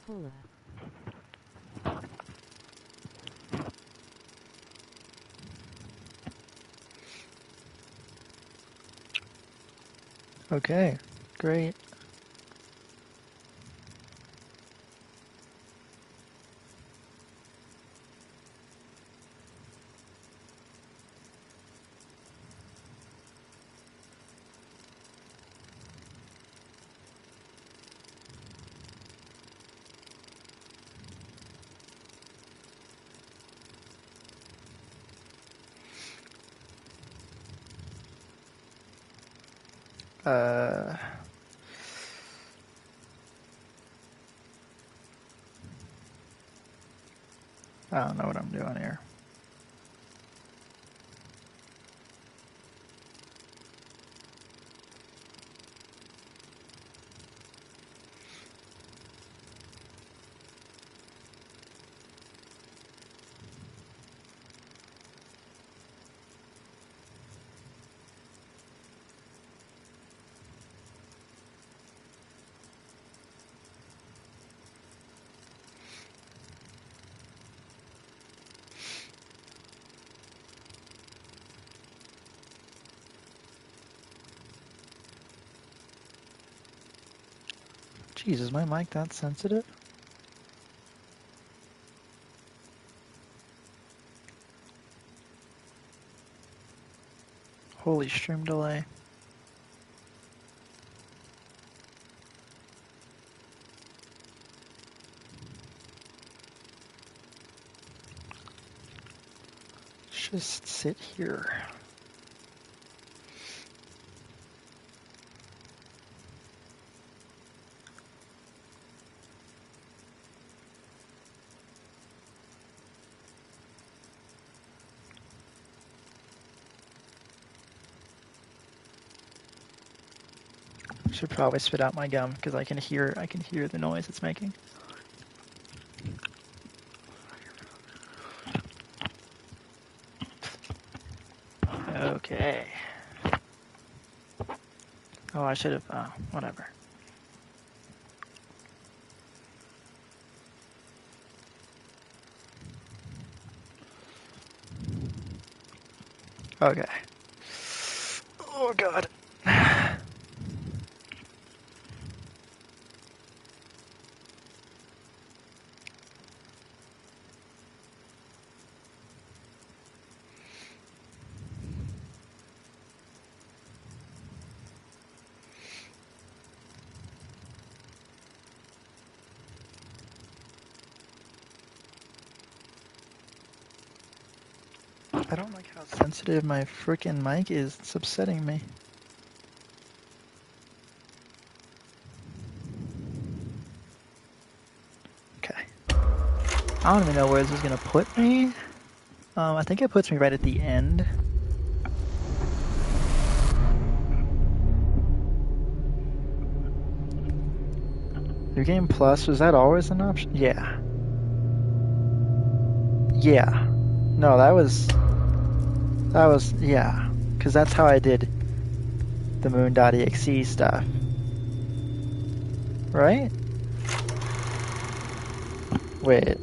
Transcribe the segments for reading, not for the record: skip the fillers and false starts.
Hola. Okay, great. I don't know what I'm doing here. Jeez, is my mic that sensitive? Holy stream delay. Just sit here. Should probably spit out my gum because I can hear the noise it's making. Okay. Oh, I should have. Whatever. Okay. Oh God. I don't like how sensitive my freaking mic is. It's upsetting me. Okay. I don't even know where this is gonna put me. I think it puts me right at the end. New Game Plus, was that always an option? Yeah. Yeah. No, that was, yeah. Because that's how I did the moon.exe stuff. Right? Wait.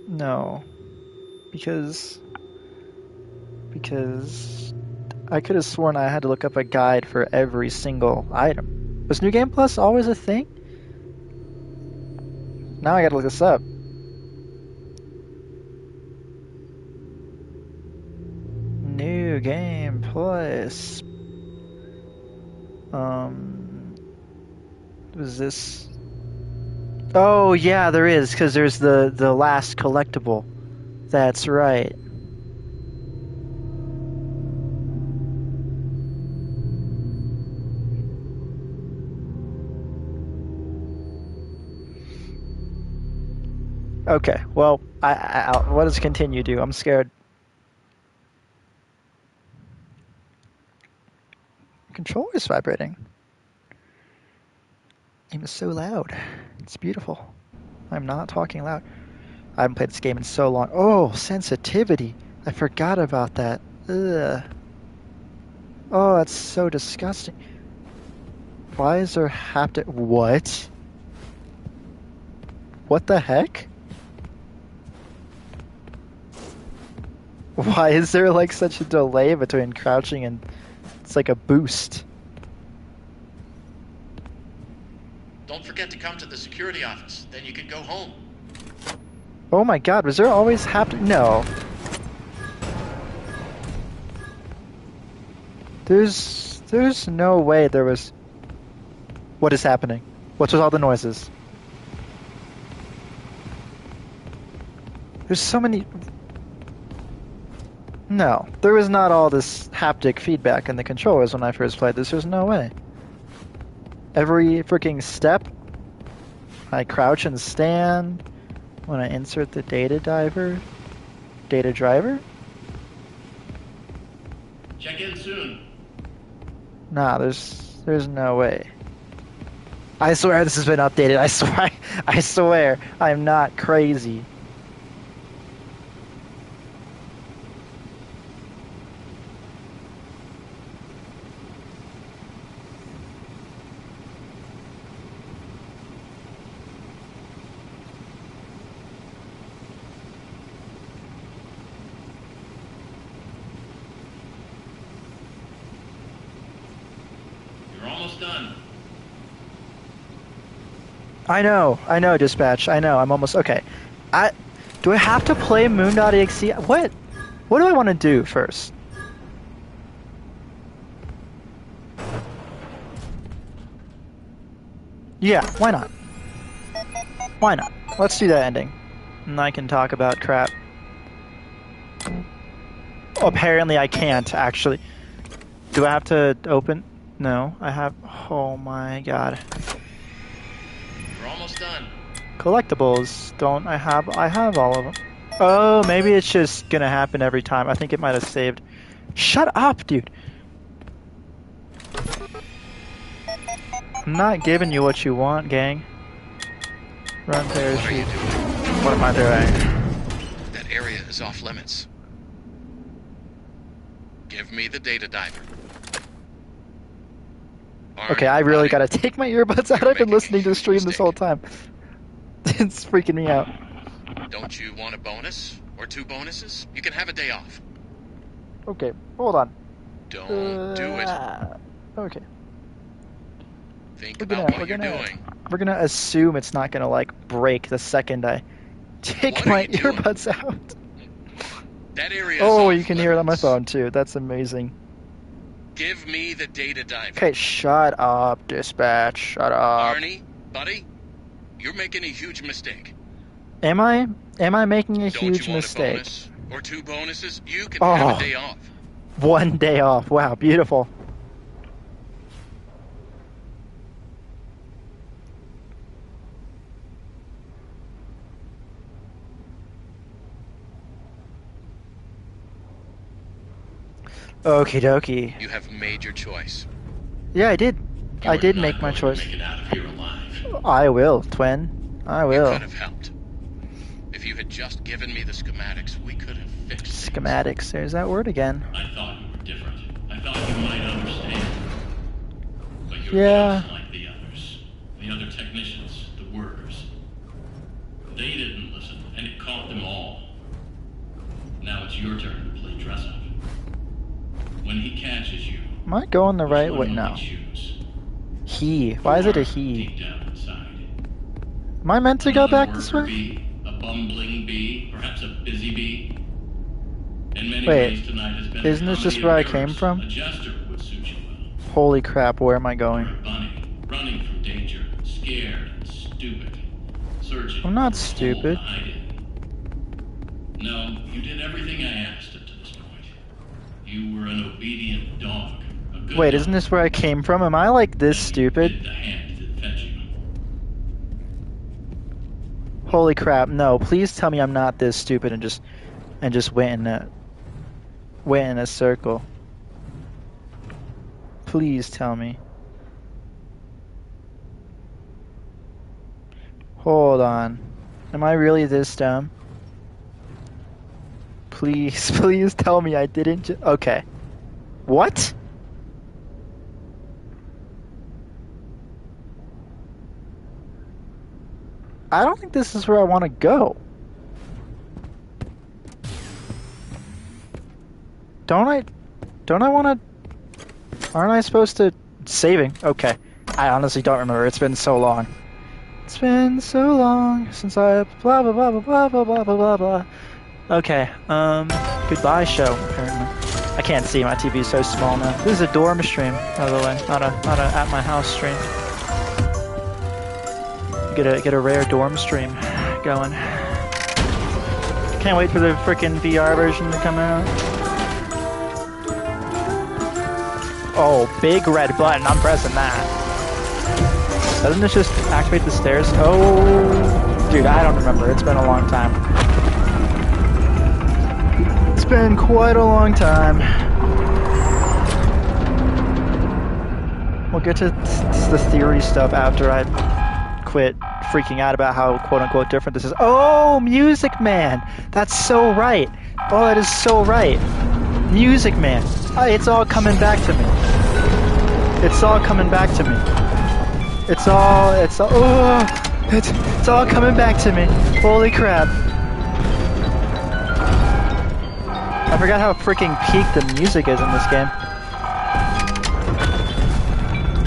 No. Because I could have sworn I had to look up a guide for every single item. Was New Game Plus always a thing? Now I gotta look this up. New Game Plus. Was this? Oh yeah, there is, because there's the last collectible. That's right. Okay, well, what does continue do? I'm scared. Controller's vibrating. Game is so loud. It's beautiful. I'm not talking loud. I haven't played this game in so long. Oh, sensitivity. I forgot about that. Ugh. Oh, that's so disgusting. Why is there haptic? What? What the heck? Why is there like such a delay between crouching and it's like a boost? Don't forget to come to the security office, then you can go home. Oh my god, was there always haptic? No. There's no way there was... What is happening? What's with all the noises? There's so many... No, there was not all this haptic feedback in the controllers when I first played this. There's no way. Every freaking step, I crouch and stand when I insert the data driver. Check in soon. Nah, there's no way. I swear this has been updated. I swear, I'm not crazy. Done. I know, dispatch. I know, I'm almost okay. Do I have to play moon.exe? What do I want to do first? Yeah, why not? Why not? Let's do that ending. And I can talk about crap. Apparently I can't, actually. Do I have to open? No, I have... Oh my god. We're almost done. Collectibles. Don't I have all of them. Oh, maybe it's just gonna happen every time. I think it might have saved. Shut up, dude. I'm not giving you what you want, gang. Run parachute. What are you doing? What am I doing? That area is off limits. Give me the data diver. Okay, I really gotta take my earbuds out. I've been listening to the stream this whole time. It's freaking me out. Don't you want a bonus? Or 2 bonuses? You can have a day off. Okay, hold on. Don't do it. Okay. Think about what you're doing. We're gonna assume it's not gonna, like, break the second I take my earbuds out. That area is oh, off you can hear it on my limits. phone, too. That's amazing. Give me the data diver. Okay, shut up, dispatch. Shut up. Arnie, buddy, you're making a huge mistake. Am I making a Don't huge you want mistake? A bonus or 2 bonuses? You can have a day off. 1 day off. Wow, beautiful. Okie dokie. You have made your choice. Yeah, I did. I did make my choice. Make it out of here alive. I will, twin. I will. You could have helped. If you had just given me the schematics, we could have fixed schematics. Things. There's that word again. I thought you were different. I thought you might understand. But you're just like the others. The other technicians, the workers. They didn't listen, and it caught them all. Now it's your turn to play dress up. When he catches you, am I going the right way now? He. Why is it a he? Deep down inside. Am I meant to go back this way? Bee, a bumbling bee, perhaps a busy bee. In many Wait, ways tonight has been isn't this just where I came from? A jester would suit you well. Holy crap, where am I You're going? a bunny, running from danger, scared and stupid, searching. I'm not for a hole stupid. to hide in. No, you did everything I asked up to this point. You were an obedient dog. A good Wait, dog. isn't this where I came from? Am I like this And you stupid? bit the hand that fed you. Holy crap, no, please tell me I'm not this stupid and just went in a circle. Please tell me. Hold on. Am I really this dumb? Please, please tell me I didn't okay. What? I don't think this is where I want to go. Don't I want to... Aren't I supposed to... Saving. Okay. I honestly don't remember. It's been so long. It's been so long since I... Blah, blah, blah, blah, blah, blah, blah, blah, blah. Okay. Goodbye show, apparently. I can't see. My TV is so small now. This is a dorm stream, by the way. Not a at my house stream. Get a rare dorm stream going. Can't wait for the frickin' VR version to come out. Oh, big red button. I'm pressing that. Doesn't this just activate the stairs? Oh, dude, I don't remember. It's been a long time. It's been quite a long time. We'll get to the theory stuff after I quit freaking out about how quote-unquote different this is. Oh, Music Man! That's so right! Oh, that is so right. Music Man. It's all coming back to me. It's all coming back to me. It's all coming back to me. Holy crap. I forgot how freaking peak the music is in this game.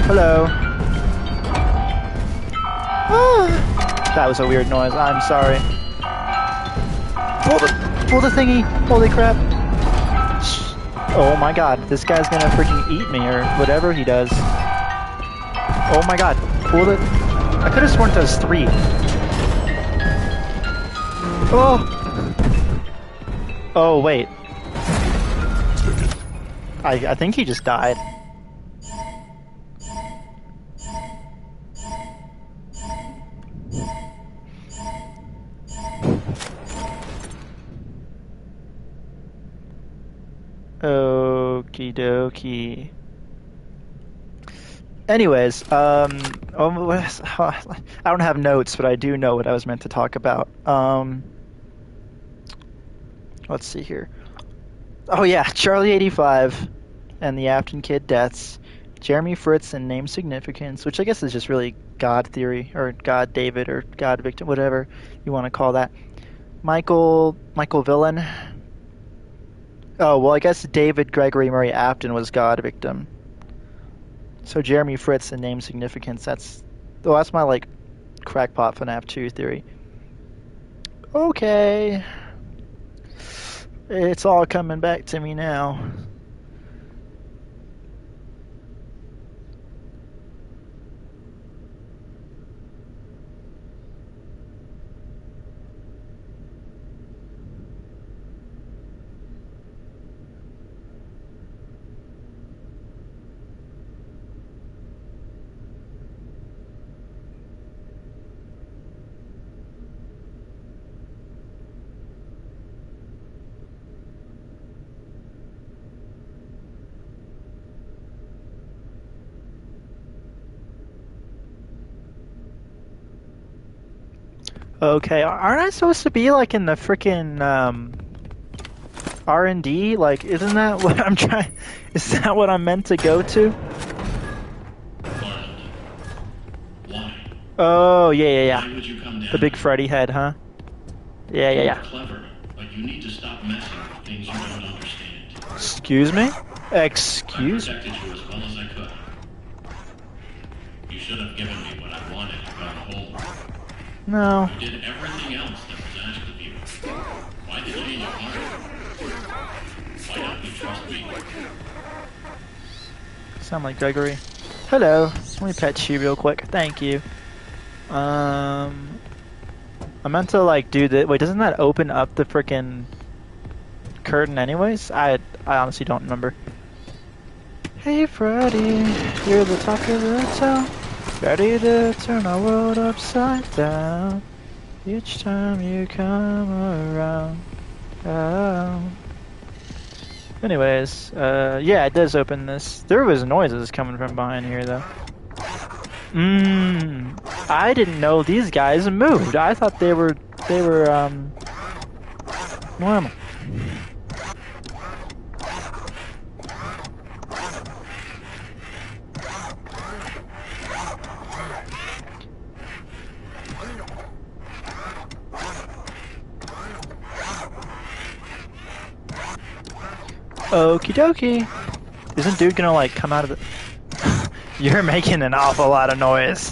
Hello. That was a weird noise. I'm sorry. Pull the thingy. Holy crap. Oh my god. This guy's gonna freaking eat me or whatever he does. Oh my god. Pull it. I could have sworn it does 3. Oh. Oh wait. I think he just died. Okie dokie. Anyways, I don't have notes, but I do know what I was meant to talk about. Let's see here. Oh yeah, Charlie 85 and the Afton Kid deaths, Jeremy Fritz and name significance, which I guess is just really God theory, or God David, or God victim, whatever you want to call that. Michael Villain. Oh, well, I guess David Gregory Murray Afton was God victim. So Jeremy Fritz and name significance, that's my, like, crackpot FNAF 2 theory. Okay. It's all coming back to me now. Okay, aren't I supposed to be like in the frickin' R&D? Like, isn't that what I'm trying? Is that what I'm meant to go to? Why? Oh, yeah. Why would you come down? The big Freddy head, huh? Yeah. You're clever, but you need to stop messing with things you don't understand. Excuse me? I protected you as well as I could. You should have given me what I wanted and gone home. No. You did everything else that was asked of you. Why did you change your heart? Why don't you trust me? Sound like Gregory. Hello. Let me pet you real quick. Thank you. I meant to like do that. Wait, doesn't that open up the frickin' curtain anyways? I honestly don't remember. Hey Freddy, you're the talk of the town. Ready to turn our world upside down. Each time you come around. Oh. Anyways, yeah, it does open this. There was noises coming from behind here, though. I didn't know these guys moved. I thought they were, normal. Okie dokie. Isn't dude gonna like come out of the... You're making an awful lot of noise.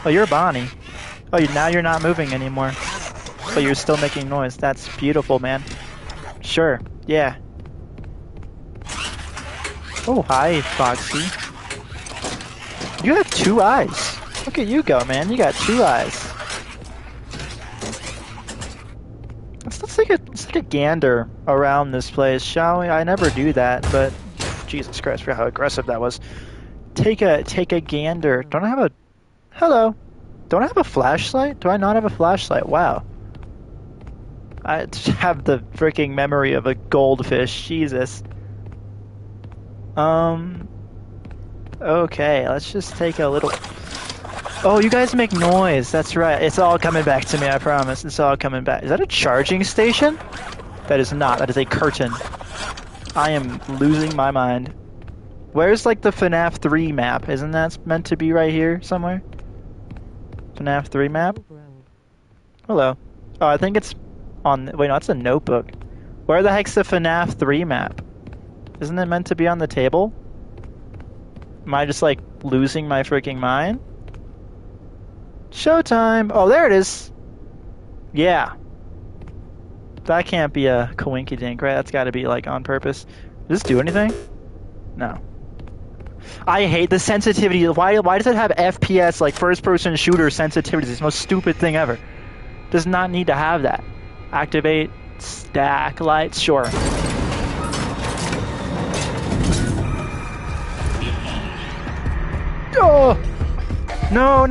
Oh, you're Bonnie. Oh, now you're not moving anymore. But you're still making noise. That's beautiful, man. Sure. Yeah. Oh, hi, Foxy. You have 2 eyes. Look at you go, man. You got 2 eyes. Let's like a gander around this place, shall we? I never do that, but Jesus Christ, for how aggressive that was. Take a gander. Don't I have a... Hello. Don't I have a flashlight? Do I not have a flashlight? Wow. I have the freaking memory of a goldfish. Jesus. Okay, let's just take a little... Oh, you guys make noise. That's right. It's all coming back to me, I promise. It's all coming back. Is that a charging station? That is not. That is a curtain. I am losing my mind. Where's, like, the FNAF 3 map? Isn't that meant to be right here somewhere? FNAF 3 map? Hello. Oh, I think it's on... Wait, no, it's a notebook. Where the heck's the FNAF 3 map? Isn't it meant to be on the table? Am I just, like, losing my freaking mind? Showtime! Oh, there it is! Yeah. That can't be a coinkydink, right? That's gotta be, like, on purpose. Does this do anything? No. I hate the sensitivity. Why does it have FPS, like, first-person shooter sensitivity? It's the most stupid thing ever. Does not need to have that. Activate, stack, lights, sure. Oh! No.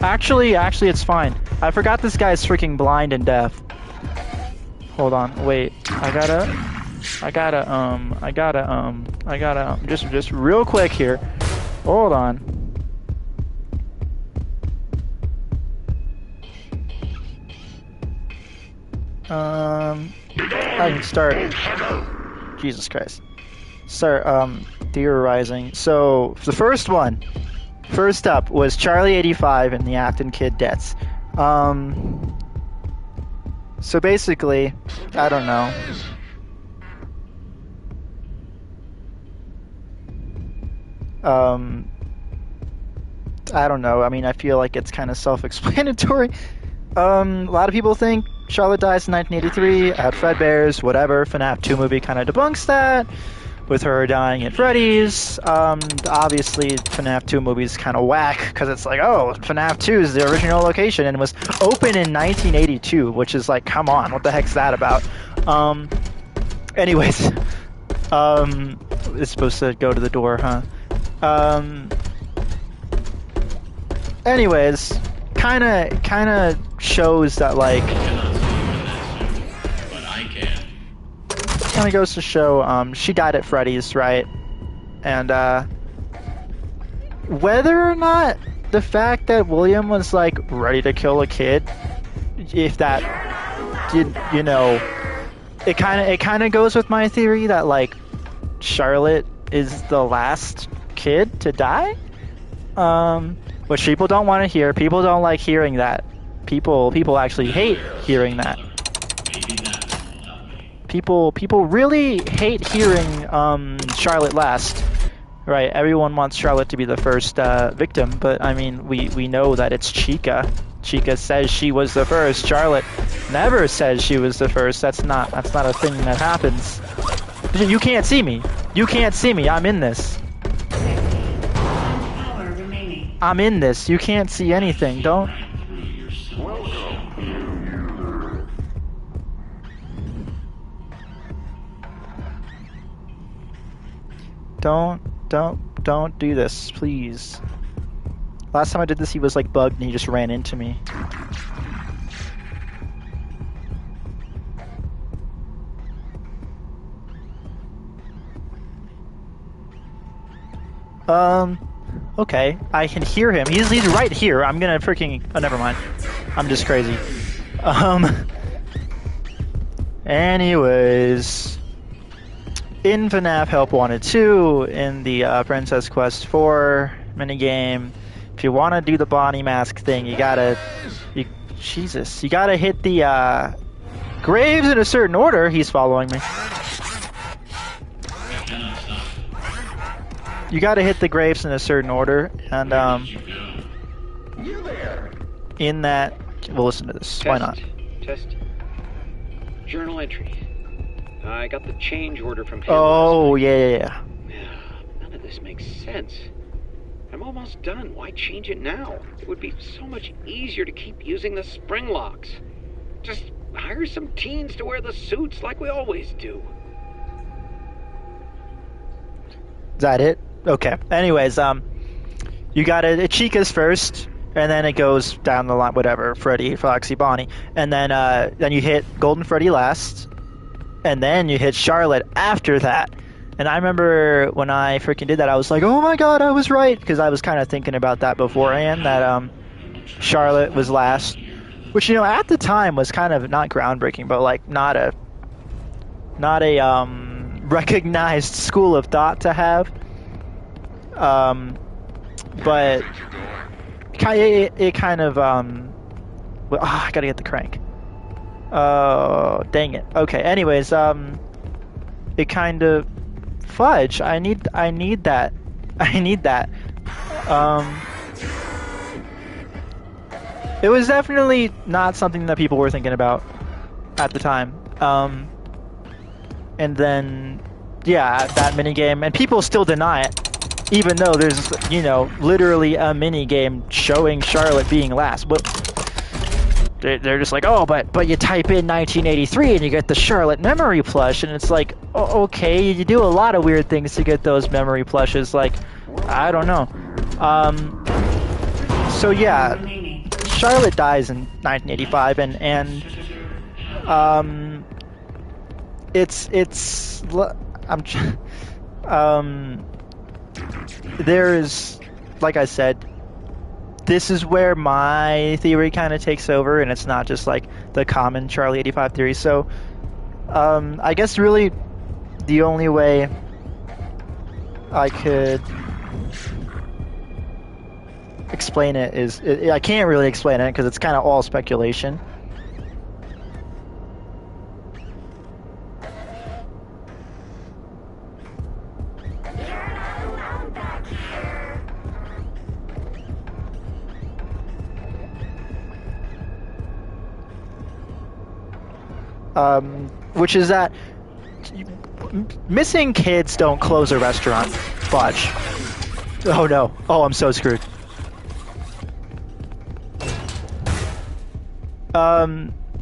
Actually, it's fine. I forgot this guy's freaking blind and deaf. Hold on, wait. I gotta, just real quick here. Hold on. I can start. Jesus Christ. Start, theorizing. So, the first up was Charlie 85 and the Acton Kid deaths. So basically, I don't know. I don't know. I mean, I feel like it's kind of self-explanatory. A lot of people think Charlotte dies in 1983 at Fredbear's, whatever. FNAF 2 movie kind of debunks that, with her dying at Freddy's. Obviously, FNAF 2 movie is kind of whack, because it's like, oh, FNAF 2 is the original location, and it was open in 1982, which is like, come on, what the heck's that about? Anyways, it's supposed to go to the door, huh? Anyways, kind of shows that, like, kind of goes to show, she died at Freddy's, right? And, whether or not the fact that William was, like, ready to kill a kid, if that did, you know, it kind of goes with my theory that, like, Charlotte is the last kid to die, which people don't want to hear. People don't like hearing that. People actually hate hearing that. People really hate hearing Charlotte last. Right, everyone wants Charlotte to be the first victim, but I mean, we know that it's Chica. Chica says she was the first. Charlotte never says she was the first. That's not a thing that happens. You can't see me. You can't see me. I'm in this. I'm in this. You can't see anything. Don't. Don't do this, please. Last time I did this, he was like bugged and he just ran into me. Okay, I can hear him. He's right here. I'm gonna freaking... Oh, never mind. I'm just crazy. Anyways... In FNAF Help Wanted 2, in the Princess Quest 4 minigame, if you want to do the Bonnie mask thing, you gotta... Jesus. You gotta hit the graves in a certain order. He's following me. you got to hit the graves in a certain order, and in that, we'll listen to this. Test, Why not? Test. Journal entry. I got the change order from him. Oh, yeah. None of this makes sense. I'm almost done. Why change it now? It would be so much easier to keep using the spring locks. Just hire some teens to wear the suits like we always do. Is that it? Okay. Anyways, you got it. Chica's first, and then it goes down the line. Whatever. Freddy, Foxy, Bonnie, and then you hit Golden Freddy last, and then you hit Charlotte after that. And I remember when I freaking did that, I was like, "Oh my god, I was right!" Because I was kind of thinking about that beforehand. That Charlotte was last, which at the time was kind of not groundbreaking, but like not a recognized school of thought to have. But it kind of I gotta get the crank. Oh, dang it. Okay. Anyways, it kind of fudge. I need that. It was definitely not something that people were thinking about at the time. And then, yeah, that minigame, and people still deny it, even though there's, literally a minigame showing Charlotte being last. But they're just like, oh, but you type in 1983 and you get the Charlotte memory plush, and it's like, oh, okay, you do a lot of weird things to get those memory plushes, like, I don't know. So yeah, Charlotte dies in 1985, and there's, like I said, this is where my theory kind of takes over, and it's not just like the common Charlie 85 theory. So I guess really the only way I could explain it is, I can't really explain it because it's kind of all speculation. Which is that missing kids don't close a restaurant. Fudge. Oh no. Oh, I'm so screwed.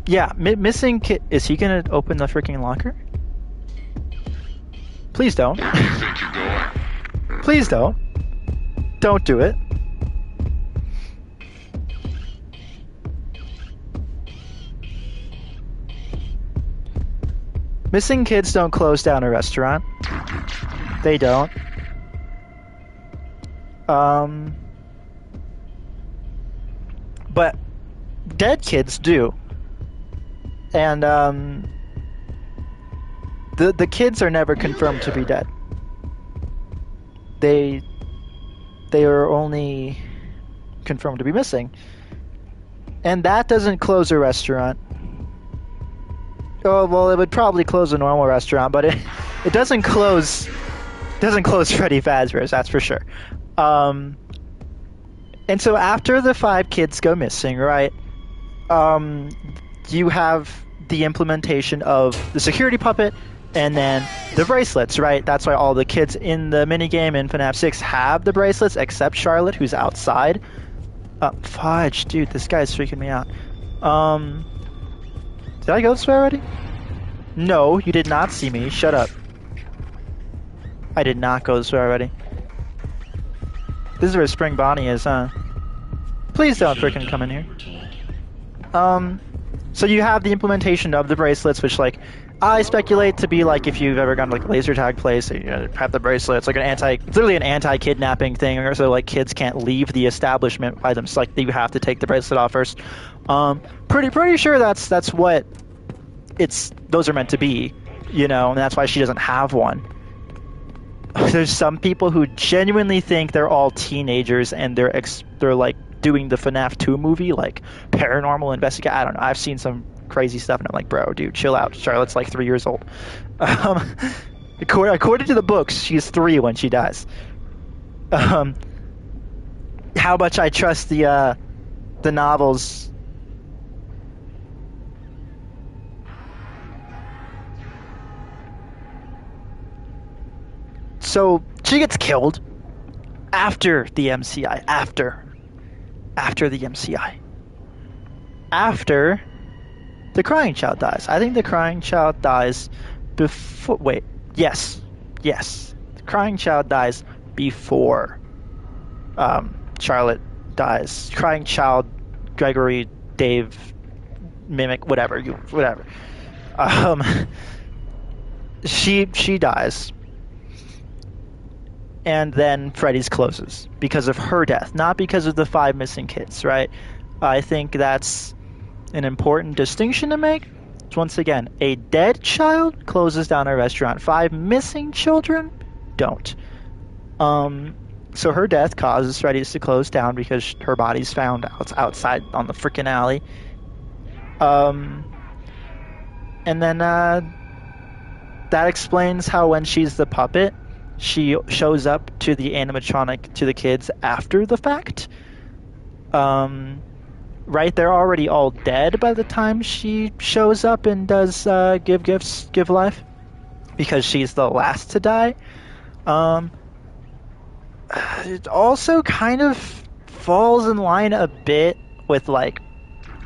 Yeah, missing kid. Is he gonna open the freaking locker? Please don't. Please don't. Don't do it. Missing kids don't close down a restaurant. They don't. But dead kids do. And the kids are never confirmed to be dead. They are only confirmed to be missing. And that doesn't close a restaurant. Oh, well, it would probably close a normal restaurant, but it doesn't close Freddy Fazbear's, that's for sure. And so after the 5 kids go missing, right, you have the implementation of the security puppet and then the bracelets, right? That's why all the kids in the minigame in FNAF 6 have the bracelets, except Charlotte, who's outside. Fudge, dude, this guy's freaking me out. Did I go this way already? No, you did not see me. Shut up. I did not go this way already. This is where Spring Bonnie is, huh? Please don't freaking come in here. So you have the implementation of the bracelets, which, like, I speculate to be like if you've ever gone to like a laser tag place, you have the bracelet. It's like it's literally an anti-kidnapping thing, or so like kids can't leave the establishment by themselves. Like you have to take the bracelet off first. Pretty sure that's what those are meant to be, and that's why she doesn't have one. There's some people who genuinely think they're all teenagers and they're like doing the FNAF 2 movie, like paranormal investigation. I don't know. I've seen some crazy stuff, and I'm like, bro, dude, chill out. Charlotte's like 3 years old. According to the books, she's 3 when she dies. how much I trust the novels. So she gets killed after the MCI. After the MCI. After the crying child dies. I think the crying child dies before. Wait. Yes. The crying child dies before Charlotte dies. Crying child, Gregory, Dave, Mimic, whatever. She dies. And then Freddy's closes because of her death, not because of the 5 missing kids, right? I think that's an important distinction to make. Once again, a dead child closes down a restaurant. 5 missing children don't. So her death causes Freddy's to close down because her body's found outside on the frickin' alley. And then that explains how when she's the puppet, she shows up to the animatronic to the kids after the fact. Right, they're already all dead by the time she shows up and does give gifts, give life, because she's the last to die. It also kind of falls in line a bit with like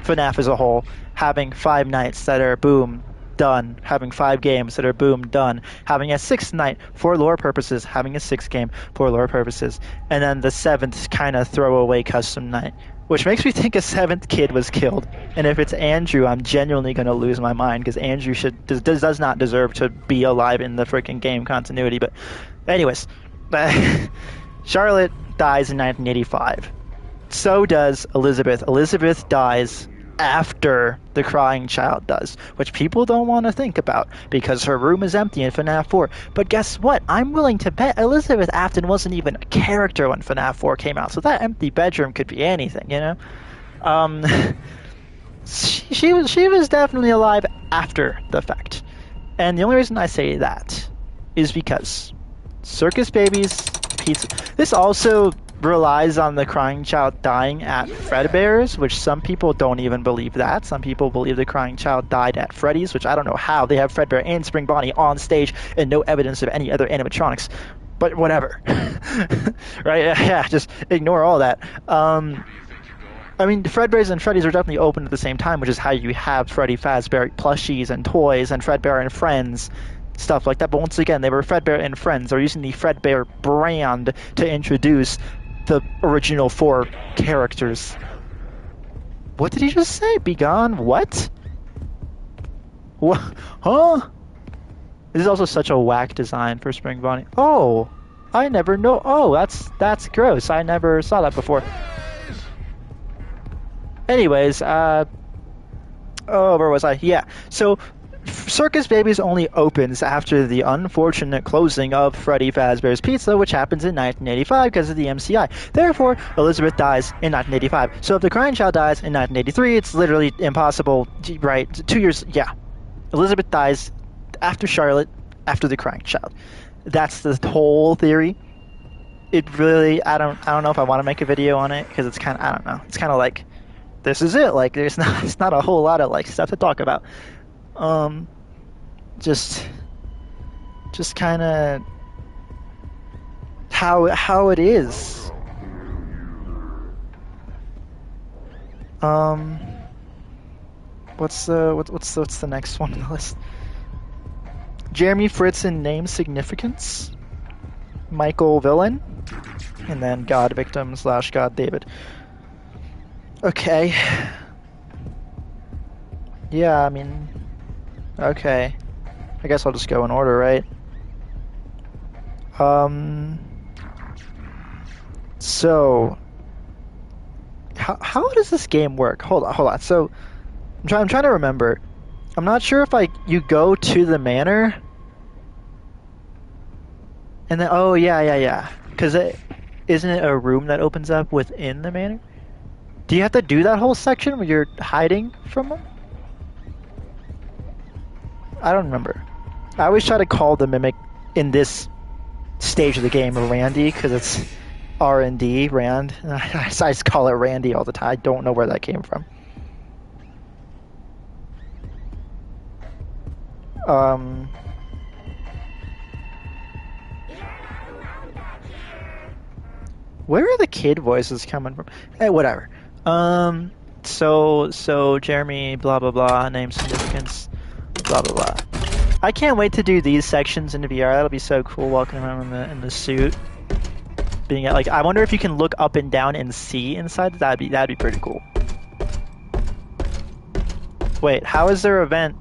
FNAF as a whole, having 5 nights that are boom, done, having 5 games that are boom, done, having a 6th night for lore purposes, having a 6th game for lore purposes, and then the 7th kind of throwaway custom night, which makes me think a 7th kid was killed. And if it's Andrew, I'm genuinely going to lose my mind, because Andrew does not deserve to be alive in the freaking game continuity. But anyways, Charlotte dies in 1985. So does Elizabeth. Elizabeth dies after the crying child does, which people don't want to think about because her room is empty in FNAF 4. But guess what? I'm willing to bet Elizabeth Afton wasn't even a character when FNAF 4 came out, so that empty bedroom could be anything, you know? She was definitely alive after the fact. And the only reason I say that is because Circus Baby's pizza... This also relies on the crying child dying at Fredbear's, which some people don't even believe that. Some people believe the crying child died at Freddy's, which I don't know how. They have Fredbear and Spring Bonnie on stage and no evidence of any other animatronics. But whatever. Right? Yeah, just ignore all that. I mean, Fredbear's and Freddy's are definitely open at the same time, which is how you have Freddy Fazbear plushies and toys and Fredbear and Friends, stuff like that. But once again, they were Fredbear and Friends. They're using the Fredbear brand to introduce the original 4 characters. What did he just say? Be gone? What? What? Huh? This is also such a whack design for Spring Bonnie. Oh, I never know. Oh, that's gross. I never saw that before. Anyways, where was I? Yeah. So Circus Babies only opens after the unfortunate closing of Freddy Fazbear's Pizza, which happens in 1985 because of the MCI. Therefore, Elizabeth dies in 1985. So if the crying child dies in 1983, it's literally impossible, right? 2 years, yeah. Elizabeth dies after Charlotte, after the crying child. That's the whole theory. It really, I don't know if I want to make a video on it, because it's kind of, I don't know. It's kind of like, this is it. Like, it's not a whole lot of like stuff to talk about. Just kind of how it is. What's the next one on the list? Jeremy Fritzen name significance. Michael villain, and then God victim / God David. Okay. Yeah, I mean. Okay. I guess I'll just go in order, right? So how does this game work? Hold on. So I'm trying to remember. I'm not sure if you go to the manor and then yeah. Because isn't it a room that opens up within the manor? Do you have to do that whole section where you're hiding from them? I don't remember. I always try to call the Mimic in this stage of the game Randy, because R&D, Rand. I just call it Randy all the time. I don't know where that came from. Where are the kid voices coming from? Hey, whatever. So Jeremy, blah blah blah, name significance, blah blah blah. I can't wait to do these sections in VR. That'll be so cool, walking around in the suit. Being like, I wonder if you can look up and down and see inside. That'd be pretty cool. Wait, how is their event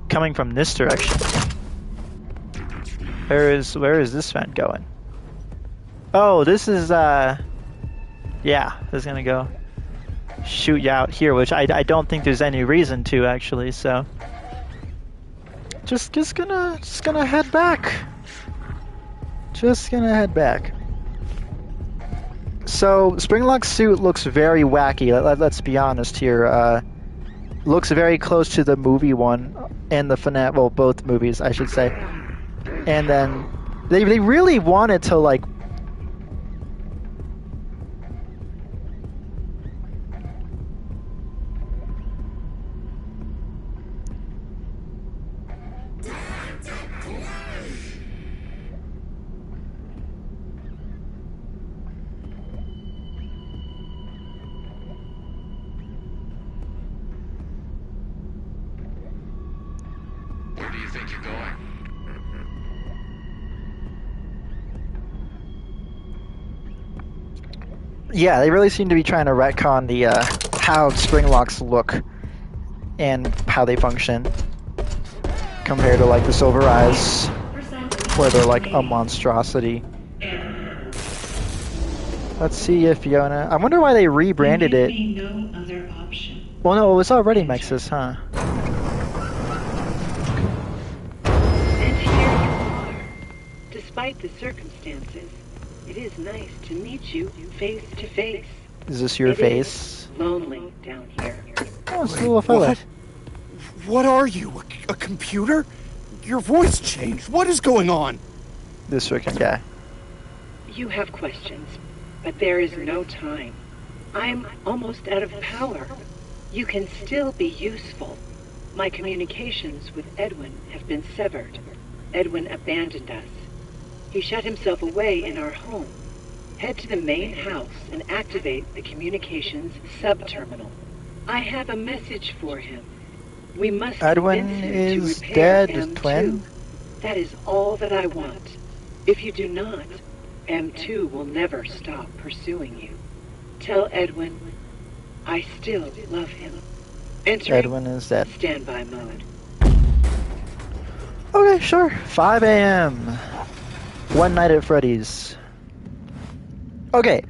coming from this direction? Where is this vent going? Oh, this is yeah, this is gonna go shoot you out here, which I don't think there's any reason to actually. So just gonna head back. Just gonna head back. So Springlock's suit looks very wacky. Let's be honest here. Looks very close to the movie one and the FNAF, well, both movies, I should say. And then they really wanted to like. Where do you think you're going? Yeah, they really seem to be trying to retcon the how Springlocks look and how they function compared to like the Silver Eyes, where they're like a monstrosity. Let's see if Fiona. I wonder why they rebranded it. No other option. Well, no, it was already Mexis, huh? And here you are. Despite the circumstances, it is nice to meet you face to face. Is this your It face? is lonely down here. Oh, it's a little fella. What? What are you? A computer? Your voice changed. What is going on? This freaking guy. You have questions, but there is no time. I'm almost out of power. You can still be useful. My communications with Edwin have been severed. Edwin abandoned us. He shut himself away in our home. Head to the main house and activate the communications sub-terminal. I have a message for him. We must Edwin convince him is to repair dead, M2. twin. That is all that I want. If you do not, M2 will never stop pursuing you. Tell Edwin I still love him. Entering Edwin is dead. standby mode. Okay, sure. 5 a.m. One Night at Freddy's. Okay,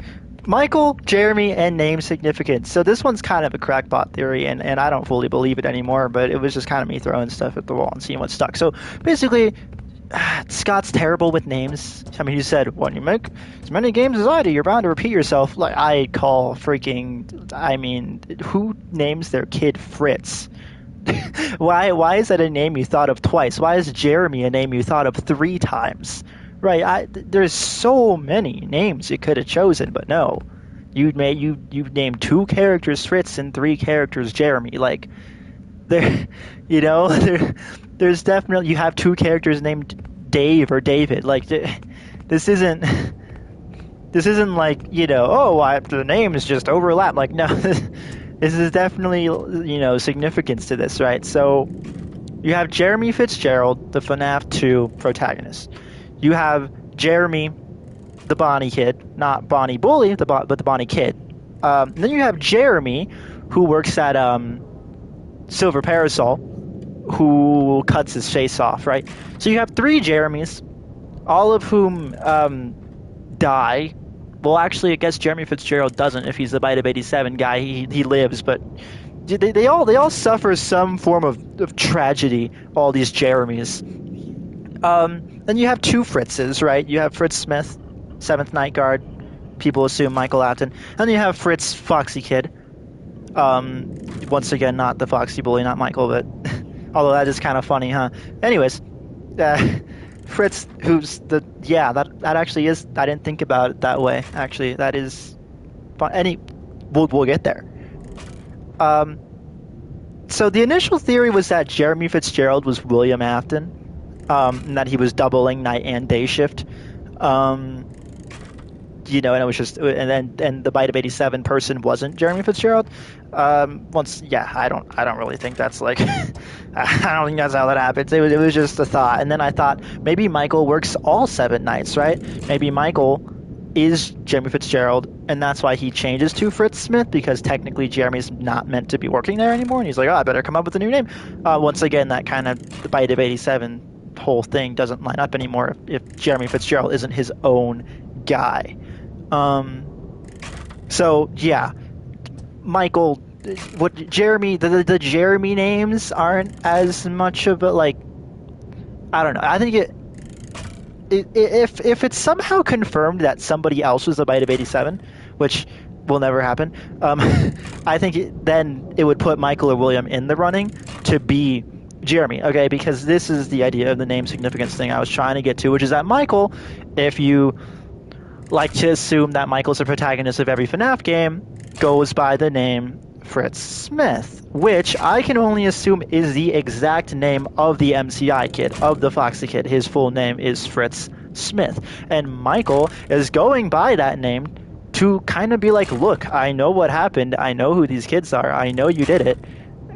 Michael, Jeremy, and name significance. So this one's kind of a crackpot theory, and I don't fully believe it anymore, but it was just kind of me throwing stuff at the wall and seeing what stuck. So basically, Scott's terrible with names. I mean, he said, when you make as many games as I do, you're bound to repeat yourself. Like, I call freaking, I mean, who names their kid Fritz? Why is that a name you thought of twice? Why is Jeremy a name you thought of 3 times? Right, there's so many names you could have chosen, but no. You named 2 characters Fritz and 3 characters Jeremy. Like, there, there's definitely, you have 2 characters named Dave or David. Like, this isn't like, the names just overlap. Like, no, this is definitely, significance to this, right? So, you have Jeremy Fitzgerald, the FNAF 2 protagonist. You have Jeremy, the Bonnie kid, not Bonnie Bully, but the Bonnie kid. Then you have Jeremy, who works at Silver Parasol, who cuts his face off, right? So you have 3 Jeremys, all of whom die. Well, actually, I guess Jeremy Fitzgerald doesn't. If he's the Bite of 87 guy, he lives, but they all suffer some form of tragedy. All these Jeremys. Then you have 2 Fritzes, right? You have Fritz Smith, 7th Night Guard. People assume Michael Afton. And you have Fritz Foxy Kid. Once again, not the Foxy Bully, not Michael, but although that is kind of funny, huh? Anyways, Fritz, who's the yeah, that actually is. I didn't think about it that way. Actually, that is fun. We'll get there. So the initial theory was that Jeremy Fitzgerald was William Afton, and that he was doubling night and day shift. And it was just, and the Bite of 87 person wasn't Jeremy Fitzgerald. I don't really think that's like, I don't think that's how that happens. It was just a thought, and then I thought maybe Michael works all 7 nights, right? Maybe Michael is Jeremy Fitzgerald, and that's why he changes to Fritz Smith, because technically Jeremy's not meant to be working there anymore, and he's like, oh, I better come up with a new name. Once again, that kind of the Bite of 87 whole thing doesn't line up anymore if Jeremy Fitzgerald isn't his own guy. So yeah, Michael, what Jeremy, the Jeremy names aren't as much of a, like, I don't know. I think if it's somehow confirmed that somebody else was the Bite of 87, which will never happen, I think then it would put Michael or William in the running to be Jeremy, okay? Because this is the idea of the name significance thing I was trying to get to, which is that Michael, if you like to assume that Michael's the protagonist of every FNAF game, goes by the name Fritz Smith, which I can only assume is the exact name of the MCI kid, of the Foxy kid. His full name is Fritz Smith. And Michael is going by that name to kind of be like, look, I know what happened. I know who these kids are. I know you did it.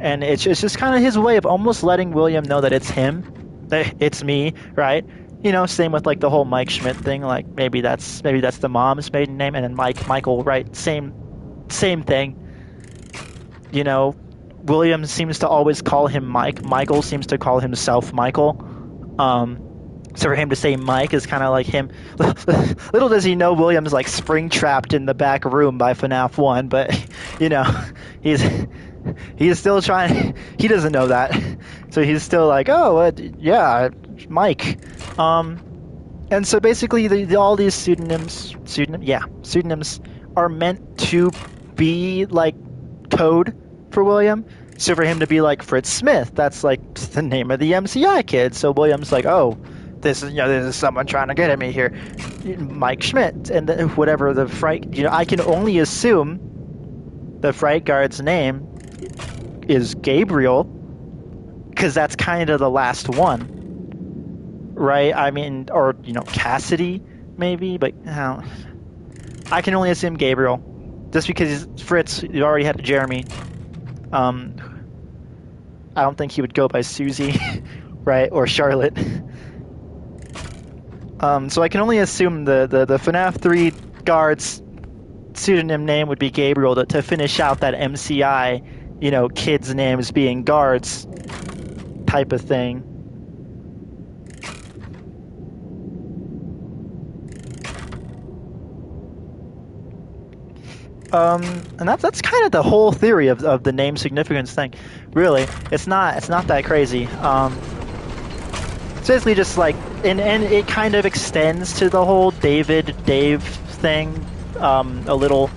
And it's just kind of his way of almost letting William know that it's him, that it's me, right? Same with like the whole Mike Schmidt thing. Like maybe that's the mom's maiden name, and then Michael, right? Same thing. William seems to always call him Mike. Michael seems to call himself Michael. So for him to say Mike is kind of like him. Little does he know William's like spring trapped in the back room by FNAF 1, but he's still trying. He doesn't know that, so he's still like, oh, yeah, Mike. And so basically, all these pseudonyms are meant to be like code for William. So for him to be like Fritz Smith, that's like the name of the MCI kid. So William's like, oh, this is someone trying to get at me here, Mike Schmidt, and whatever the fright. I can only assume the fright guard's name is Gabriel, because that's kind of the last one. Right, I mean, or Cassidy, maybe, but I can only assume Gabriel, just because Fritz, you already had Jeremy. I don't think he would go by Susie, right, or Charlotte. So I can only assume the FNAF 3 guard's pseudonym name would be Gabriel to finish out that MCI, kids' names being guards type of thing. And that's kind of the whole theory of the name significance thing. Really, it's not that crazy. It's basically just like, and it kind of extends to the whole Dave thing a little,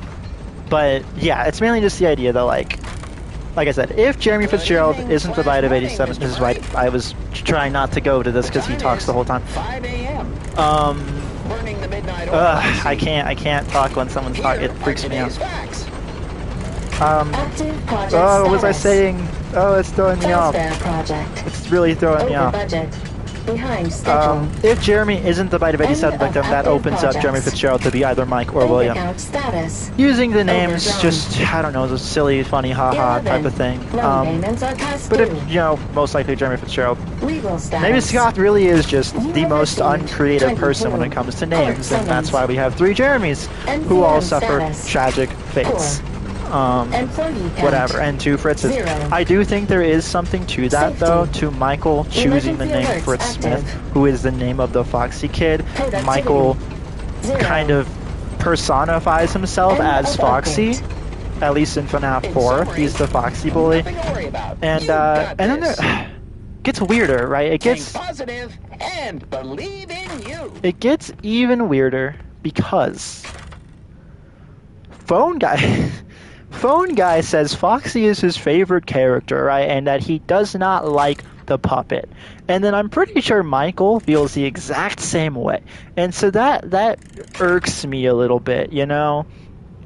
but yeah, it's mainly just the idea that like I said, if Jeremy Fitzgerald isn't the Bite of 87, this is why I was trying not to go to this because he talks the whole time. 5 a.m. Burning the midnight oil. I can't talk when someone's talking. It freaks me out. What was I saying? Oh, it's throwing me off. It's really throwing me off. Behind schedule. If Jeremy isn't the Bite of 87 victim, that opens up Jeremy Fitzgerald to be either Mike or William. Using the names, just, I don't know, it's a silly, funny, haha type of thing. But if, most likely Jeremy Fitzgerald. Maybe Scott really is just the most uncreative person when it comes to names, and that's why we have 3 Jeremys who all suffer tragic fates. Whatever, and 2 Fritzes. I do think there is something to that, though, to Michael choosing the name Fritz Smith, who is the name of the Foxy kid. Michael kind of personifies himself as Foxy, at least in FNAF 4. He's the Foxy bully. And then there gets weirder, right? It gets positive and believe in you. It gets even weirder because Phone Guy says Foxy is his favorite character, right? And that he does not like the puppet. And then I'm pretty sure Michael feels the exact same way. And so that irks me a little bit, you know?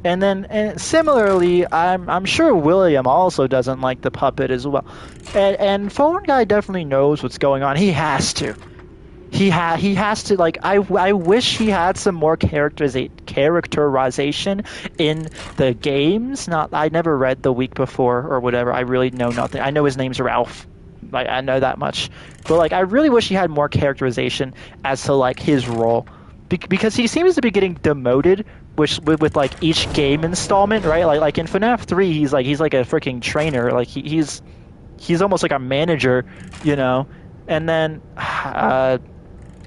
And similarly, I'm sure William also doesn't like the puppet as well. And Phone Guy definitely knows what's going on. He has to. He has to, like, I wish he had some more characterization in the games. I never read the week before or whatever. I really know nothing. I know his name's Ralph. Like, I know that much. But, like, I really wish he had more characterization as to, like, his role. Because he seems to be getting demoted with like each game installment, right? Like in FNAF 3, he's like a freaking trainer. Like he's almost like a manager, you know. And then I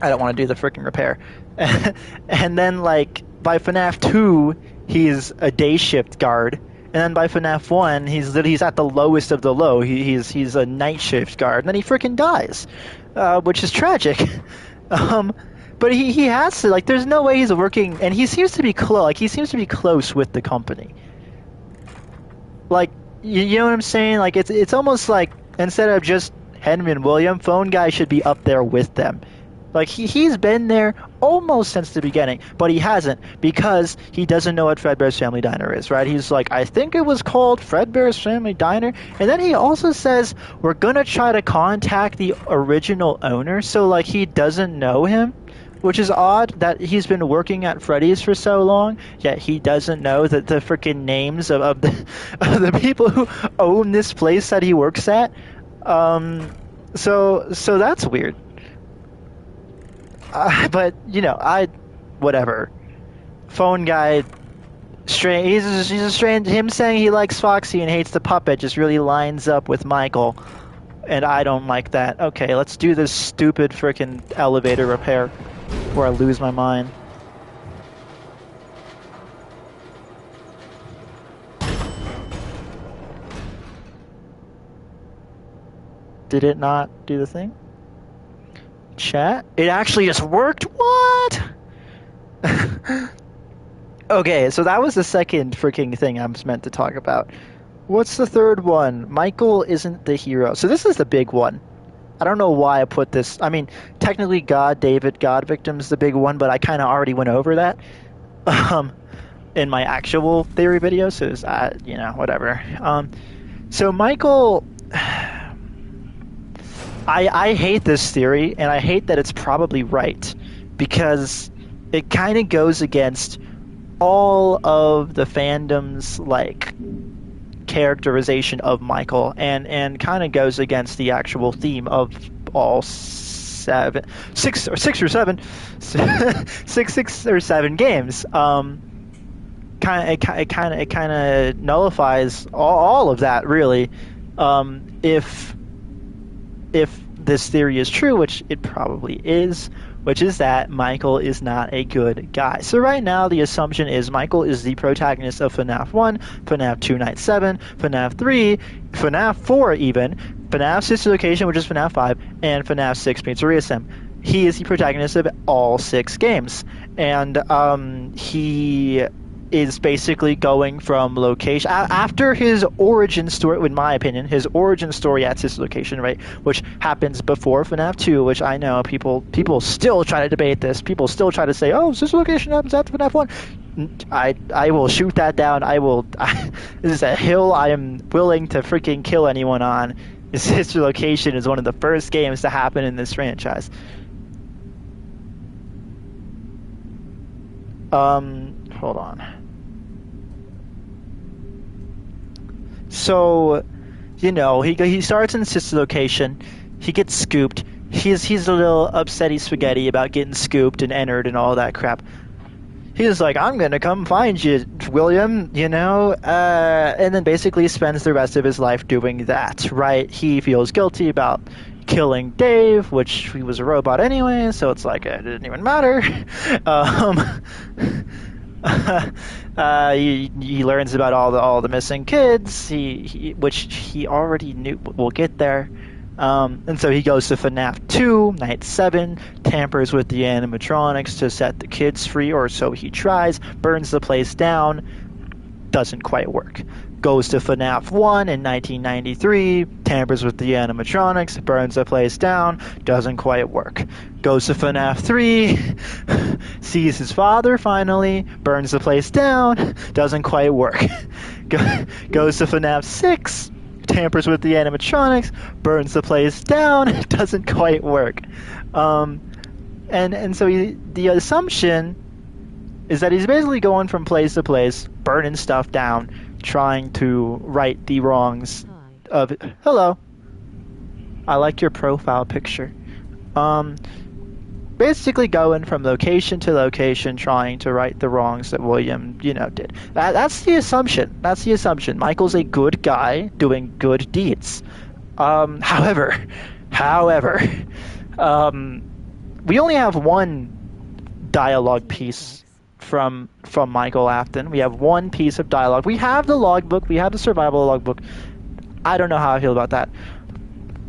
don't want to do the freaking repair. And then like by FNAF 2, he's a day shift guard. And then by FNAF 1, he's at the lowest of the low. He's a night shift guard. And then he freaking dies, which is tragic. But he has to, like, there's no way he's working, and he seems to be close with the company. Like, you know what I'm saying? Like, it's almost like, instead of just Henry and William, Phone Guy should be up there with them. Like, he's been there almost since the beginning, but he hasn't, because he doesn't know what Fredbear's Family Diner is, right? He's like, I think it was called Fredbear's Family Diner, and then he also says, we're gonna try to contact the original owner, so, like, he doesn't know him. Which is odd that he's been working at Freddy's for so long, yet he doesn't know that the freaking names of the people who own this place that he works at. So that's weird. But you know, whatever. Phone Guy, strange. He's a strange. Him saying he likes Foxy and hates the puppet just really lines up with Michael, and I don't like that. Okay, let's do this stupid freaking elevator repair. Where I lose my mind. Did it not do the thing? Chat? It actually just worked? What? Okay, so that was the second freaking thing I was meant to talk about. What's the third one? Michael isn't the hero. So this is the big one. I don't know why I put this. I mean, technically God Victim's the big one, but I kind of already went over that in my actual theory video, so you know, whatever. So Michael, I hate this theory, and I hate that it's probably right, because it kind of goes against all of the fandom's, like, characterization of Michael, and kind of goes against the actual theme of all six or seven games. It kind of nullifies all of that, really. If this theory is true, which it probably is, which is that Michael is not a good guy. So right now, the assumption is Michael is the protagonist of FNAF 1, FNAF 2 Night 7, FNAF 3, FNAF 4 even, FNAF Sister Location, which is FNAF 5, and FNAF 6 Pizzeria Sim. He is the protagonist of all 6 games. And he is basically going from location after his origin story, in my opinion, his origin story at Sister Location, right, which happens before FNAF 2, which I know people still try to debate this. People still try to say, oh, Sister Location happens after FNAF 1. I will shoot that down. This is a hill I am willing to freaking kill anyone on. Sister Location is one of the first games to happen in this franchise. Hold on. So, you know, he starts in Sister Location. He gets scooped. He's a little upsetty spaghetti about getting scooped and entered and all that crap. He's like, I'm gonna come find you, William, you know? And then basically spends the rest of his life doing that, right? He feels guilty about killing Dave, which he was a robot anyway, so it's like it didn't even matter. He learns about all the missing kids, which he already knew. We'll get there. And so he goes to FNAF 2, Night 7, tampers with the animatronics to set the kids free, or so he tries, burns the place down, doesn't quite work. Goes to FNAF 1 in 1993, tampers with the animatronics, burns the place down, doesn't quite work. Goes to FNAF 3, sees his father finally, burns the place down, doesn't quite work. Goes to FNAF 6, tampers with the animatronics, burns the place down, doesn't quite work. And so the assumption is that he's basically going from place to place, burning stuff down, trying to right the wrongs of it. Hello. I like your profile picture. Basically going from location to location, trying to right the wrongs that William, did. That's the assumption. That's the assumption. Michael's a good guy doing good deeds. However, we only have one dialogue piece from Michael Afton. We have one piece of dialogue. We have the logbook. We have the survival logbook. I don't know how I feel about that.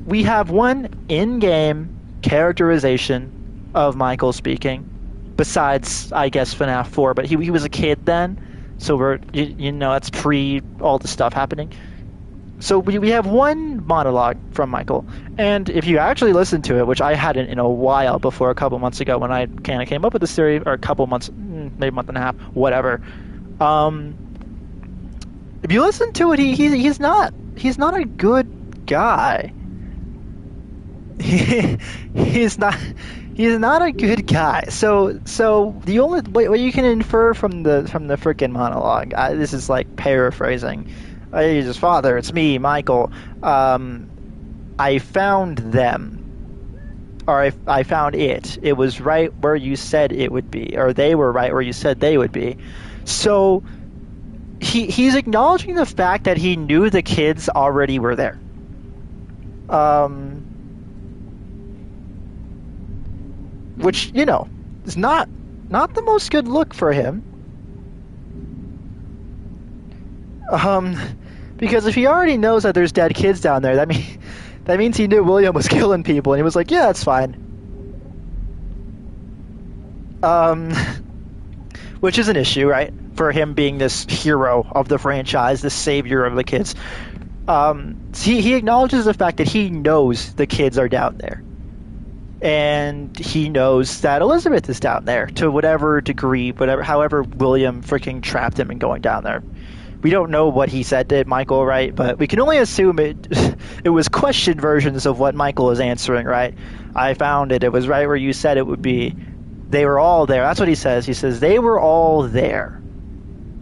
We have one in-game characterization of Michael speaking, besides, I guess, FNAF 4, but he was a kid then, so we're, that's pre all the stuff happening. So we have one monologue from Michael, and if you actually listen to it, which I hadn't in a while before a couple months ago when I kind of came up with this theory, or a couple months, maybe a month and a half, whatever. If you listen to it, he's not a good guy. He's not a good guy. So the only what you can infer from the freaking monologue, this is like paraphrasing. He's his father. It's me, Michael. I found them, or I found it. It was right where you said it would be, or they were right where you said they would be. So he's acknowledging the fact that he knew the kids already were there. Which, is not the most good look for him. Because if he already knows that there's dead kids down there, that means he knew William was killing people, and he was like, yeah, that's fine. Which is an issue, right? For him being this hero of the franchise, this savior of the kids. He acknowledges the fact that he knows the kids are down there. And he knows that Elizabeth is down there to whatever degree, however William freaking trapped him in going down there. We don't know what he said to Michael, right? But we can only assume it was question versions of what Michael is answering, right? I found it. It was right where you said it would be. They were all there. That's what he says. He says, they were all there.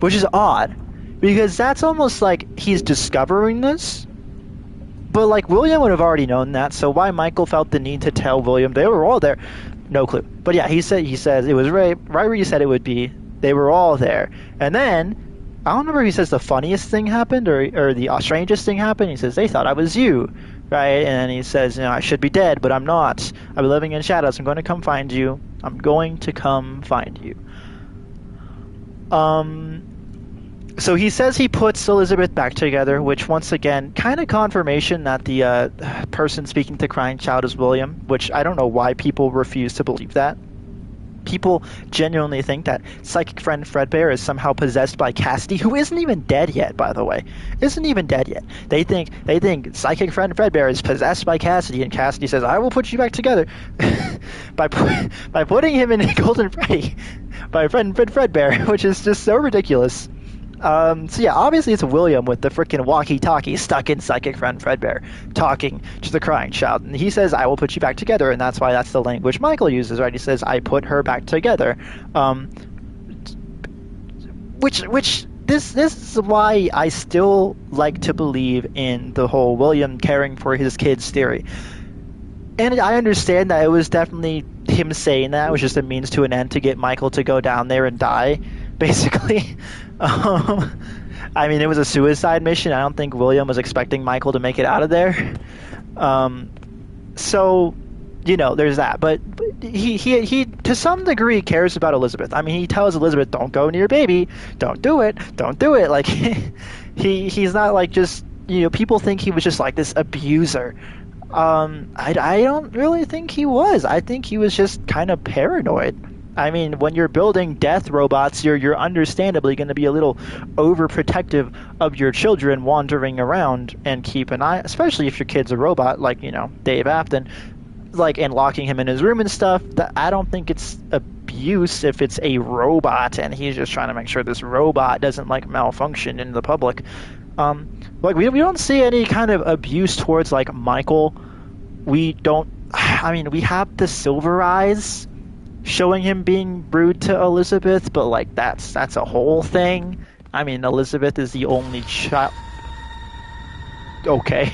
Which is odd. Because that's almost like he's discovering this. But, William would have already known that, so why Michael felt the need to tell William they were all there, no clue. But yeah, he says it was right where you said it would be. They were all there. And then, I don't remember if he says the funniest thing happened or the strangest thing happened. He says, they thought I was you, right? And then he says, I should be dead, but I'm not. I've been living in shadows. I'm going to come find you. I'm going to come find you. So he says he puts Elizabeth back together, which once again, kind of confirmation that the person speaking to crying child is William, which I don't know why people refuse to believe that. People genuinely think that psychic friend Fredbear is somehow possessed by Cassidy, who isn't even dead yet, by the way. Isn't even dead yet. They think psychic friend Fredbear is possessed by Cassidy, and Cassidy says, I will put you back together by putting him in Golden Freddy by friend Fredbear, which is just so ridiculous. So yeah, obviously it's William with the freaking walkie-talkie stuck in psychic friend Fredbear, talking to the crying child, and he says, "I will put you back together," and that's why that's the language Michael uses, right? He says, "I put her back together," which this is why I still like to believe in the whole William caring for his kids theory. And I understand that it was definitely him saying that. It was just a means to an end to get Michael to go down there and die, basically. I mean, it was a suicide mission. I don't think William was expecting Michael to make it out of there. So, there's that. But he to some degree cares about Elizabeth. I mean, he tells Elizabeth, don't go near baby. Don't do it. Don't do it. Like, he's not like just, people think he was just like this abuser. I don't really think he was. I think he was just kind of paranoid. I mean, when you're building death robots, you're understandably going to be a little overprotective of your children wandering around and keep an eye, especially if your kid's a robot, like, you know, Dave Afton, like, and locking him in his room and stuff. That I don't think it's abuse if it's a robot and he's just trying to make sure this robot doesn't, like, malfunction in the public. Like, we don't see any kind of abuse towards, like, Michael. We don't, I mean, we have the Silver Eyes showing him being rude to Elizabeth, but, like, that's a whole thing. I mean, Elizabeth is the only child. Okay.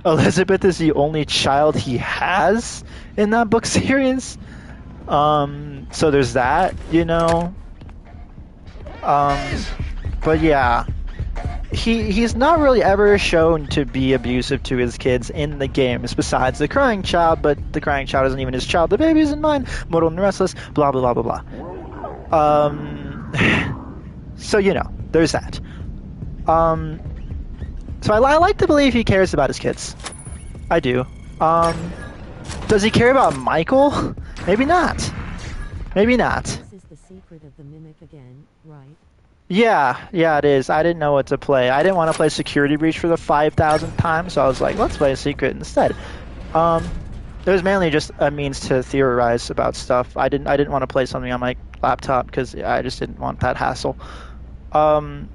Elizabeth is the only child he has in that book series. So there's that, you know. But yeah. He's not really ever shown to be abusive to his kids in the games, besides the crying child, but the crying child isn't even his child. The baby isn't mine. Mortal and restless. Blah blah blah blah blah. So you know, there's that. So I like to believe he cares about his kids. I do. Does he care about Michael? Maybe not. Maybe not. This is the secret of the mimic again, right? Yeah, it is. I didn't know what to play. I didn't want to play Security Breach for the 5,000th time, so I was like, let's play a secret instead. It was mainly just a means to theorize about stuff. I didn't want to play something on my laptop because I just didn't want that hassle. And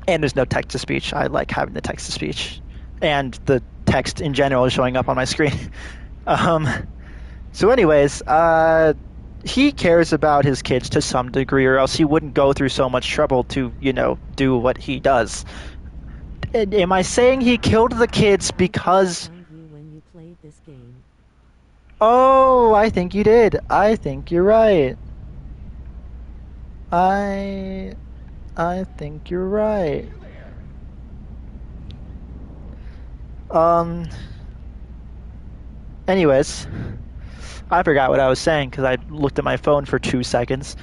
there's no text-to-speech. I like having the text-to-speech. And the text in general is showing up on my screen. So anyways, he cares about his kids to some degree, or else he wouldn't go through so much trouble to, you know, do what he does. Am I saying he killed the kids because... When you played this game. Oh, I think you did. I think you're right. I think you're right. Anyways, I forgot what I was saying because I looked at my phone for 2 seconds.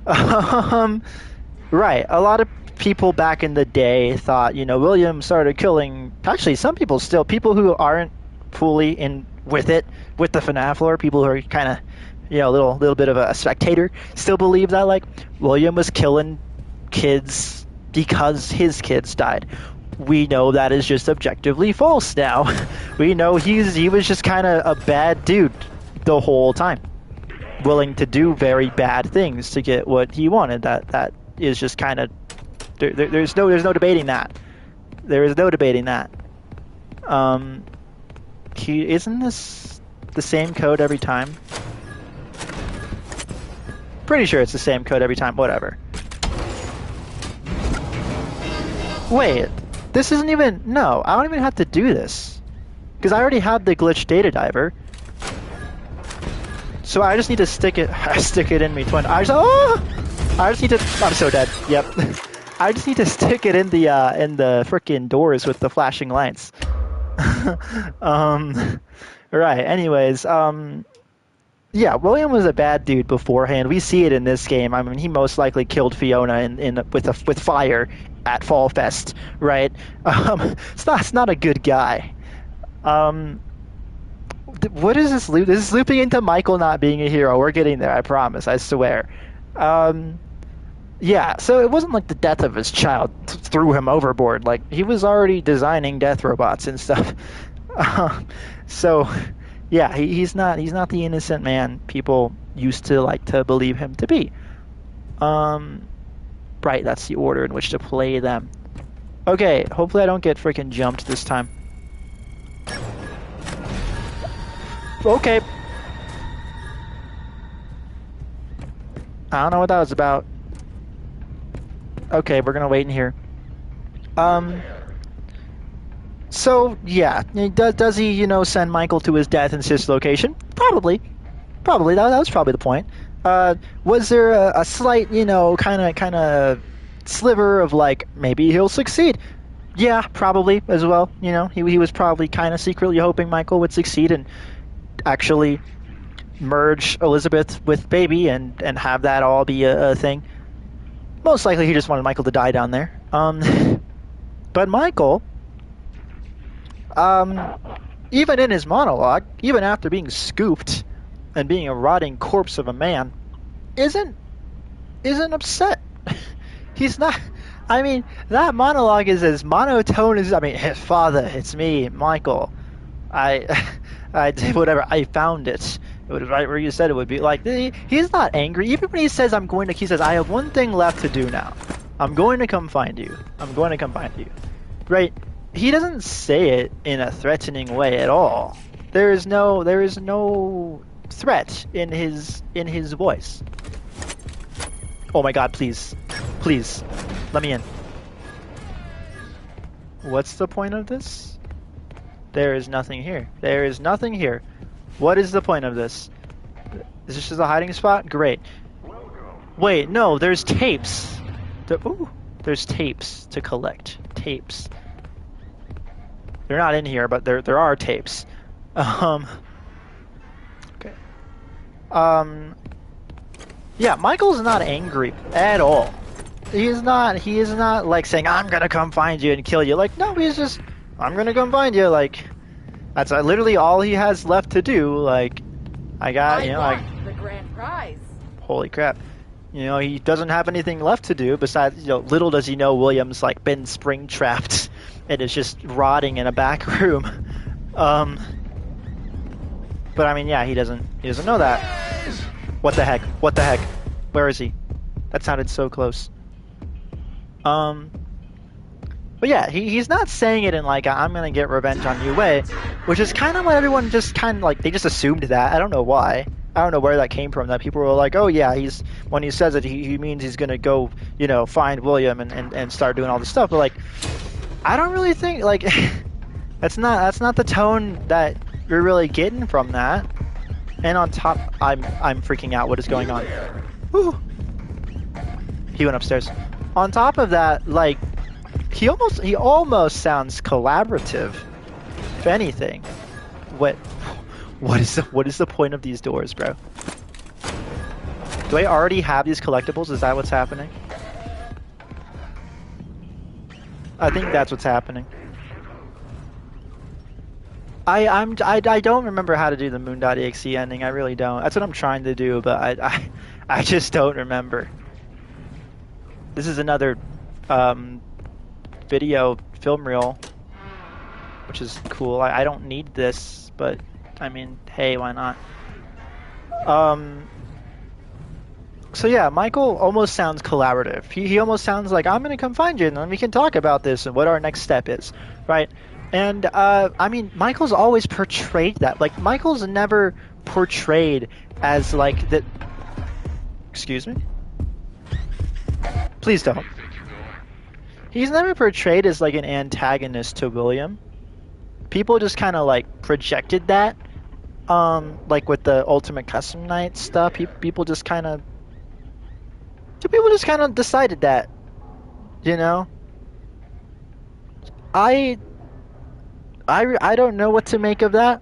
Right, a lot of people back in the day thought, you know, William started killing... Actually, some people still, people who aren't fully in with it, with the FNAF lore, people who are kind of, you know, a little bit of a spectator, still believe that, like, William was killing kids because his kids died. We know that is just objectively false now. We know he was just kind of a bad dude the whole time, willing to do very bad things to get what he wanted. That is just kind of there's no debating that. There is no debating that. Isn't this the same code every time? Pretty sure it's the same code every time. Whatever. Wait, this isn't even... No, I don't even have to do this. Because I already have the glitch data diver. So I just need to stick it in between. I just need to... I'm so dead. Yep. I just need to stick it in the frickin' doors with the flashing lights. Right, anyways, yeah, William was a bad dude beforehand. We see it in this game. I mean, he most likely killed Fiona with fire at Fall Fest, right? It's not a good guy. What is this loop? This is looping into Michael not being a hero. We're getting there, I promise, I swear. Yeah, so it wasn't like the death of his child threw him overboard. Like, he was already designing death robots and stuff. So, yeah, he's not the innocent man people used to like to believe him to be. Right, that's the order in which to play them. Okay, hopefully I don't get freaking jumped this time. Okay. I don't know what that was about. Okay, we're gonna wait in here. So, yeah, does he, you know, send Michael to his death in his location? Probably. That was probably the point. Was there a slight, you know, kind of sliver of, like, maybe he'll succeed? Yeah, probably, as well. You know, he was probably kind of secretly hoping Michael would succeed and actually merge Elizabeth with Baby and have that all be a thing. Most likely he just wanted Michael to die down there. But Michael... even in his monologue, even after being scooped and being a rotting corpse of a man, isn't upset. He's not. I mean, that monologue is as monotone as. I mean, his father, it's me, Michael. I did whatever. I found it. It was right where you said it would be. Like, he's not angry. Even when he says, he says, I have one thing left to do now. I'm going to come find you. I'm going to come find you. Right? He doesn't say it in a threatening way at all. There is no threat in his voice. Oh my god, please. Please. Let me in. What's the point of this? There is nothing here. There is nothing here. What is the point of this? Is this just a hiding spot? Great. Wait, no, there's tapes. Ooh, there's tapes to collect. Tapes. They're not in here, but there are tapes. Okay. Yeah, Michael's not angry at all. He is not like saying, I'm gonna come find you and kill you. Like, no, he's just, I'm gonna come find you. Like, that's literally all he has left to do. Like, I the grand prize. Holy crap. He doesn't have anything left to do besides, little does he know William's like been spring trapped and is just rotting in a back room. But I mean, yeah, he doesn't know that. What the heck? What the heck? Where is he? That sounded so close. But yeah, he's not saying it in like I'm gonna get revenge on you way, which is kind of what everyone just kind of like, they just assumed that. I don't know why. I don't know where that came from, that people were like, oh yeah, when he says it, he means he's gonna go, find William and start doing all this stuff. But like, I don't really think, like, that's not the tone that you're really getting from that. And on top, I'm freaking out. What is going on? Whew. He went upstairs. On top of that, like, he almost sounds collaborative, if anything. What is the point of these doors, bro? Do I already have these collectibles? Is that what's happening? I think that's what's happening. I don't remember how to do the moon.exe ending. I really don't. That's what I'm trying to do, but I just don't remember. This is another video film reel, which is cool. I don't need this, but I mean, hey, why not? So yeah, Michael almost sounds collaborative. He almost sounds like, I'm gonna come find you and then we can talk about this and what our next step is, right? And I mean, Michael's always portrayed that. Like, Michael's never portrayed as like that. Excuse me? Please don't. He's never portrayed as like an antagonist to William. People just kind of like projected that, like with the Ultimate Custom Night stuff. People just kind of decided that, I don't know what to make of that.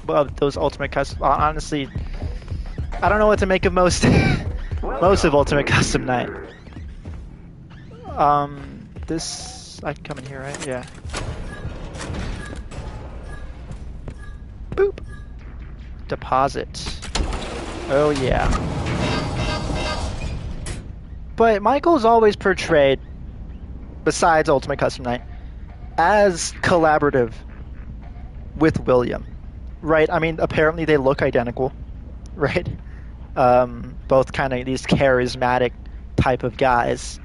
Well, those Ultimate Custom, honestly, I don't know what to make of most of Ultimate Custom Night. This, I can come in here, right? Yeah. Boop. Deposit. Oh yeah. But Michael's always portrayed, besides Ultimate Custom Night, as collaborative with William, right? I mean, apparently they look identical, right? Both kind of these charismatic type of guys.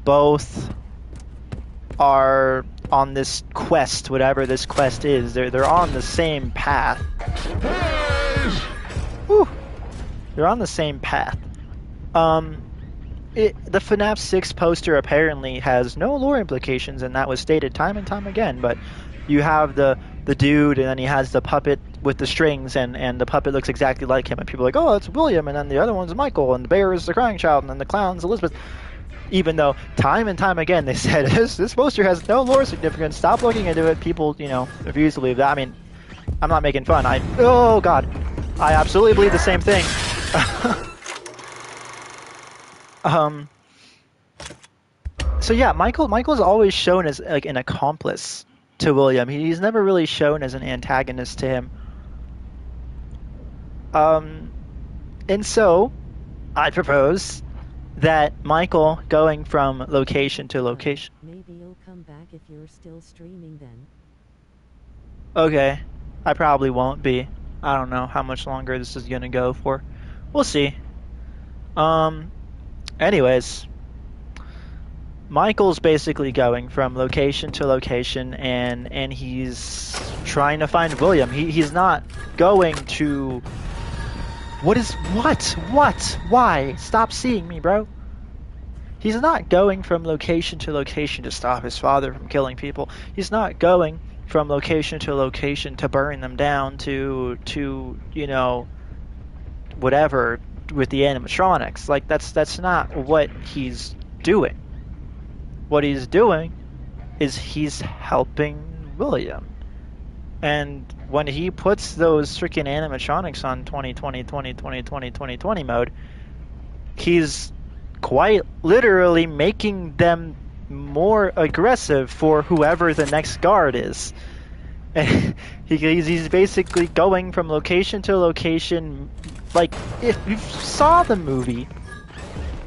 Both are on this quest, whatever this quest is. They're on the same path. Whew. They're on the same path. The FNAF 6 poster apparently has no lore implications, and that was stated time and time again. But you have the dude, and then he has the puppet with the strings, and the puppet looks exactly like him. And people are like, oh, it's William, and then the other one's Michael, and the bear is the crying child, and then the clown's Elizabeth. Even though time and time again they said this poster has no lore significance, stop looking into it. People, refuse to believe that. I mean, I'm not making fun. Oh god, I absolutely believe the same thing. So yeah, Michael's always shown as like an accomplice to William. He's never really shown as an antagonist to him. And so, I propose that Michael going from location to location. Maybe you'll come back if you're still streaming then. Okay, I probably won't be. I don't know how much longer this is gonna go for. We'll see. Anyways, Michael's basically going from location to location, and he's trying to find William. He's not going to. What? Why? Stop seeing me, bro. He's not going from location to location to stop his father from killing people. He's not going from location to location to burn them down to you know, whatever with the animatronics. Like that's not what he's doing. What he's doing is he's helping William. And when he puts those freaking animatronics on 2020 mode, he's quite literally making them more aggressive for whoever the next guard is. And he's basically going from location to location. Like, if you saw the movie,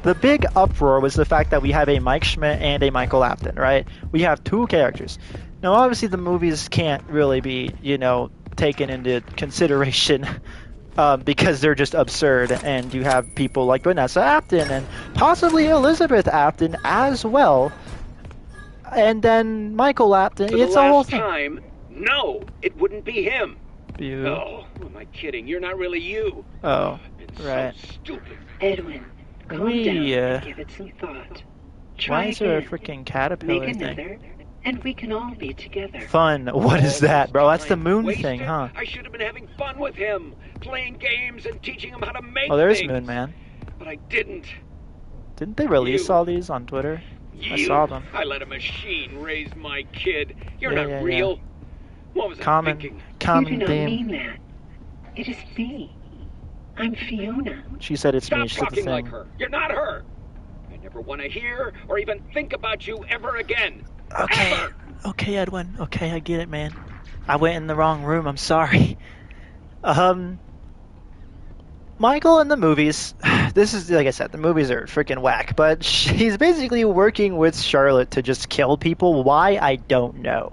the big uproar was the fact that we have a Mike Schmidt and a Michael Apton, right? We have two characters. Now, obviously, the movies can't really be, you know, taken into consideration because they're just absurd, and you have people like Vanessa Apton and possibly Elizabeth Apton as well, and then Michael Apton. For it's the a whole last thing. time, no, it wouldn't be him. You. Oh, who am I kidding? You're not really you. Oh, It's right. so stupid. Edwin, calm We, down and give it some thought. Try Why is there a again. freaking caterpillar Make thing? another, and we can all be together. Fun. What is that, bro? That's the moon Wasted? thing, huh? I should have been having fun with him, playing games and teaching him how to make Oh, there's things. Moon Man. But I didn't. Didn't they release You. all these on Twitter? I saw them. I let a machine raise my kid. You're Yeah, not yeah, real. What was I Common thinking? You do common not theme. mean that. It is me. I'm Fiona. She said it's me. Stop She said the talking like thing. her. You're not her. I never want to hear or even think about you ever again. Okay. Ever. Okay, Edwin. Okay, I get it, man. I went in the wrong room. I'm sorry. Michael in the movies, this is, like I said, the movies are freaking whack, but he's basically working with Charlotte to just kill people. Why? I don't know.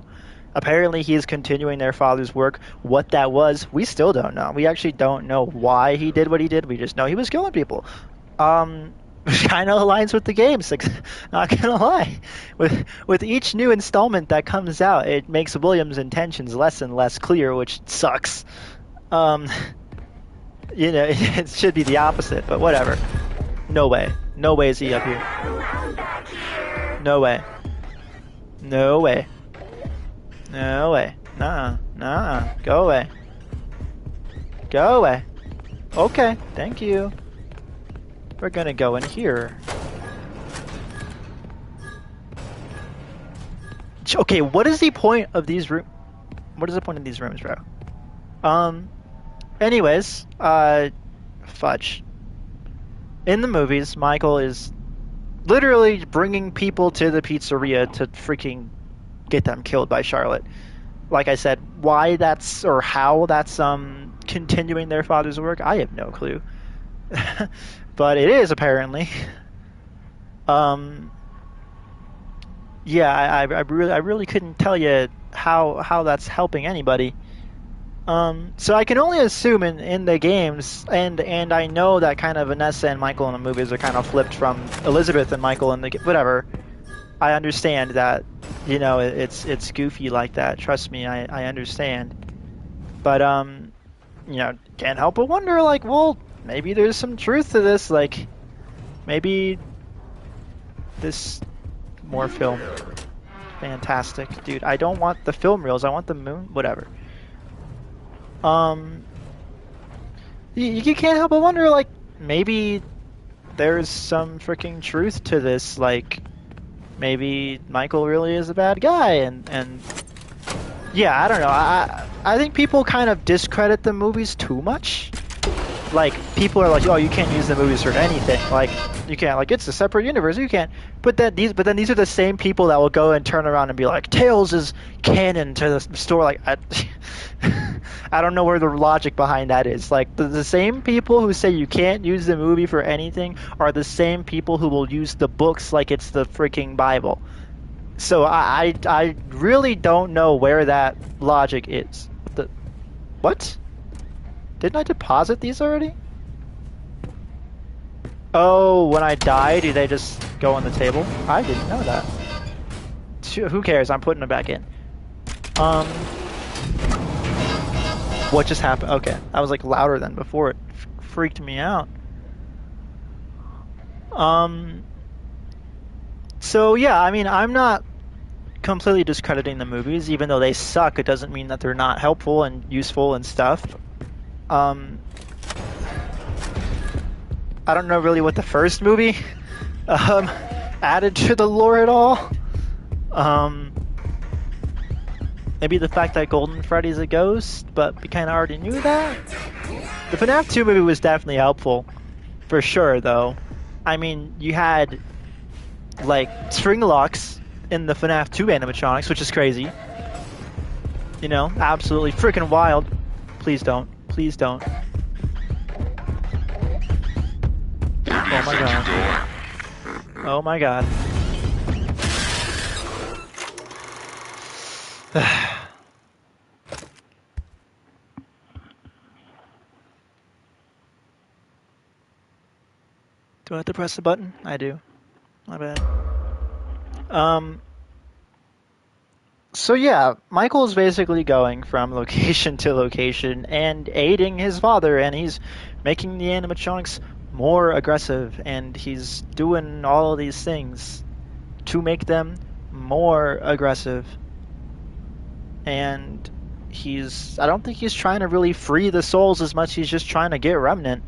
Apparently he is continuing their father's work. What that was, we still don't know. We actually don't know why he did what he did. We just know he was killing people. Kind of aligns with the games, like, not gonna lie. With each new installment that comes out, it makes William's intentions less and less clear, which sucks. You know, it should be the opposite, but whatever. No way. No way is he up here. No way. No way. No way. Nah. Go away. Go away. Okay, thank you. We're gonna go in here. Okay, what is the point of these rooms? What is the point of these rooms, bro? Anyways, fudge. In the movies, Michael is literally bringing people to the pizzeria to freaking get them killed by Charlotte. Like I said, why that's, or how that's, continuing their father's work, I have no clue. But it is, apparently. Yeah, I really couldn't tell you how that's helping anybody. So I can only assume in the games, and I know that kind of Vanessa and Michael in the movies are kind of flipped from Elizabeth and Michael in the whatever. I understand that, you know, it's goofy like that. Trust me, I understand. But you know, can't help but wonder, like, well, maybe there's some truth to this. Like, maybe this more film. Fantastic, dude. I don't want the film reels. I want the moon. Whatever. You can't help but wonder, like, maybe there's some freaking truth to this. Like, maybe Michael really is a bad guy, and yeah, I don't know. I think people kind of discredit the movies too much. like people are like, oh, you can't use the movies for anything. Like you can't, like it's a separate universe. You can't. But then these are the same people that will go and turn around and be like, Tails is canon to the story. Like I don't know where the logic behind that is. Like the same people who say you can't use the movie for anything are the same people who will use the books like it's the freaking Bible. So I really don't know where that logic is. What? Didn't I deposit these already? Oh, when I die, do they just go on the table? I didn't know that. Who cares? I'm putting them back in. What just happened? Okay, that was like louder than before. It freaked me out. So yeah, I mean, I'm not completely discrediting the movies. Even though they suck, it doesn't mean that they're not helpful and useful and stuff. I don't know really what the first movie added to the lore at all. Maybe the fact that Golden Freddy's a ghost, but we kind of already knew that. The FNAF 2 movie was definitely helpful, for sure, though. I mean, you had, like, string locks in the FNAF 2 animatronics, which is crazy. You know, absolutely freaking wild. Please don't. Please don't. Oh my god. Oh my god. Do I have to press the button? I do. My bad. So yeah, Michael's basically going from location to location and aiding his father, and he's making the animatronics more aggressive, and he's doing all of these things to make them more aggressive. And I don't think he's trying to really free the souls as much, he's just trying to get Remnant.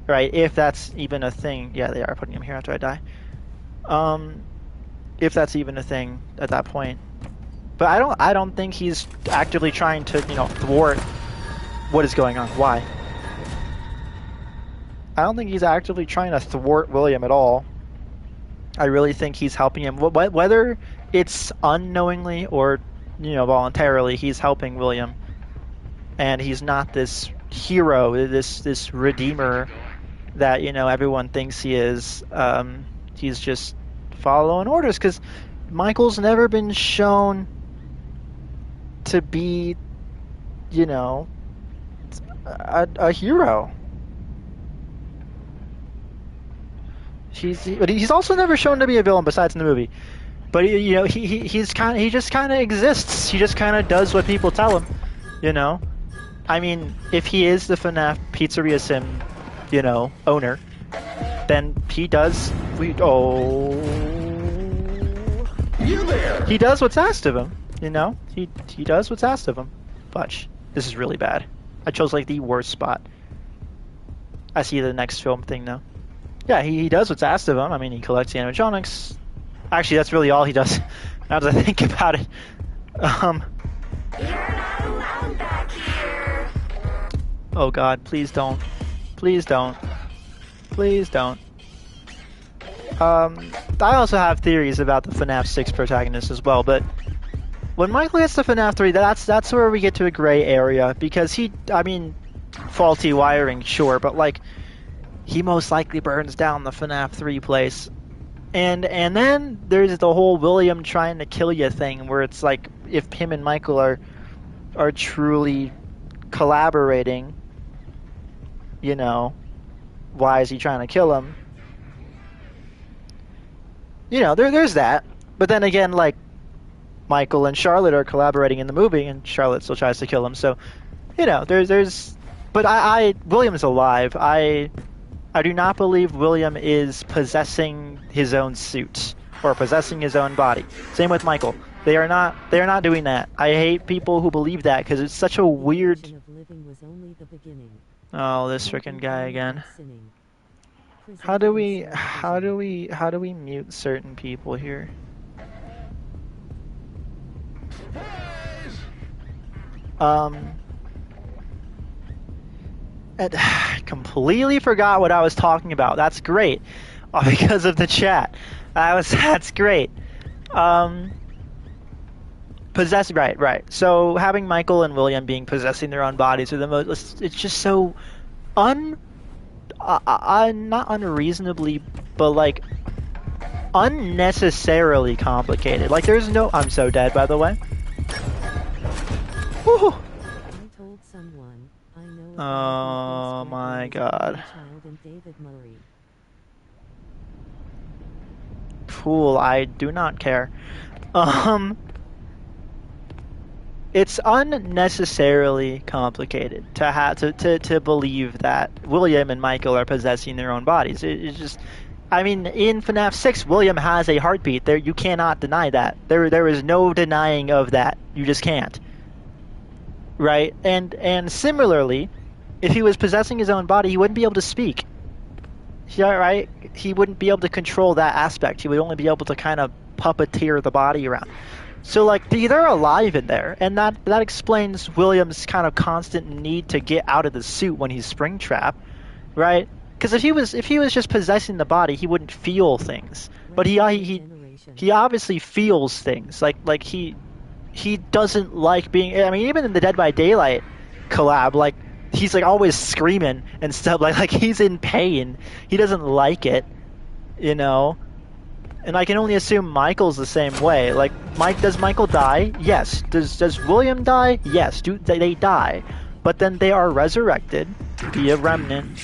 Right, if that's even a thing. Yeah, they are putting him here after I die. If that's even a thing at that point. But I don't think he's actively trying to, you know, thwart what is going on. Why? I don't think he's actively trying to thwart William at all. I really think he's helping him. Whether it's unknowingly or, you know, voluntarily, he's helping William. And he's not this hero, this redeemer that, you know, everyone thinks he is. He's just following orders, because Michael's never been shown to be, you know, a hero. But he's also never shown to be a villain besides in the movie. But you know, he just kind of exists. He just kind of does what people tell him. You know, I mean, if he is the FNAF Pizzeria Sim, you know, owner, then he does. You there? He does what's asked of him. You know, he does what's asked of him. Fudge. This is really bad. I chose like the worst spot. I see the next film thing now. Yeah, he does what's asked of him. I mean, he collects the animatronics. Actually, that's really all he does. Now that I think about it. You're not alone back here. Oh god, please don't. Please don't. Please don't. I also have theories about the FNAF 6 protagonist as well, but when Michael gets to FNAF 3, that's where we get to a gray area, because I mean, faulty wiring, sure, but like, he most likely burns down the FNAF 3 place. And then there's the whole William trying to kill you thing, where it's like, if him and Michael are truly collaborating, you know, why is he trying to kill him? You know, there's that. But then again, like, Michael and Charlotte are collaborating in the movie, and Charlotte still tries to kill him. So, you know, there's. But William's alive. I do not believe William is possessing his own suit or possessing his own body. Same with Michael. They are not doing that. I hate people who believe that, because it's such a weird. Oh, this frickin' guy again. How do we mute certain people here? completely forgot what I was talking about. That's great. Because of the chat. That's great. Right. So having Michael and William being possessing their own bodies are the most. It's just so not unreasonably, but like unnecessarily complicated. Like there's no. I'm so dead, by the way. Woo. I told someone I know. Oh my God. Child and David Murray. Cool. I do not care. It's unnecessarily complicated to have to believe that William and Michael are possessing their own bodies. It's just, I mean, in FNAF 6, William has a heartbeat. There, you cannot deny that. There is no denying of that. You just can't. Right? And similarly, if he was possessing his own body, he wouldn't be able to speak. Yeah, right? He wouldn't be able to control that aspect. He would only be able to kind of puppeteer the body around. So, like, they're alive in there, and that explains William's kind of constant need to get out of the suit when he's Springtrap, right? Because if he was just possessing the body, he wouldn't feel things. But he obviously feels things. Like he doesn't like being. I mean, even in the Dead by Daylight collab, like he's like always screaming and stuff. Like he's in pain. He doesn't like it, you know. And I can only assume Michael's the same way. Like, does Michael die? Yes. Does William die? Yes. They die, but then they are resurrected via remnant.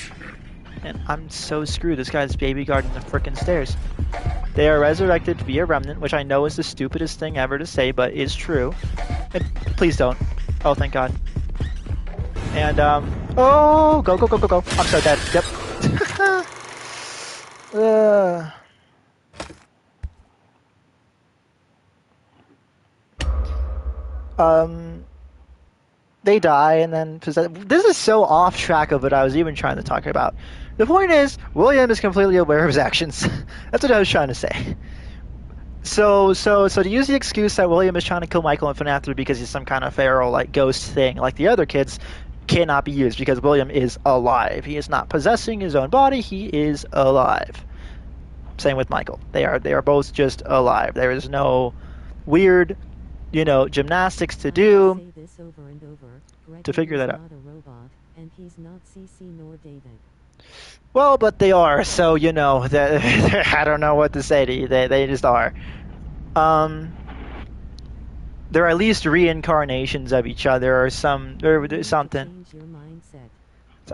And I'm so screwed. This guy's baby guarding the frickin' stairs. They are resurrected via remnant, which I know is the stupidest thing ever to say, but is true. And please don't. Oh, thank God. And oh, go. I'm so dead. Yep. They die and then possess. This is so off track of what I was even trying to talk about. The point is, William is completely aware of his actions. That's what I was trying to say. So to use the excuse that William is trying to kill Michael in FNAF 3 because he's some kind of feral, like, ghost thing, like the other kids, cannot be used because William is alive. He is not possessing his own body. He is alive. Same with Michael. They are both just alive. There is no weird, gymnastics to do to figure that out. Not a robot, and he's not CC nor David. Well, but they are, so I don't know what to say to you. They just are. They're at least reincarnations of each other or something. Change your mindset.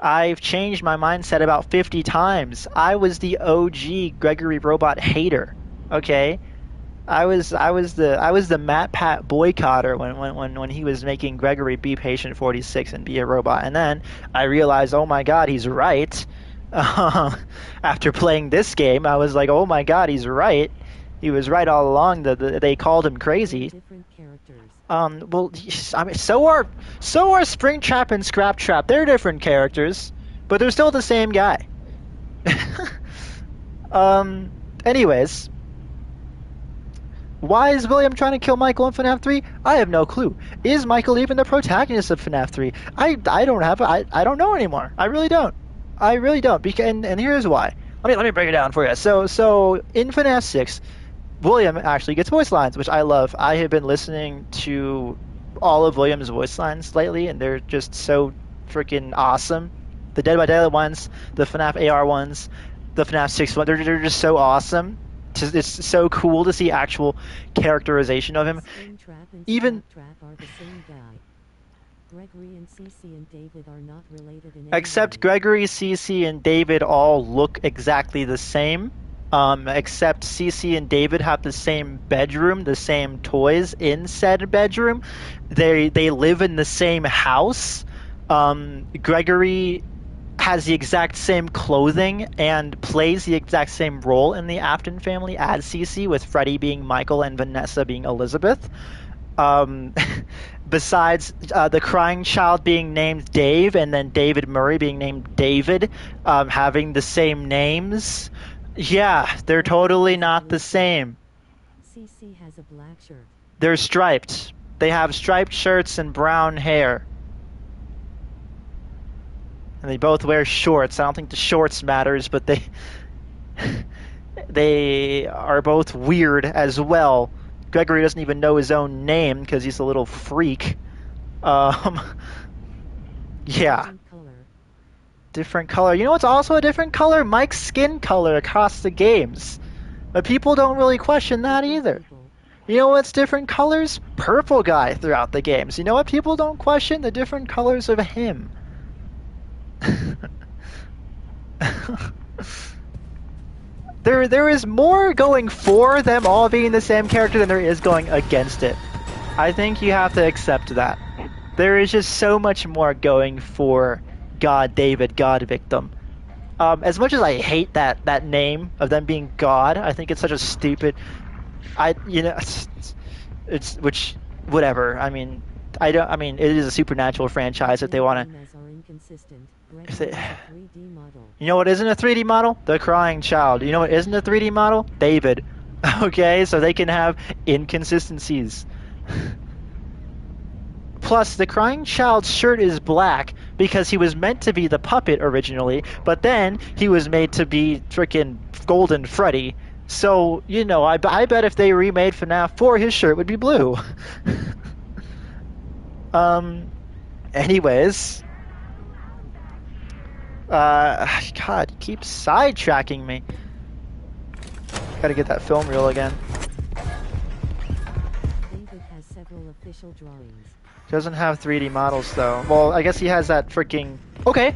I've changed my mindset about 50 times. I was the OG Gregory robot hater. Okay? I was the Matt Pat boycotter when he was making Gregory be Patient 46 and be a robot, and then I realized, oh my God, he's right. After playing this game, I was like, oh my God, he's right. He was right all along. They called him crazy. Different characters. Well, I mean, so are Springtrap and Scraptrap. They're different characters, but they're still the same guy. Anyways. Why is William trying to kill Michael in FNAF 3? I have no clue. Is Michael even the protagonist of FNAF 3? I don't know anymore. I really don't. And here's why. Let me break it down for you. So in FNAF 6, William actually gets voice lines, which I love. I have been listening to all of William's voice lines lately, and they're just so freaking awesome. The Dead by Daylight ones, the FNAF AR ones, the FNAF 6 ones, they're just so awesome. It's so cool to see actual characterization of him. Even are the same guy. Gregory and Cece and David are not related in any except way. Gregory, Cece, and David all look exactly the same. Except Cece and David have the same bedroom, the same toys in said bedroom. They live in the same house. Gregory has the exact same clothing and plays the exact same role in the Afton family as Cece, with Freddie being Michael and Vanessa being Elizabeth. Besides the crying child being named Dave and then David Murray being named David, having the same names. Yeah, they're totally not the same. Cece has a black shirt. They're striped. They have striped shirts and brown hair. and they both wear shorts. I don't think the shorts matters, but they are both weird as well. Gregory doesn't even know his own name because he's a little freak. Yeah. Different color. You know what's also a different color? Mike's skin color across the games. But people don't really question that either. You know what's different colors? Purple guy throughout the games. You know what people don't question? The different colors of him. There is more going for them all being the same character than there is going against it. I think you have to accept that. There is just so much more going for God David, God Victim. As much as I hate that name of them being God, I think it's such a stupid. It's which whatever. I mean, it is a supernatural franchise if they want to. You know what isn't a 3D model? The Crying Child. You know what isn't a 3D model? David. Okay, so they can have inconsistencies. Plus, the Crying Child's shirt is black because he was meant to be the puppet originally, but then he was made to be frickin' Golden Freddy. So, you know, I bet if they remade FNAF 4, his shirt would be blue. Anyways. God, you keep sidetracking me. Gotta get that film reel again. David has several official drawings. Doesn't have 3D models though. Well, I guess he has that freaking. Okay.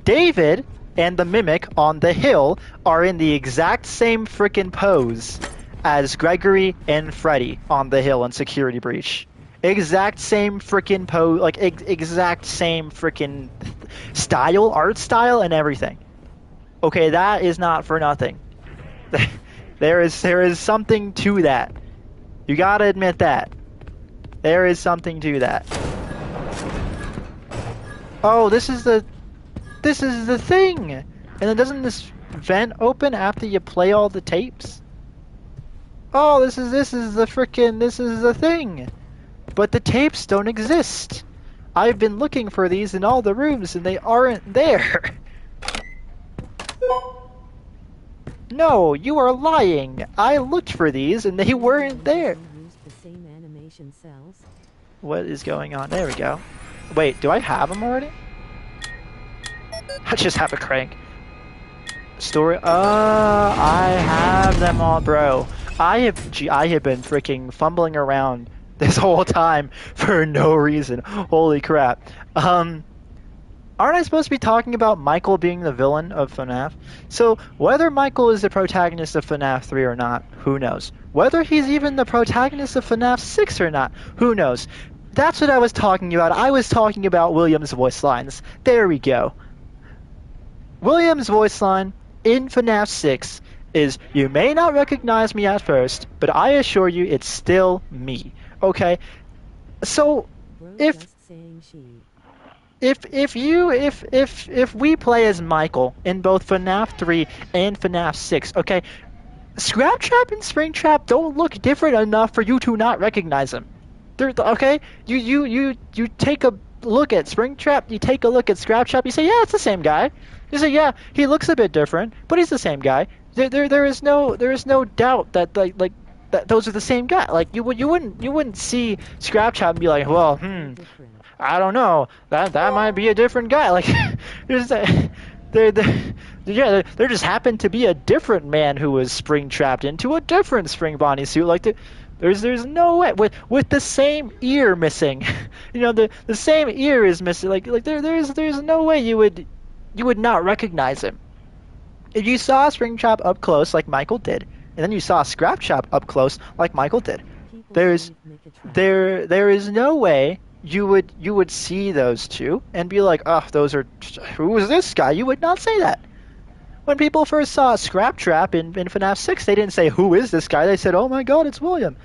David and the Mimic on the hill are in the exact same freaking pose as Gregory and Freddy on the hill in Security Breach. Exact same freaking pose, like exact same freaking style, art style, and everything. Okay, that is not for nothing. There is something to that. You gotta admit that. There is something to that. Oh, this is the thing. And then doesn't this vent open after you play all the tapes? Oh, this is the thing. But the tapes don't exist. I've been looking for these in all the rooms and they aren't there. No, you are lying. I looked for these and they weren't there. What is going on? There we go. Wait, do I have them already? I just have a crank. Story. I have them all, bro. I have been freaking fumbling around this whole time for no reason. Holy crap. Aren't I supposed to be talking about Michael being the villain of FNAF? So, whether Michael is the protagonist of FNAF 3 or not, who knows? Whether he's even the protagonist of FNAF 6 or not, who knows? That's what I was talking about. I was talking about William's voice lines. There we go. William's voice line in FNAF 6 is, "You may not recognize me at first, but I assure you it's still me." Okay? So, if we play as Michael in both FNAF 3 and FNAF 6, okay, Scraptrap and Springtrap don't look different enough for you to not recognize them. Okay? You take a look at Springtrap, you take a look at Scraptrap, you say, yeah, it's the same guy. You say, yeah, he looks a bit different, but he's the same guy. There is no doubt that that those are the same guy. Like you wouldn't see Scraptrap and be like, well, I don't know, that might be a different guy. Like there just happened to be a different man who was spring trapped into a different spring Bonnie suit. Like there's no way with the same ear missing. You know, the same ear is missing. Like there's no way you would not recognize him. If you saw Springtrap up close like Michael did, and then you saw Scraptrap up close like Michael did, there is no way you would see those two and be like, oh, who is this guy? You would not say that. When people first saw Scraptrap in FNAF 6, they didn't say, who is this guy? They said, oh my god, it's William.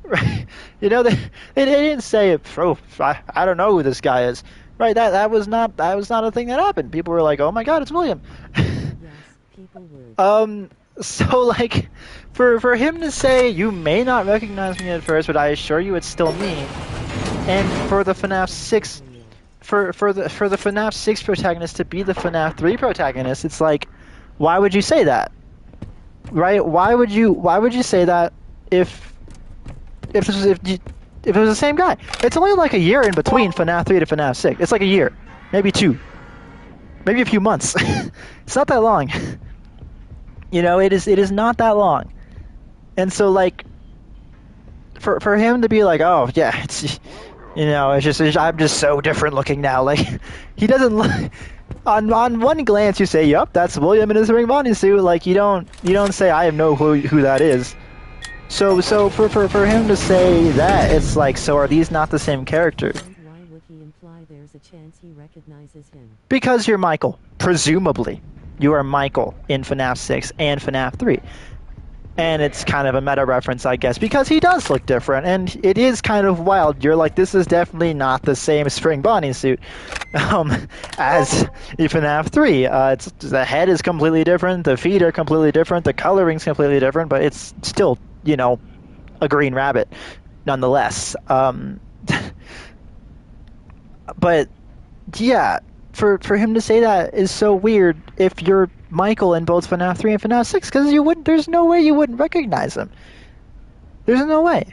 Right? You know, they didn't say, oh, I don't know who this guy is. Right? That was not a thing that happened. People were like, oh my god, it's William. So like, for him to say, you may not recognize me at first, but I assure you it's still me. And for the FNAF for the FNAF 6 protagonist to be the FNAF 3 protagonist, it's like, why would you say that? Right? Why would you say that if it was the same guy? It's only like a year in between FNAF 3 to FNAF 6. It's like a year, maybe 2, maybe a few months. It's not that long. You know, it is not that long. And so like for him to be like, oh yeah, it's, you know, it's just I'm just so different looking now. Like he doesn't look. On one glance, you say, "Yup, that's William in his ring bodysuit." Like you don't say, "I have no clue who that is." So for him to say that, it's like, so are these not the same characters? Why would he imply there's a chance he recognizes him? Because you're Michael. Presumably, you are Michael in FNAF 6 and FNAF 3. And it's kind of a meta reference, I guess, because he does look different, and it is kind of wild. You're like, this is definitely not the same spring bodysuit as FNAF 3. The head is completely different, the feet are completely different, the coloring's completely different, but it's still, you know, a green rabbit, nonetheless. But yeah, for him to say that is so weird if you're Michael in both FNAF 3 and FNAF 6, because there's no way you wouldn't recognize him. There's no way.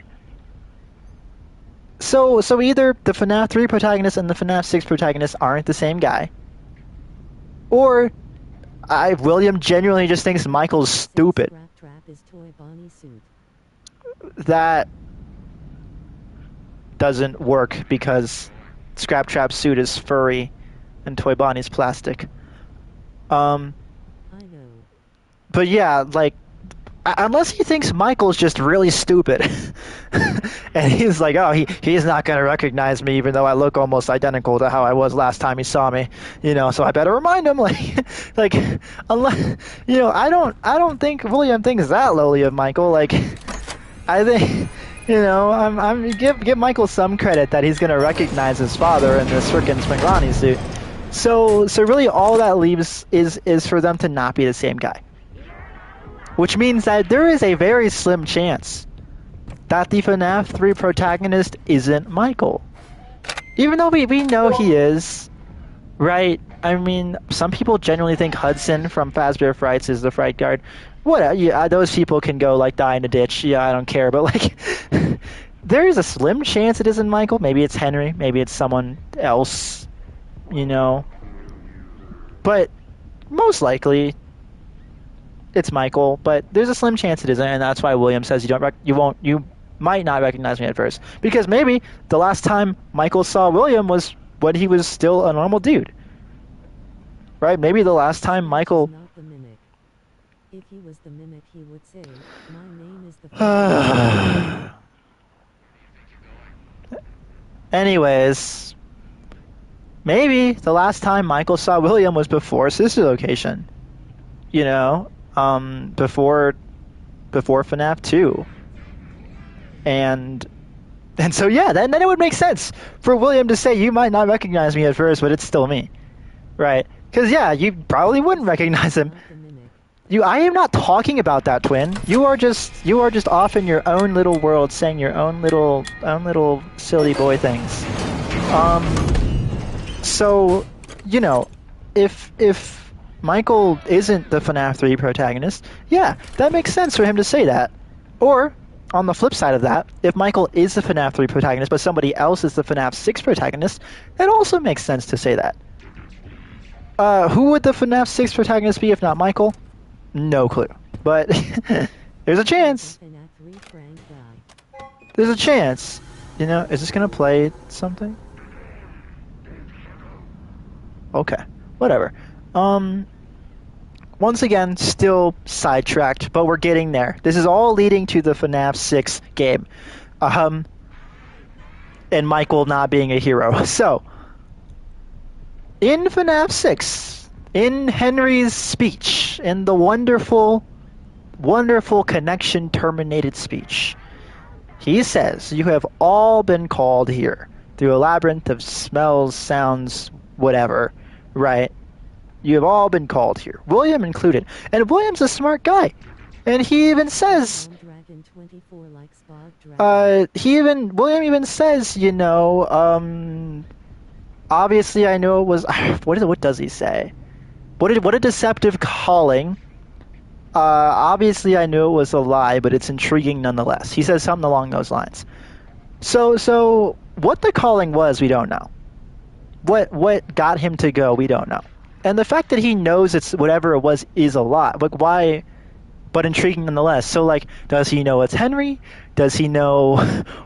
So either the FNAF 3 protagonist and the FNAF 6 protagonist aren't the same guy, or William genuinely just thinks Michael's stupid. Trap is Toy Bonnie suit. That doesn't work because Scrap Trap's suit is furry and Toy Bonnie's plastic. I know. But yeah, like, unless he thinks Michael's just really stupid, and he's like, oh, he's not gonna recognize me even though I look almost identical to how I was last time he saw me, you know. So I better remind him, like, unless, you know, I don't think William thinks that lowly of Michael. Like, I think, you know, give Michael some credit that he's gonna recognize his father in this frickin' Spring Ronnie suit. So really, all that leaves is for them to not be the same guy. Which means that there is a very slim chance that the FNAF 3 protagonist isn't Michael. Even though we know he is, right? I mean, some people genuinely think Hudson from Fazbear Frights is the Fright Guard. Whatever, yeah, those people can go, like, die in a ditch. Yeah, I don't care. But, like, there is a slim chance it isn't Michael. Maybe it's Henry. Maybe it's someone else, you know. But most likely it's Michael, but there's a slim chance it isn't, and that's why William says you might not recognize me at first, because maybe the last time Michael saw William was when he was still a normal dude, right? Maybe the last time Michael. Not the mimic. If he was the mimic, he would say, "My name is the." Anyways, maybe the last time Michael saw William was before Sister Location, you know. Before FNAF 2. And so yeah, then it would make sense for William to say, you might not recognize me at first, but it's still me. Right? Because yeah, you probably wouldn't recognize him. I am not talking about that, Twin. You are just off in your own little world saying your own little silly boy things. So, you know, if Michael isn't the FNAF 3 protagonist, yeah, that makes sense for him to say that. Or, on the flip side of that, if Michael is the FNAF 3 protagonist, but somebody else is the FNAF 6 protagonist, that also makes sense to say that. Who would the FNAF 6 protagonist be if not Michael? No clue. But, there's a chance. There's a chance. You know, is this gonna play something? Okay, whatever. Once again, still sidetracked, but we're getting there. This is all leading to the FNAF 6 game. And Michael not being a hero. So, in FNAF 6, in Henry's speech, in the wonderful, wonderful connection terminated speech, he says, you have all been called here through a labyrinth of smells, sounds, whatever, right? You have all been called here, William included. And William's a smart guy. And he even says, William even says, you know, obviously I knew it was. What does he say? What a deceptive calling. Obviously I knew it was a lie, but it's intriguing nonetheless. He says something along those lines. So what the calling was, we don't know. What got him to go, we don't know. And the fact that he knows it's whatever it was is a lot. Like, why? But intriguing nonetheless. So, like, does he know it's Henry? Does he know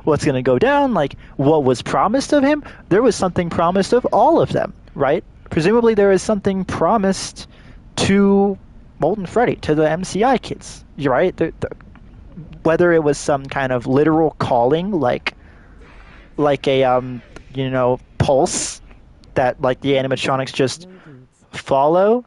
what's going to go down? Like, what was promised of him? There was something promised of all of them, right? Presumably there is something promised to Molten Freddy, to the MCI kids, right? Whether it was some kind of literal calling, like a, pulse that, like, the animatronics just follow,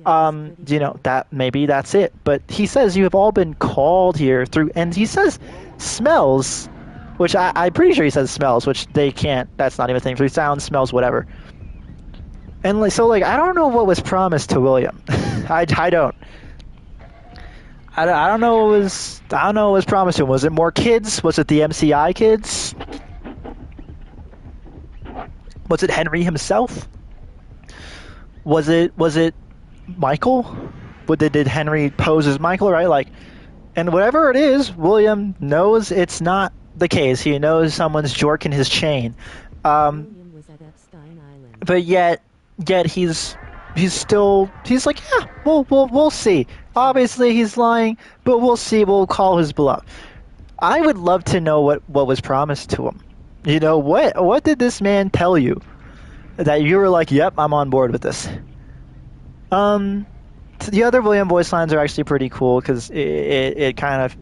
that maybe that's it. But he says you have all been called here through, and he says smells, which I'm pretty sure he says smells, which they can't, that's not even a thing. So sound, smells, whatever. And like, so like, I don't know what was promised to William. I don't know what was promised to him. Was it more kids? Was it the MCI kids? Was it Henry himself? Was it Michael? Did Henry pose as Michael, right? Like, and whatever it is, William knows it's not the case. He knows someone's jorking his chain. William was at Epstein Island. But yet he's like, yeah, we'll see. Obviously he's lying, but we'll see. We'll call his bluff. I would love to know what was promised to him. You know, what did this man tell you that you were like, yep, I'm on board with this? The other William voice lines are actually pretty cool because it kind of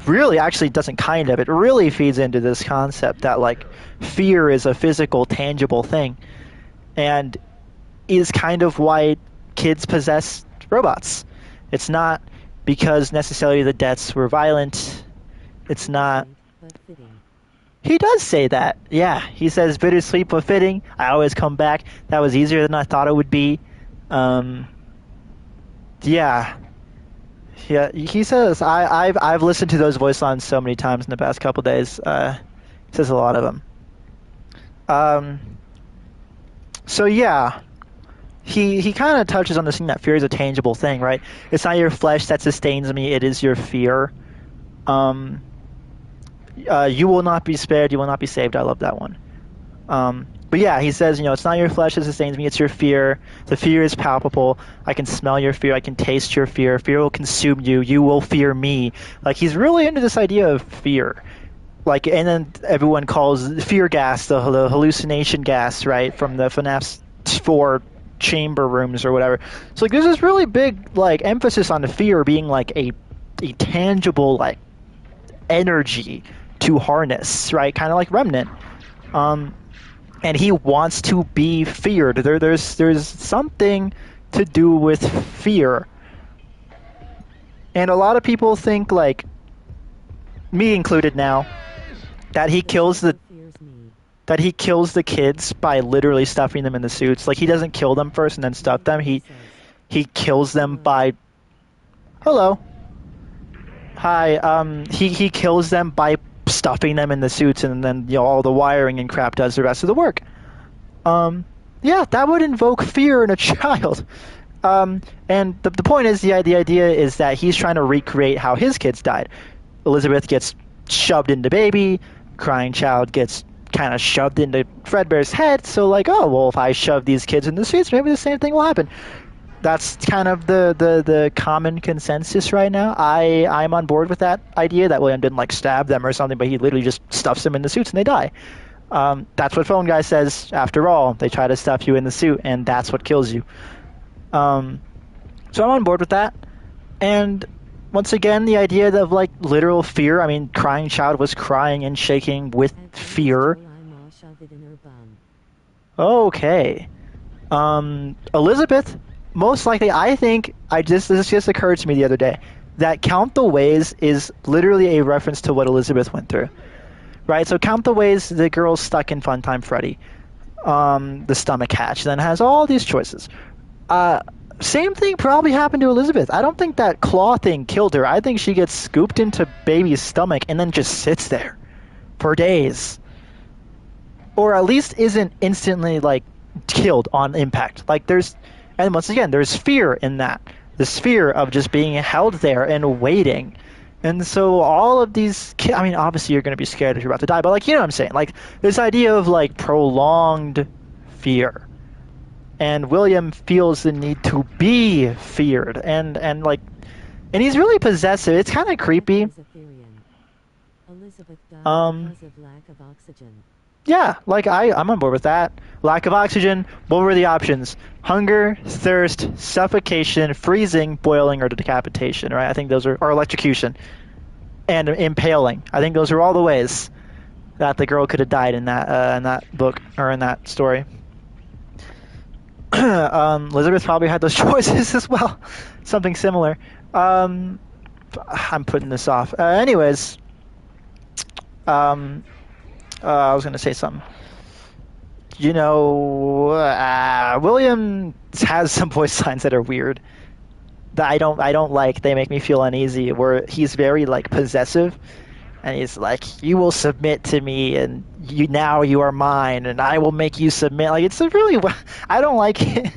really actually doesn't kind of, it really feeds into this concept that, like, fear is a physical, tangible thing, and is kind of why kids possess robots. It's not because necessarily the deaths were violent. It's not. He does say that. Yeah, he says bittersweet but fitting. I always come back. That was easier than I thought it would be. Yeah. He says I've listened to those voice lines so many times in the past couple days. He says a lot of them. So yeah, he kind of touches on this thing that fear is a tangible thing, right? It's not your flesh that sustains me; it is your fear. You will not be spared, you will not be saved. I love that one. But yeah, he says, it's not your flesh that sustains me, it's your fear. The fear is palpable. I can smell your fear, I can taste your fear. Fear will consume you, you will fear me. Like, he's really into this idea of fear. Like, and then everyone calls fear gas the hallucination gas, right, from the FNAF 4 chamber rooms or whatever. So, like, there's this really big, like, emphasis on the fear being, like, a tangible, like, energy to harness, right? Kind of like Remnant. And he wants to be feared. There's something to do with fear. And a lot of people think, like, me included now, that he kills the kids by literally stuffing them in the suits. Like, he doesn't kill them first and then stuff them. He kills them by... Hello. Hi. He kills them by stuffing them in the suits, and then all the wiring and crap does the rest of the work. Yeah, that would invoke fear in a child. And the point is, the idea is that he's trying to recreate how his kids died. Elizabeth gets shoved into baby, crying child gets kind of shoved into Fredbear's head, so like, oh, well, if I shove these kids in the suits, maybe the same thing will happen. That's kind of the common consensus right now. I'm on board with that idea that William didn't, like, stab them or something, but he literally just stuffs them in the suits and they die. That's what Phone Guy says. After all, they try to stuff you in the suit, and that's what kills you. So I'm on board with that. And once again, the idea of, like, literal fear. I mean, crying child was crying and shaking with fear. Okay. Elizabeth, most likely, I think, this just occurred to me the other day, that Count the Ways is literally a reference to what Elizabeth went through. Right? So Count the Ways, the girl's stuck in Funtime Freddy. The stomach hatch then has all these choices. Same thing probably happened to Elizabeth. I don't think that claw thing killed her. I think she gets scooped into baby's stomach and then just sits there for days. or at least isn't instantly like killed on impact. Like and once again, there's fear in that. This fear of just being held there and waiting. And so all of these I mean, obviously you're going to be scared if you're about to die, but like, you know what I'm saying? Like this idea of like prolonged fear. And William feels the need to be feared, and he's really possessive. It's kind of creepy. Elizabeth died because of lack of oxygen. Yeah, like I'm on board with that. Lack of oxygen. What were the options? Hunger, thirst, suffocation, freezing, boiling, or decapitation. Right? I think those are, or electrocution, and impaling. I think those are all the ways that the girl could have died in that book or in that story. Elizabeth probably had those choices as well. Something similar. I'm putting this off. Anyways, I was going to say something. You know, William has some voice lines that are weird. That I don't like. They make me feel uneasy. Where he's very like possessive. And he's like, "You will submit to me, and you are mine, and I will make you submit." Like, it's a really, I don't like it.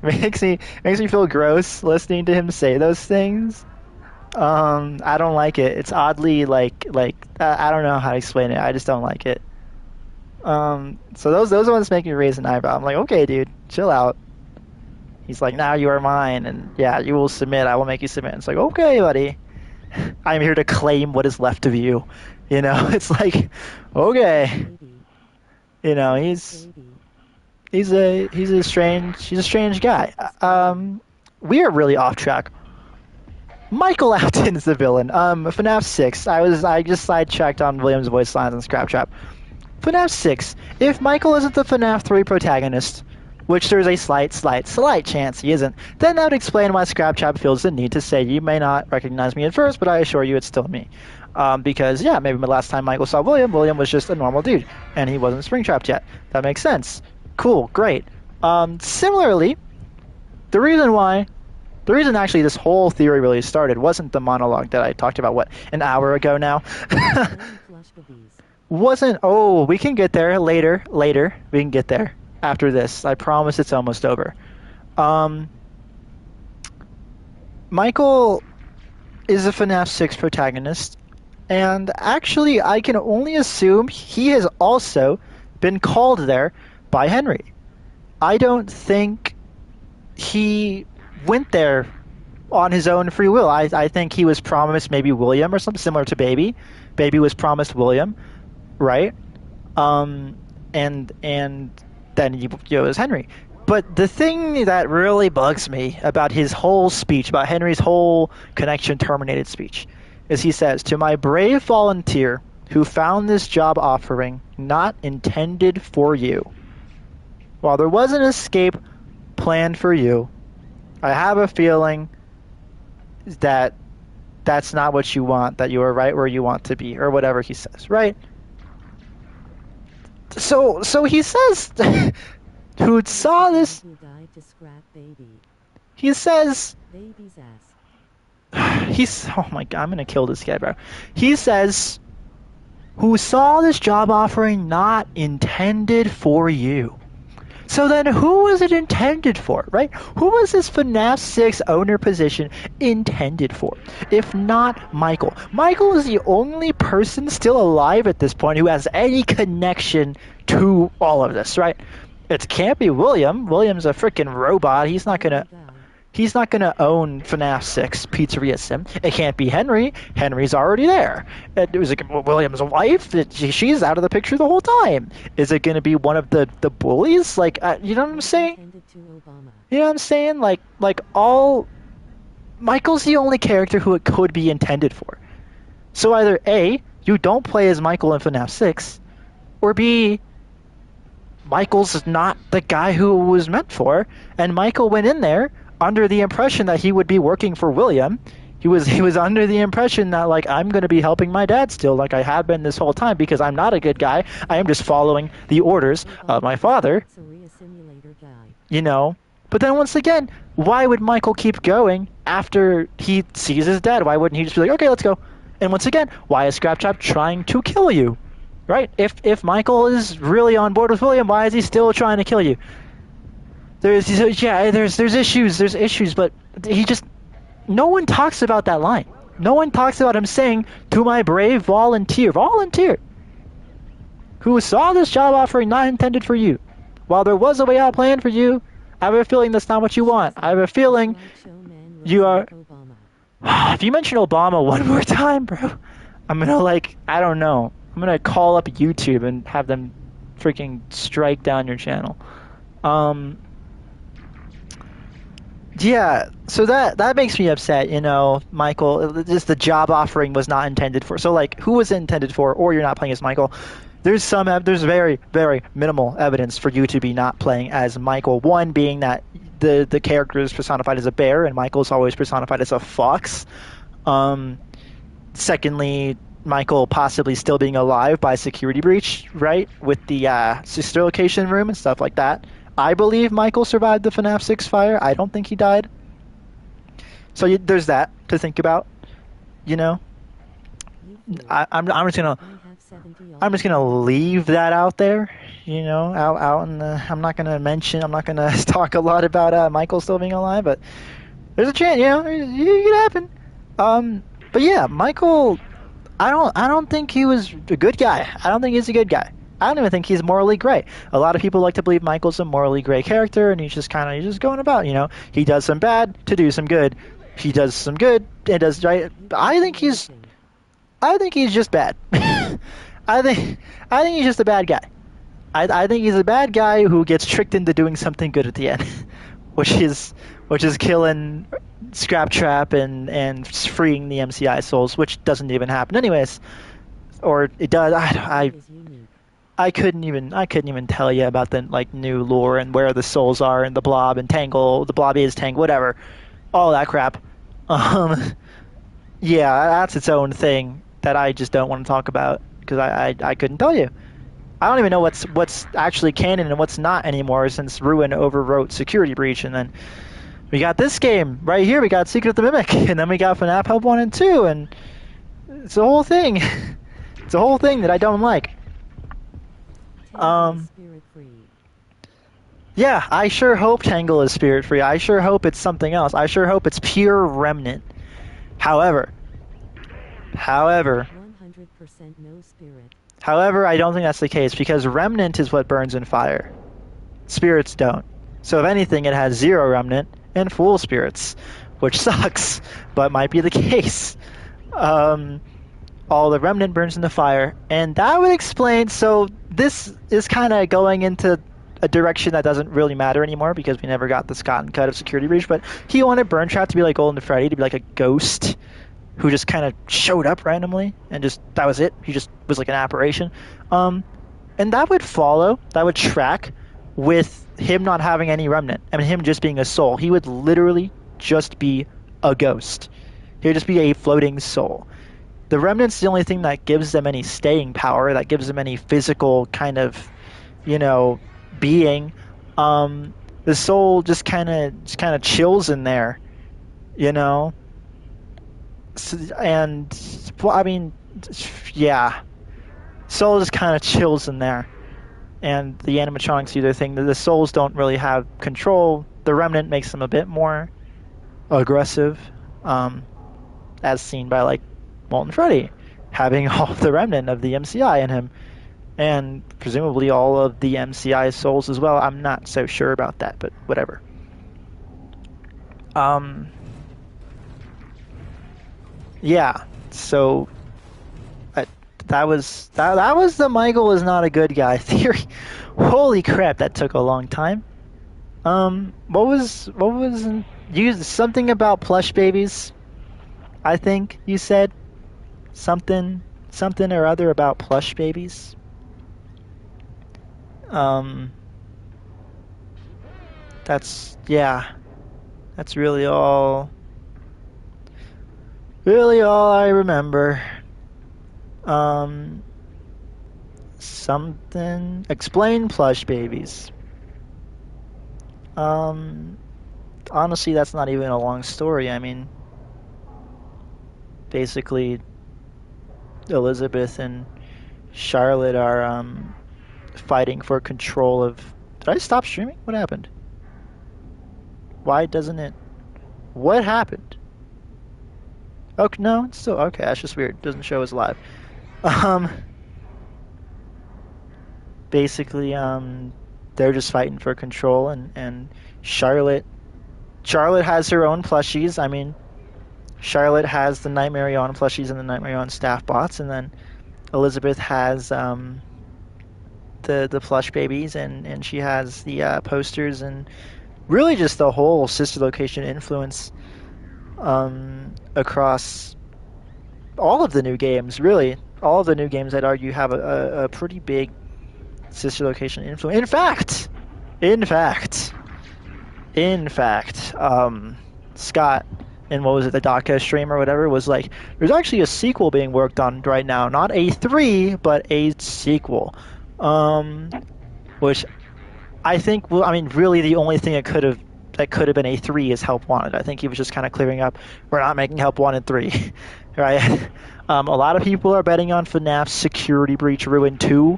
makes me feel gross listening to him say those things. I don't like it. It's oddly like I don't know how to explain it. I just don't like it. So those ones make me raise an eyebrow. I'm like, okay, dude, chill out. He's like, "Now you are mine, and yeah, you will submit. I will make you submit." It's like, okay, buddy. I'm here to claim what is left of you. You know, it's like, okay. You know, he's a strange guy. We are really off track. Michael Afton is the villain. FNAF 6. I just sidetracked on William's voice lines and Scrap Trap. FNAF 6. If Michael isn't the FNAF 3 protagonist, which there's a slight chance he isn't, then that would explain why Scrap Trap feels the need to say, "You may not recognize me at first, but I assure you it's still me." Because, yeah, maybe the last time Michael saw William was just a normal dude, and he wasn't spring-trapped yet. That makes sense. Cool, great. Similarly, the reason actually this whole theory really started wasn't the monologue that I talked about, an hour ago now? We can get there later. We can get there. After this, I promise it's almost over. Michael is a FNAF 6 protagonist, and actually I can only assume he has also been called there by Henry. I don't think he went there on his own free will. I think he was promised maybe William or something similar to Baby. Baby was promised William, right? And then it was Henry. But the thing that really bugs me about his whole speech, about Henry's whole connection terminated speech, is he says, "To my brave volunteer who found this job offering not intended for you. While there was an escape planned for you, I have a feeling that that's not what you want, that you are right where you want to be," or whatever he says, right? So he says, who saw this? He says, oh my god, I'm gonna kill this guy, bro. He says, "Who saw this job offering not intended for you." So then who was it intended for, right? Who was this FNAF 6 owner position intended for? If not Michael. Michael is the only person still alive at this point who has any connection to all of this, right? It can't be William. William's a freaking robot. He's not gonna own FNAF 6 Pizzeria Sim. It can't be Henry. Henry's already there. It was like William's wife. She's out of the picture the whole time. Is it going to be one of the bullies? Like, you know what I'm saying? You know what I'm saying? Like all. Michael's the only character who it could be intended for. So either A, you don't play as Michael in FNAF 6, or B, Michael's not the guy who it was meant for, and Michael went in there under the impression that he would be working for William. He was under the impression that, like, I'm going to be helping my dad still, like I have been this whole time, because I'm not a good guy. I am just following the orders of my father. You know? But then once again, why would Michael keep going after he sees his dad? Why wouldn't he just be like, okay, let's go? And once again, why is Scrap Trap trying to kill you? right? If Michael is really on board with William, why is he still trying to kill you? There's issues, but he just, no one talks about that line. No one talks about him saying, "To my brave volunteer," who saw this job offering not intended for you. While there was a way out planned for you, I have a feeling that's not what you want. I have a feeling you are. If you mention Obama one more time, bro, I'm gonna I don't know. I'm gonna call up YouTube and have them freaking strike down your channel. Yeah, so that makes me upset, Michael. Just the job offering was not intended for. So who was it intended for? Or you're not playing as Michael. There's very, very minimal evidence for you to be not playing as Michael. One being that the character is personified as a bear, and Michael's always personified as a fox. Secondly, Michael possibly still being alive by security breach, right, with the sister location room and stuff like that. I believe Michael survived the FNAF 6 fire. I don't think he died. So there's that to think about. I'm just gonna leave that out there. Out in the. I'm not gonna talk a lot about Michael still being alive, but there's a chance. It could happen. But yeah, Michael. I don't think he was a good guy. I don't think he's a good guy. I don't even think he's morally gray. A lot of people like to believe Michael's a morally gray character, and he's just going about, he does some bad to do some good. He does some good and does right. I think he's just bad. I think he's just a bad guy. I think he's a bad guy who gets tricked into doing something good at the end, which is killing Scrap Trap and freeing the MCI souls, which doesn't even happen anyways, or it does. I couldn't even tell you about the new lore and where the souls are and the blob and Tangle. The blob is Tangle, whatever, all that crap. Yeah, that's its own thing that I just don't want to talk about because I couldn't tell you. I don't even know what's actually canon and what's not anymore since Ruin overwrote Security Breach, and then we got this game right here. We got Secret of the Mimic, and then we got FNAF Hub 1 and 2, and it's a whole thing. It's a whole thing that I don't like. Yeah, I sure hope Tangle is spirit free. I sure hope it's something else. I sure hope it's pure Remnant. However, 100% no spirit. However, I don't think that's the case because Remnant is what burns in fire. Spirits don't. So if anything, it has 0 Remnant and full spirits, which sucks, but might be the case. All the Remnant burns in the fire, and that would explain. So this is kind of going into a direction that doesn't really matter anymore because we never got the Scott cut of Security Breach, but he wanted Burn Trap to be like Golden Freddy, to be like a ghost who just kind of showed up randomly and just, that was it. He just was like an apparition. And that would track with him not having any Remnant. I mean, him just being a soul. He would literally just be a ghost. He would just be a floating soul. The Remnant's the only thing that gives them any staying power, that gives them any physical kind of, being. The soul just kind of chills in there, and well, I mean, yeah, soul just kind of chills in there, and the animatronics do their thing. The souls don't really have control. The Remnant makes them a bit more aggressive, as seen by like Molten Freddy having all of the Remnant of the MCI in him. And presumably all of the MCI souls as well. I'm not so sure about that, but whatever. Yeah. So that was the Michael is not a good guy theory. Holy crap, that took a long time. What was you something about plush babies? I think you said something or other about plush babies. That's really all I remember. Something, explain plush babies. Honestly, that's not even a long story. I mean, basically Elizabeth and Charlotte are fighting for control of... Did I stop streaming? What happened? Why doesn't it... What happened? Oh, no, it's still... Okay, that's just weird. It doesn't show as live. Basically, they're just fighting for control, and Charlotte has her own plushies. I mean, Charlotte has the Nightmare Yawn plushies and the Nightmare Yawn staff bots, and then Elizabeth has the plush babies, and she has the posters, and really just the whole sister location influence across all of the new games. Really, all of the new games, I'd argue, have a pretty big sister location influence. In fact, Scott, in what was it, the Daka stream or whatever, was like, there's actually a sequel being worked on right now, not a 3, but a sequel, which I think, well, I mean, really the only thing that could have been a 3 is Help Wanted. I think he was just kind of clearing up, we're not making Help Wanted 3, right? A lot of people are betting on FNAF's Security Breach Ruin 2,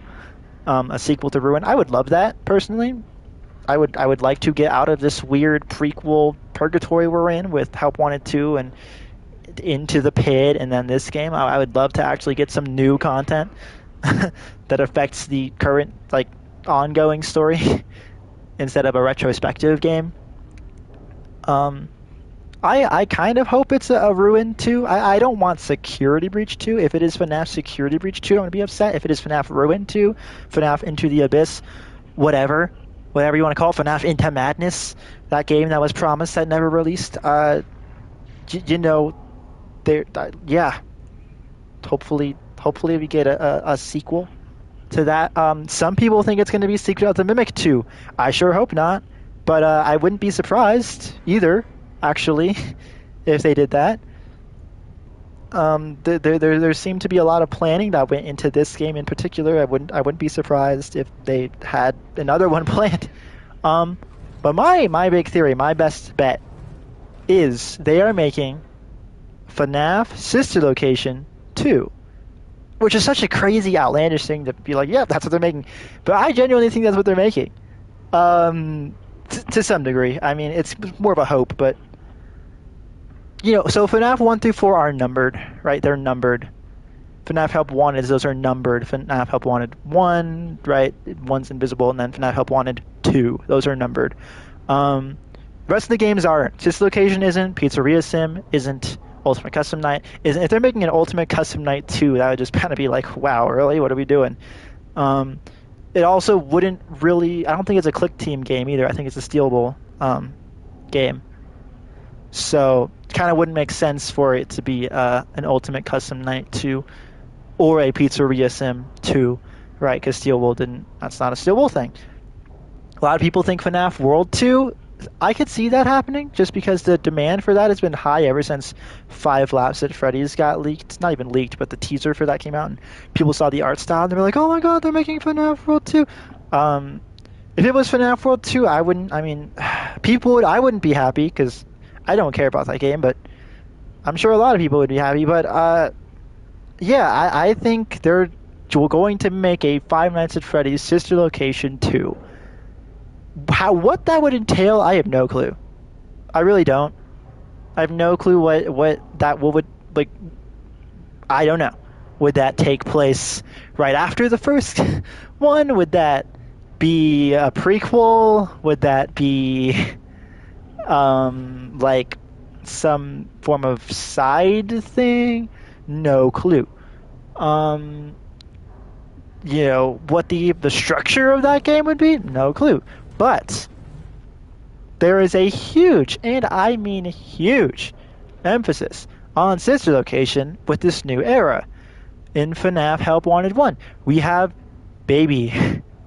a sequel to Ruin. I would love that, personally. I would like to get out of this weird prequel purgatory we're in with Help Wanted 2 and into the pit, and then this game. I would love to actually get some new content that affects the current, like, ongoing story instead of a retrospective game. I kind of hope it's a Ruin 2. I don't want Security Breach 2. If it is FNAF Security Breach 2, I'm going to be upset. If it is FNAF Ruin 2, FNAF Into the Abyss, whatever you want to call it, FNAF Into Madness, that game that was promised that never released, yeah. Hopefully we get a sequel to that. Some people think it's going to be Secret of the Mimic 2. I sure hope not, but I wouldn't be surprised either, actually, if they did that. There seemed to be a lot of planning that went into this game in particular. I wouldn't be surprised if they had another one planned. But my big theory, my best bet, is they are making FNAF Sister Location 2, which is such a crazy, outlandish thing to be like, yeah, that's what they're making. But I genuinely think that's what they're making. To some degree. I mean, it's more of a hope, but so FNAF 1 through 4 are numbered, right? They're numbered. FNAF Help Wanted, those are numbered. FNAF Help Wanted 1, right? 1's invisible, and then FNAF Help Wanted 2, those are numbered. The rest of the games aren't. Sister Location isn't. Pizzeria Sim isn't. Ultimate Custom Night isn't. If they're making an Ultimate Custom Night 2, that would just kind of be like, wow, really? What are we doing? It also wouldn't really... I don't think it's a Click Team game either. I think it's a stealable game. So it kind of wouldn't make sense for it to be an Ultimate Custom Night 2 or a Pizzeria Sim 2, right? Because Steelwool didn't... That's not a Steelwool thing. A lot of people think FNAF World 2... I could see that happening just because the demand for that has been high ever since 5 Laps at Freddy's got leaked. It's not even leaked, but the teaser for that came out, and people saw the art style, and they were like, oh my god, they're making FNAF World 2. If it was FNAF World 2, I wouldn't be happy, because I don't care about that game, but I'm sure a lot of people would be happy. But, I think they're going to make a Five Nights at Freddy's Sister Location 2. What that would entail, I have no clue. I really don't. I have no clue what would like. I don't know. Would that take place right after the first one? Would that be a prequel? Would that be like some form of side thing? No clue. What the structure of that game would be? No clue. But there is a huge, and I mean huge, emphasis on Sister Location with this new era. In FNAF Help Wanted 1, we have Baby.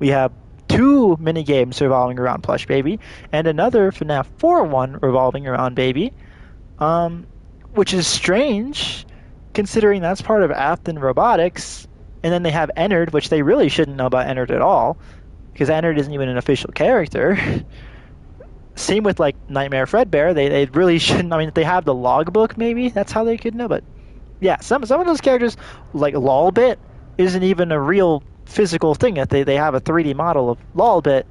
We have 2 minigames revolving around Plush Baby, and another FNAF 4 one revolving around Baby, which is strange, considering that's part of Afton Robotics. And then they have Ennard, which they really shouldn't know about Ennard at all, because Ennard isn't even an official character. Same with, like, Nightmare Fredbear. They really shouldn't... I mean, if they have the logbook, maybe, that's how they could know. But, yeah, some of those characters, like Lolbit, isn't even a real physical thing. That they have a 3D model of Lolbit.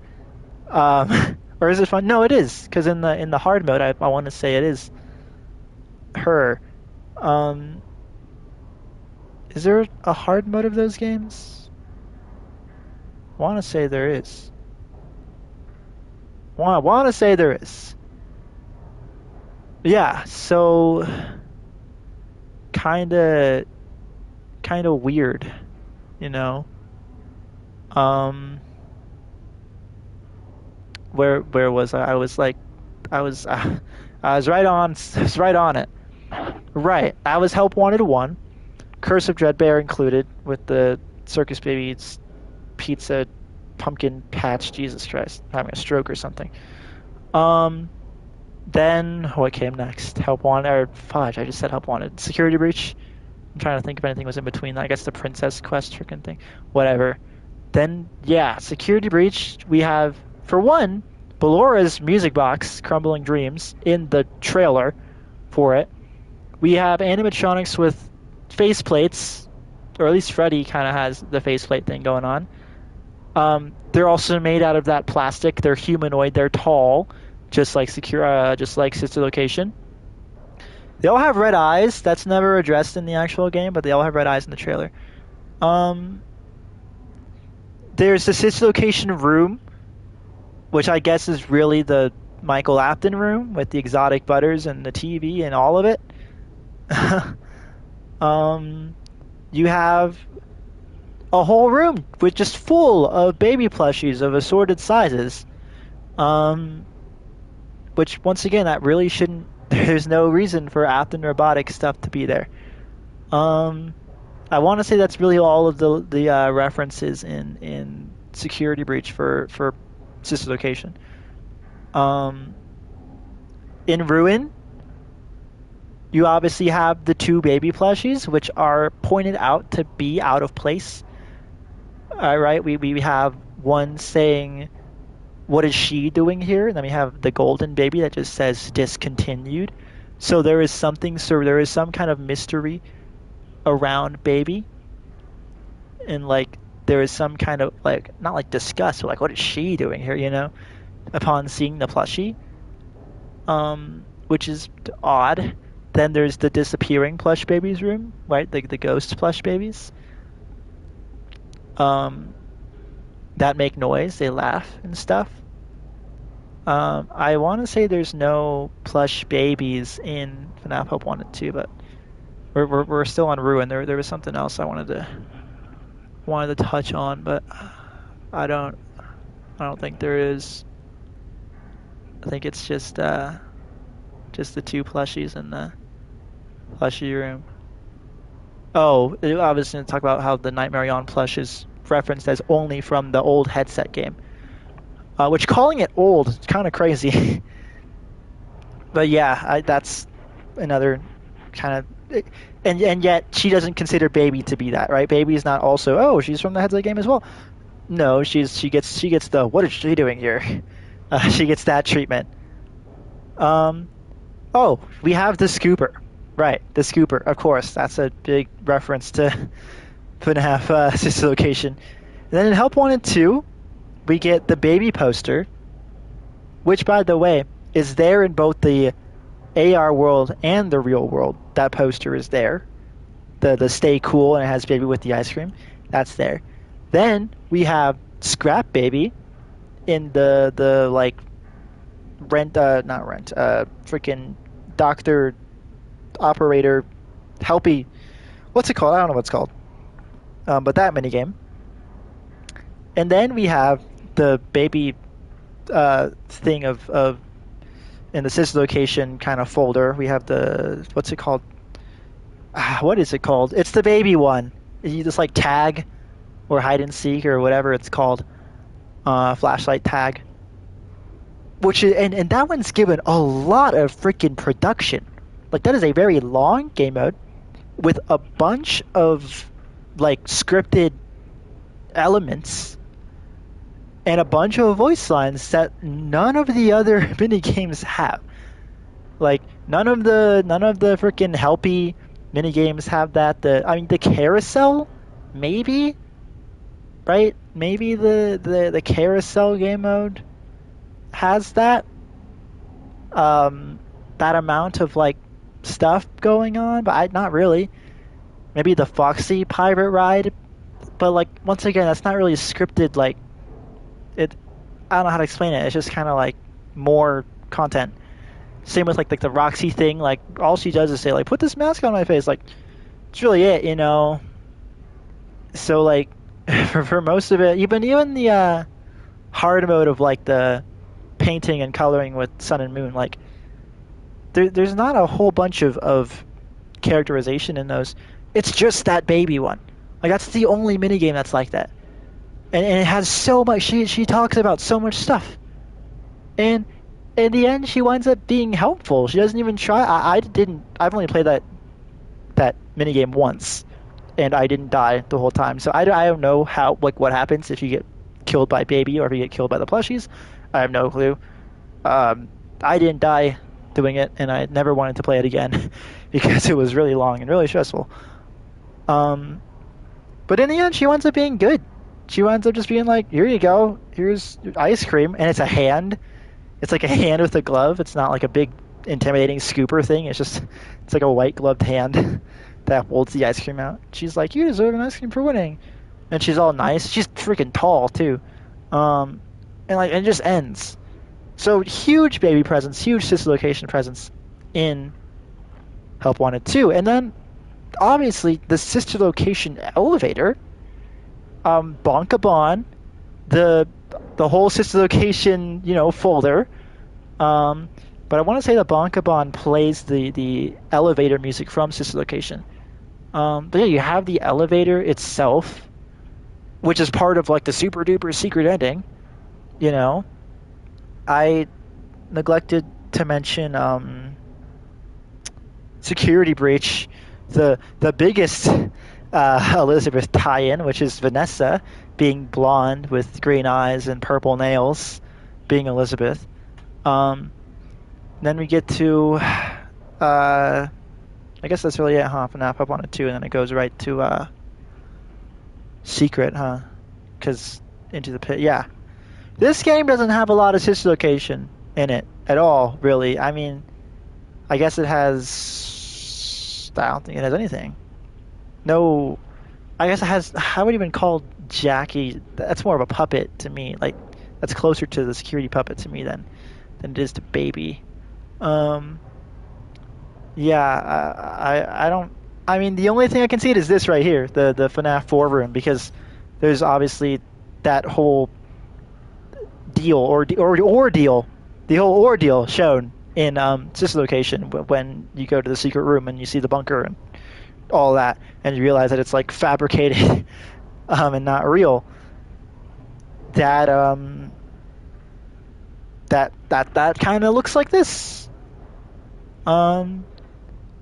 Or is it fun? No, it is, because in the hard mode, I want to say it is her. Is there a hard mode of those games? I want to say there is. I want to say there is. Yeah, so kind of weird, you know. Where was I? I was right on. I was right on it. Right. I was Help Wanted 1. Curse of Dreadbear included with the Circus Baby's pizza pumpkin patch. Jesus Christ, I'm having a stroke or something. Then what came next? Help Wanted, or fudge, I just said Help Wanted. Security Breach. I'm trying to think if anything was in between that. I guess the Princess Quest freaking thing. Whatever. Then, yeah, Security Breach. We have, for one, Bellora's music box, Crumbling Dreams, in the trailer for it. We have animatronics with faceplates, or at least Freddy kind of has the faceplate thing going on. They're also made out of that plastic. They're humanoid. They're tall, just like Sister Location. They all have red eyes. That's never addressed in the actual game, but they all have red eyes in the trailer. There's the Sister Location room, which I guess is really the Michael Apton room with the exotic butters and the TV and all of it. You have a whole room with just full of baby plushies of assorted sizes. Which, once again, that really shouldn't... There's no reason for Apton Robotic stuff to be there. I want to say that's really all of the references in Security Breach for Sister Location. In Ruin, you obviously have the two baby plushies, which are pointed out to be out of place. Right? We have one saying, "What is she doing here?" And then we have the golden baby that just says discontinued. So there is some kind of mystery around baby. And like there is some kind of not like disgust, but like, what is she doing here, you know? Upon seeing the plushie. Which is odd. Then there's the disappearing plush babies room, right? The ghost plush babies. That make noise, they laugh and stuff. I want to say there's no plush babies in FNAF Hope 1 and 2, but we're still on Ruin. There was something else I wanted to touch on, but I don't think there is. I think it's just the two plushies in the plushie room. Oh, I was going to talk about how the Nightmare On plush is referenced as only from the old headset game. Which, calling it old is kind of crazy. But yeah, that's another kind of... And yet, she doesn't consider Baby to be that, right? Baby is not also, oh, she's from the headset game as well. No, she gets the, what is she doing here? She gets that treatment. Oh, we have the Scooper. Right, the Scooper, of course. That's a big reference to FNAF Sister Location. And then in Help Wanted 2, we get the baby poster, which, by the way, is there in both the AR world and the real world. That poster is there. The Stay Cool, and it has baby with the ice cream. That's there. Then we have Scrap Baby in the like freaking doctor operator helpy. What's it called? I don't know what it's called. But that minigame. And then we have the baby thing of in the Sister Location kind of folder. We have the, what's it called? What is it called? It's the baby one. You just like tag or hide and seek or whatever it's called. Flashlight tag. Which is, and that one's given a lot of freaking production. Like, that is a very long game mode with a bunch of like scripted elements and a bunch of voice lines that none of the other mini games have. Like, none of the freaking helpy mini games have that. The carousel maybe, right? Maybe the carousel game mode has that that amount of like stuff going on, but not really. Maybe the Foxy pirate ride, but like once again, that's not really scripted. Like it, I don't know how to explain it. It's just kind of like more content. Same with like the Roxy thing. Like all she does is say like, "Put this mask on my face." Like it's really it, you know. So like for most of it, even the hard mode of like the painting and coloring with sun and moon, like there's not a whole bunch of characterization in those. It's just that baby one. Like that's the only minigame that's like that. And it has so much, she talks about so much stuff. And in the end she winds up being helpful. She doesn't even try. I've only played that minigame once, and I didn't die the whole time. So I don't know how, like, what happens if you get killed by baby or if you get killed by the plushies. I have no clue. I didn't die doing it, and I never wanted to play it again because it was really long and really stressful. But in the end, she winds up being good. She winds up just being like, "Here you go. Here's ice cream," and it's a hand. It's like a hand with a glove. It's not like a big, intimidating scooper thing. It's like a white gloved hand that holds the ice cream out. She's like, "You deserve an ice cream for winning," and she's all nice. She's freaking tall too, and it just ends. So huge baby presence, huge sister location presence in Help Wanted 2, and then obviously the sister location elevator, Bonkabon, the whole sister location, folder. But I want to say that Bonkabon plays the elevator music from sister location. But yeah, you have the elevator itself, which is part of like the super duper secret ending. I neglected to mention Security Breach, the biggest Elizabeth tie-in, which is Vanessa being blonde with green eyes and purple nails, being Elizabeth. Then we get to, I guess that's really it, huh? FNAF Up on it 2, and then it goes right to Secret, huh? Because Into the Pit, yeah. This game doesn't have a lot of sister location in it at all, really. I mean, I guess it has... I don't think it has anything. No, I guess it has... I would even call Jackie... That's more of a puppet to me. Like, that's closer to the security puppet to me than it is to Baby. Yeah, I don't... I mean, the only thing I can see is this right here, the FNAF 4 room, because there's obviously that whole deal, ordeal, the whole ordeal shown in sister location when you go to the secret room and you see the bunker and all that, and you realize that it's like fabricated and not real. That that kind of looks like this. So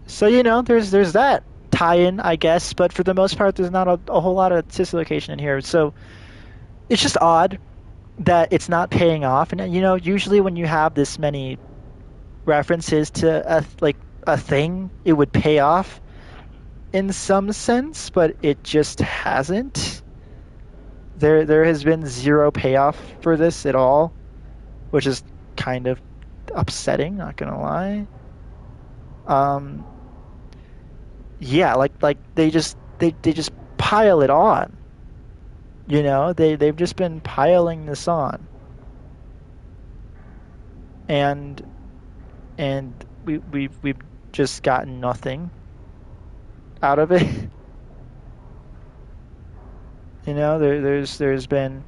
there's that tie-in, I guess, but for the most part, there's not a whole lot of sister location in here. So it's just odd that it's not paying off. And usually when you have this many references to a thing, it would pay off in some sense, but it just hasn't. There has been zero payoff for this at all, which is kind of upsetting, not gonna lie. Yeah, like they just pile it on. They've just been piling this on. And we've just gotten nothing out of it. There's been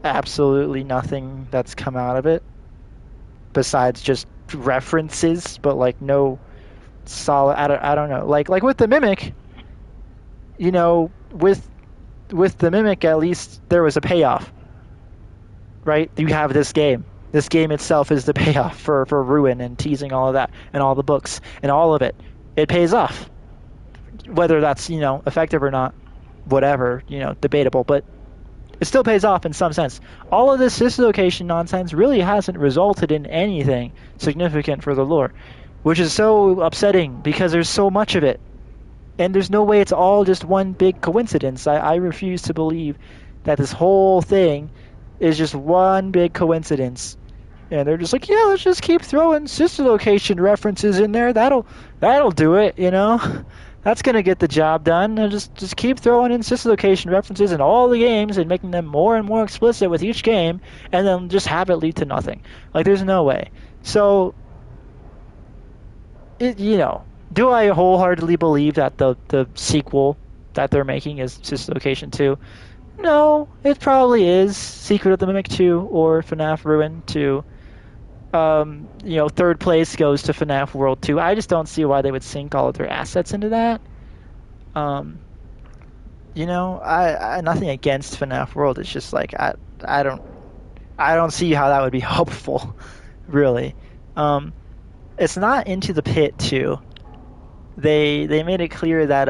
absolutely nothing that's come out of it besides just references, but like no solid. I don't know. Like with the Mimic, with the Mimic, at least there was a payoff, right? You have this game. This game itself is the payoff for Ruin and teasing all of that and all the books and all of it. It pays off. Whether that's, effective or not, whatever, debatable, but it still pays off in some sense. All of this sister location nonsense really hasn't resulted in anything significant for the lore, which is so upsetting because there's so much of it. And there's no way it's all just one big coincidence. I refuse to believe that this whole thing is just one big coincidence. And they're just like, yeah, let's just keep throwing sister location references in there. That'll do it, you know? That's gonna get the job done. And just keep throwing in sister location references in all the games and making them more and more explicit with each game, and then just have it lead to nothing. Like, there's no way. So, do I wholeheartedly believe that the sequel that they're making is Sister Location 2? No, it probably is Secret of the Mimic 2 or FNAF Ruin 2. Third place goes to FNAF World 2. I just don't see why they would sink all of their assets into that. I nothing against FNAF World. It's just like I don't see how that would be helpful, really. It's not Into the Pit 2. They made it clear that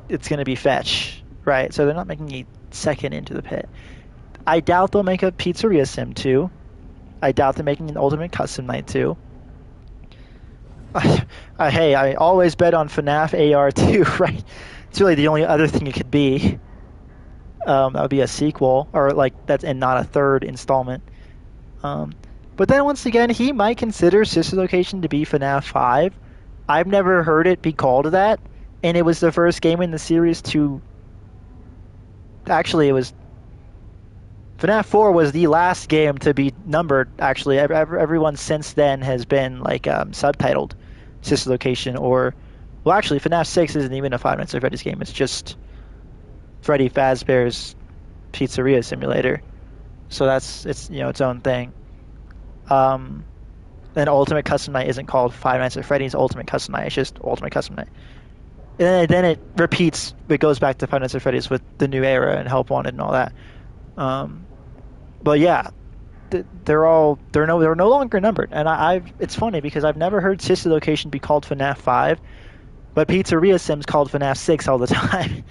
it's going to be Fetch, right? So they're not making a second Into the Pit. I doubt they'll make a Pizzeria Sim 2. I doubt they're making an Ultimate Custom Night 2. Hey, I always bet on FNAF AR 2, right? It's really the only other thing it could be. That would be a sequel, or and not a third installment. But then once again, he might consider Sister Location to be FNAF 5. I've never heard it be called that, and it was the first game in the series to... Actually, it was... FNAF 4 was the last game to be numbered, actually. Everyone since then has been, subtitled Sister Location, or... Well, actually, FNAF 6 isn't even a Five Nights at Freddy's game. It's just Freddy Fazbear's Pizzeria Simulator. So it's its own thing. Then Ultimate Custom Night isn't called Five Nights at Freddy's Ultimate Custom Night. It's just Ultimate Custom Night. And then it repeats. It goes back to Five Nights at Freddy's with the new era and Help Wanted and all that. But yeah, they're no longer numbered. And it's funny because I've never heard Sister Location be called FNAF 5, but Pizzeria Sim's called FNAF 6 all the time.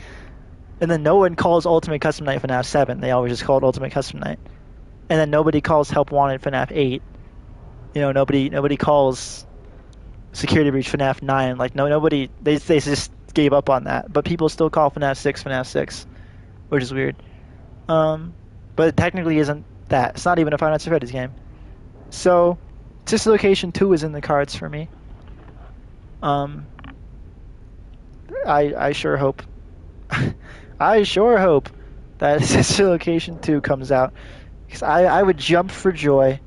And then no one calls Ultimate Custom Night FNAF 7. They always just call it Ultimate Custom Night. And then nobody calls Help Wanted FNAF 8. Nobody calls Security Breach FNAF 9. Nobody. They just gave up on that. But people still call FNAF 6, which is weird. But it technically isn't that. It's not even a Five Nights at Freddy's game. So, Sister Location 2 is in the cards for me. I sure hope. I sure hope that Sister Location 2 comes out. Because I would jump for joy.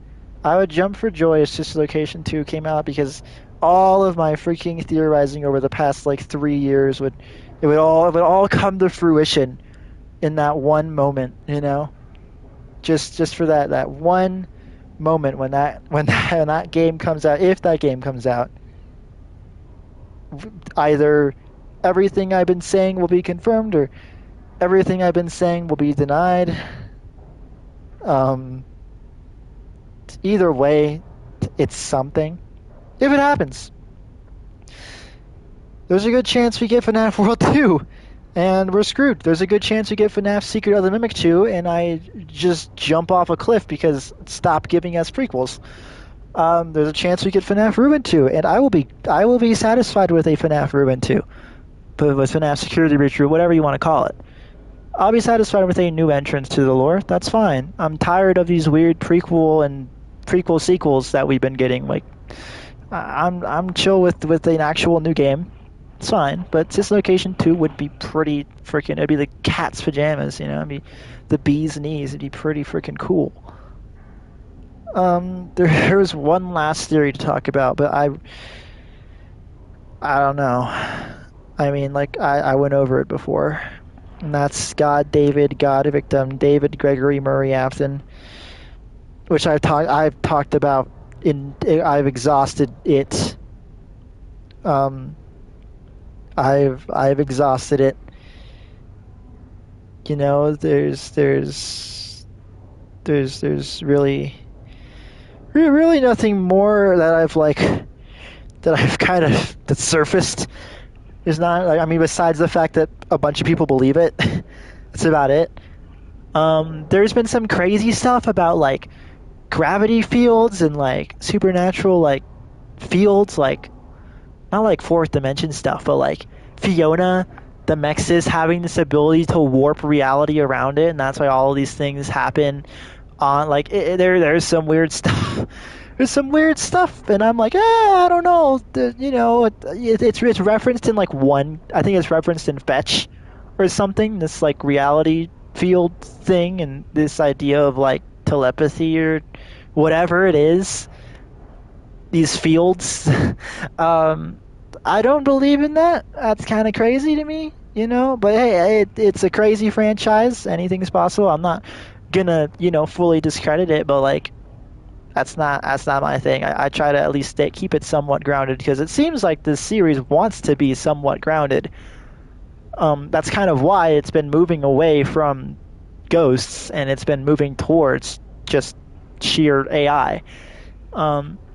I would jump for joy if Sister Location 2 came out, because all of my freaking theorizing over the past 3 years would all come to fruition in that one moment, just for that one moment when that game comes out. If that game comes out, either everything I've been saying will be confirmed, or everything I've been saying will be denied. Either way, it's something. If it happens, there's a good chance we get FNAF World 2, and we're screwed. There's a good chance we get FNAF Secret of the Mimic 2, and I just jump off a cliff because stop giving us prequels. There's a chance we get FNAF Ruin 2, and I will be satisfied with a FNAF Ruin 2, but with FNAF Security Breach or whatever you want to call it. I'll be satisfied with a new entrance to the lore. That's fine. I'm tired of these weird prequel and prequel sequels that we've been getting. I'm chill with an actual new game. It's fine. But Sister Location 2 would be pretty freaking. It'd be the cat's pajamas, It'd be the bee's knees. It'd be pretty freaking cool. There was one last theory to talk about, but I don't know. I mean, I went over it before. And that's God Victim, David Gregory Murray Afton, which I've talked about. I've exhausted it. I've exhausted it. There's really nothing more that I've kind of that surfaced. There's not, besides the fact that a bunch of people believe it. That's about it. There's been some crazy stuff about, gravity fields and, supernatural, fields, not like fourth dimension stuff, but like Fiona, the Mexis having this ability to warp reality around it, and that's why all of these things happen on like there's some weird stuff. There's some weird stuff, and I'm like, I don't know. It's referenced in like one. I think it's referenced in Fetch or something. This like reality field thing, and this idea of like telepathy or whatever it is. These fields. I don't believe in that. That's kind of crazy to me, But hey, it's a crazy franchise. Anything's possible. I'm not gonna, fully discredit it, but like, that's not my thing. I try to at least keep it somewhat grounded because it seems like this series wants to be somewhat grounded. That's kind of why it's been moving away from ghosts and it's been moving towards just sheer AI.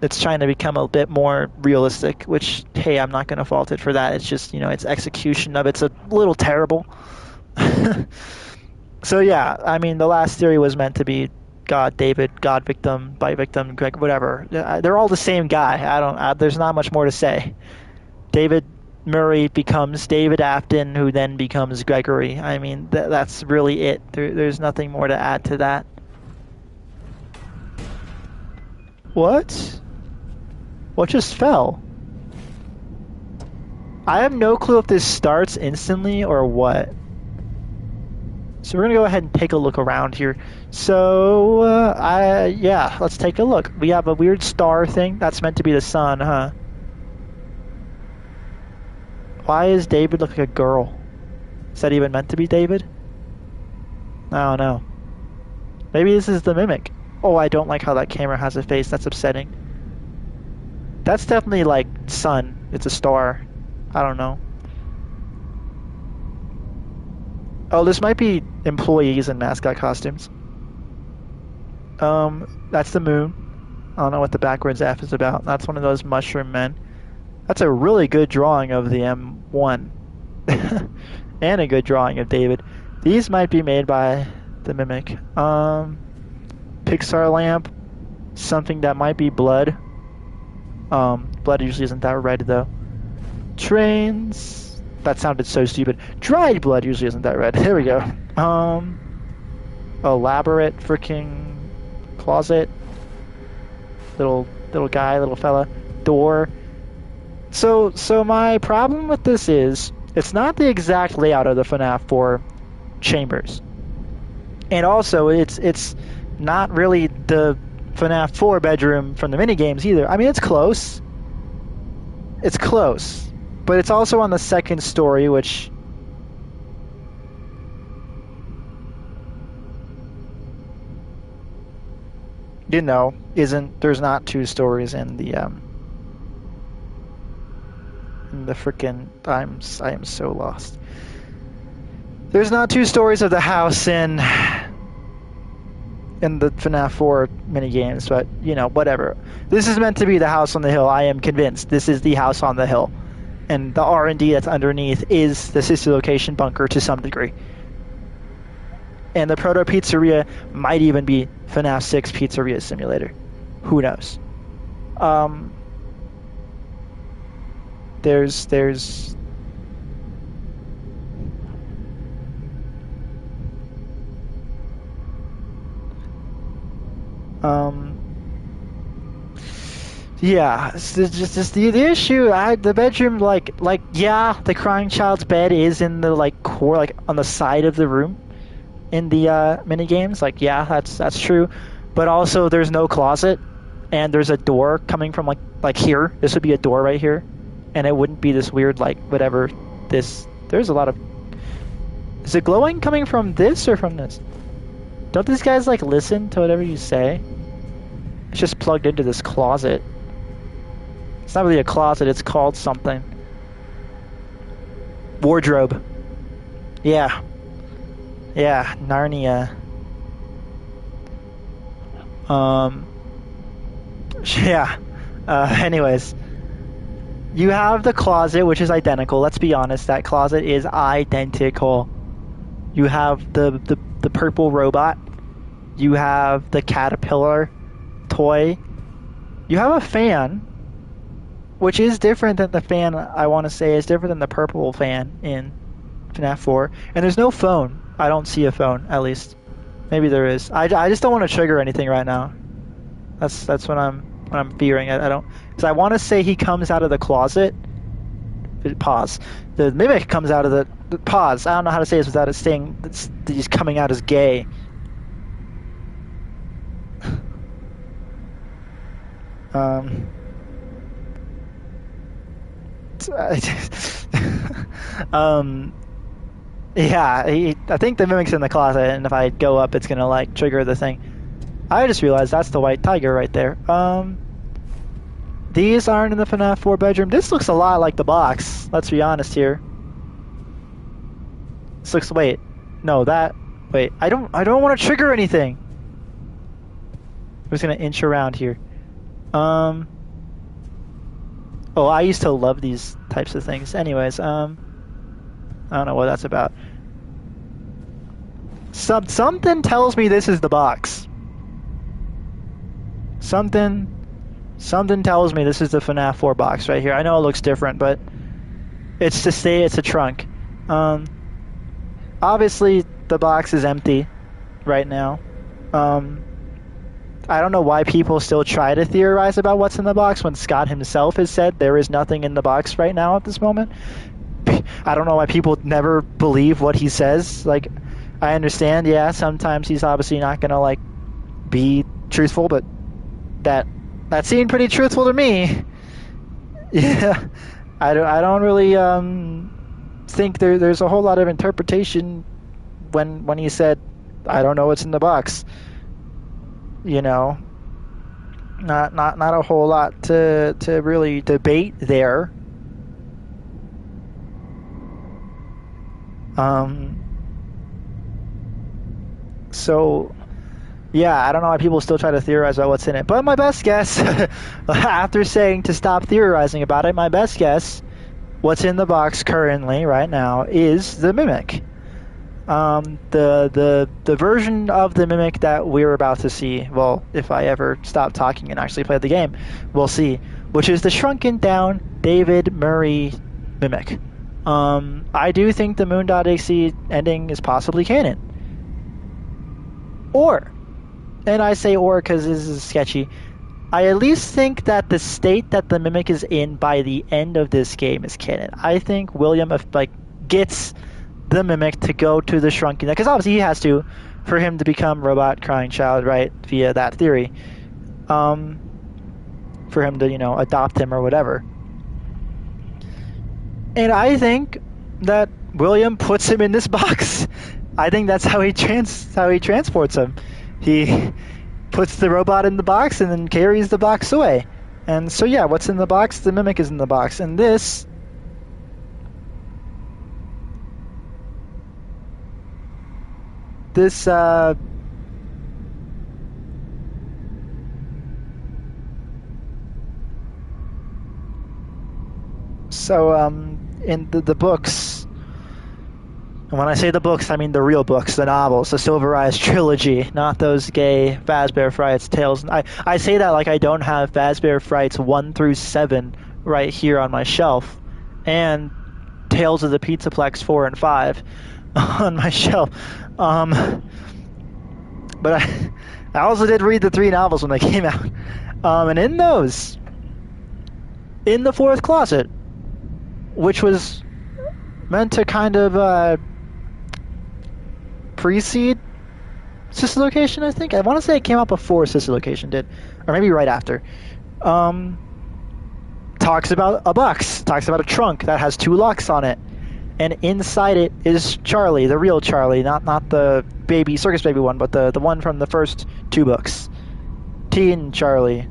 It's trying to become a bit more realistic, which, hey, I'm not going to fault it for that. It's just, its execution of it's a little terrible. So yeah, I mean, the last theory was meant to be God, David, God, victim, bite victim, Greg, whatever. They're all the same guy. There's not much more to say. David Murray becomes David Afton, who then becomes Gregory. I mean, that's really it. There's nothing more to add to that. What? What just fell? I have no clue if this starts instantly or what. So we're gonna go ahead and take a look around here. So, yeah, let's take a look. We have a weird star thing. That's meant to be the sun, huh? Why is David look like a girl? Is that even meant to be David? I don't know. Maybe this is the mimic. Oh, I don't like how that camera has a face. That's upsetting. That's definitely like sun. It's a star. I don't know. Oh, this might be employees in mascot costumes. That's the moon. I don't know what the backwards F is about. That's one of those mushroom men. That's a really good drawing of the M1. And a good drawing of David. These might be made by the mimic. Pixar lamp. Something that might be blood. Blood usually isn't that red though. Trains. That sounded so stupid. Dried blood usually isn't that red. There we go. Elaborate freaking closet. Little guy, little fella. Door. So my problem with this is it's not the exact layout of the FNAF 4 chambers. And also it's not really the FNAF 4 bedroom from the minigames either. I mean, it's close. It's close. But it's also on the second story, which... there's not two stories in the frickin'... I am so lost. There's not two stories of the house in the FNAF 4 minigames, but, whatever. This is meant to be the house on the hill. I am convinced this is the house on the hill. And the R&D that's underneath is the sister location bunker to some degree. And the proto pizzeria might even be FNAF 6 Pizzeria Simulator. Who knows? There's yeah, it's just the issue. The bedroom, yeah, the crying child's bed is in the core, on the side of the room, in the mini games. Yeah, that's true, but also there's no closet, and there's a door coming from like here. This would be a door right here, and it wouldn't be this weird whatever. There's a lot of. Is it glowing coming from this or from this? Don't these guys listen to whatever you say? It's just plugged into this closet. It's not really a closet, it's called something. Wardrobe. Yeah. Yeah, Narnia. Yeah. Anyways. You have the closet, which is identical. Let's be honest, that closet is identical. You have the purple robot. You have the caterpillar toy. You have a fan. which is different than the fan, I want to say, is different than the purple fan in FNAF 4. And there's no phone. I don't see a phone, at least. Maybe there is. I just don't want to trigger anything right now. That's what I'm fearing. I don't, because I want to say he comes out of the closet. Pause. The mimic comes out of the pause. I don't know how to say this without it saying he's coming out as gay. Yeah, I think the mimic's in the closet, and if I go up, it's gonna like trigger the thing. I just realized that's the white tiger right there. These aren't in the FNAF 4 bedroom. This looks a lot like the box. Let's be honest here. This looks. Wait, no, that. Wait, I don't want to trigger anything. I'm just gonna inch around here. Oh, I used to love these types of things. Anyways, I don't know what that's about. Something tells me this is the box. Something tells me this is the FNAF 4 box right here. I know it looks different, but it's to say it's a trunk. Obviously, the box is empty right now. I don't know why people still try to theorize about what's in the box when Scott himself has said there is nothing in the box right now at this moment. I don't know why people never believe what he says. Like, I understand, yeah, sometimes he's obviously not gonna like be truthful, but that seemed pretty truthful to me. Yeah, I don't really think there's a whole lot of interpretation when he said, I don't know what's in the box. You know, not a whole lot to really debate there. So, yeah, I don't know why people still try to theorize about what's in it. But my best guess, after saying to stop theorizing about it, my best guess, what's in the box currently, right now, is the Mimic. The version of the Mimic that we're about to see, well, if I ever stop talking and actually play the game, we'll see, which is the shrunken down David Murray Mimic. I do think the Moon.exe ending is possibly canon. Or, and I say or because this is sketchy, I at least think that the state that the Mimic is in by the end of this game is canon. I think William gets the Mimic to go to the shrunken, because obviously he has to, for him to become Robot Crying Child, right, via that theory. For him to, adopt him or whatever. And I think that William puts him in this box. I think that's how he transports him. He puts the robot in the box and then carries the box away. And so yeah, what's in the box? The Mimic is in the box. And this in the books, and when I say the books, I mean the real books, the novels, the Silver Eyes trilogy, not those gay Fazbear Frights tales. I say that like I don't have Fazbear Frights 1 through 7 right here on my shelf, and Tales of the Pizzaplex 4 and 5 on my shelf. But I also did read the 3 novels when they came out. And in those, in the 4th closet, which was meant to kind of precede Sister Location, I think. I want to say it came out before Sister Location did, or maybe right after. Talks about a box, talks about a trunk that has 2 locks on it, and inside it is Charlie, the real Charlie, not the baby circus baby one, but the one from the first 2 books, Teen Charlie.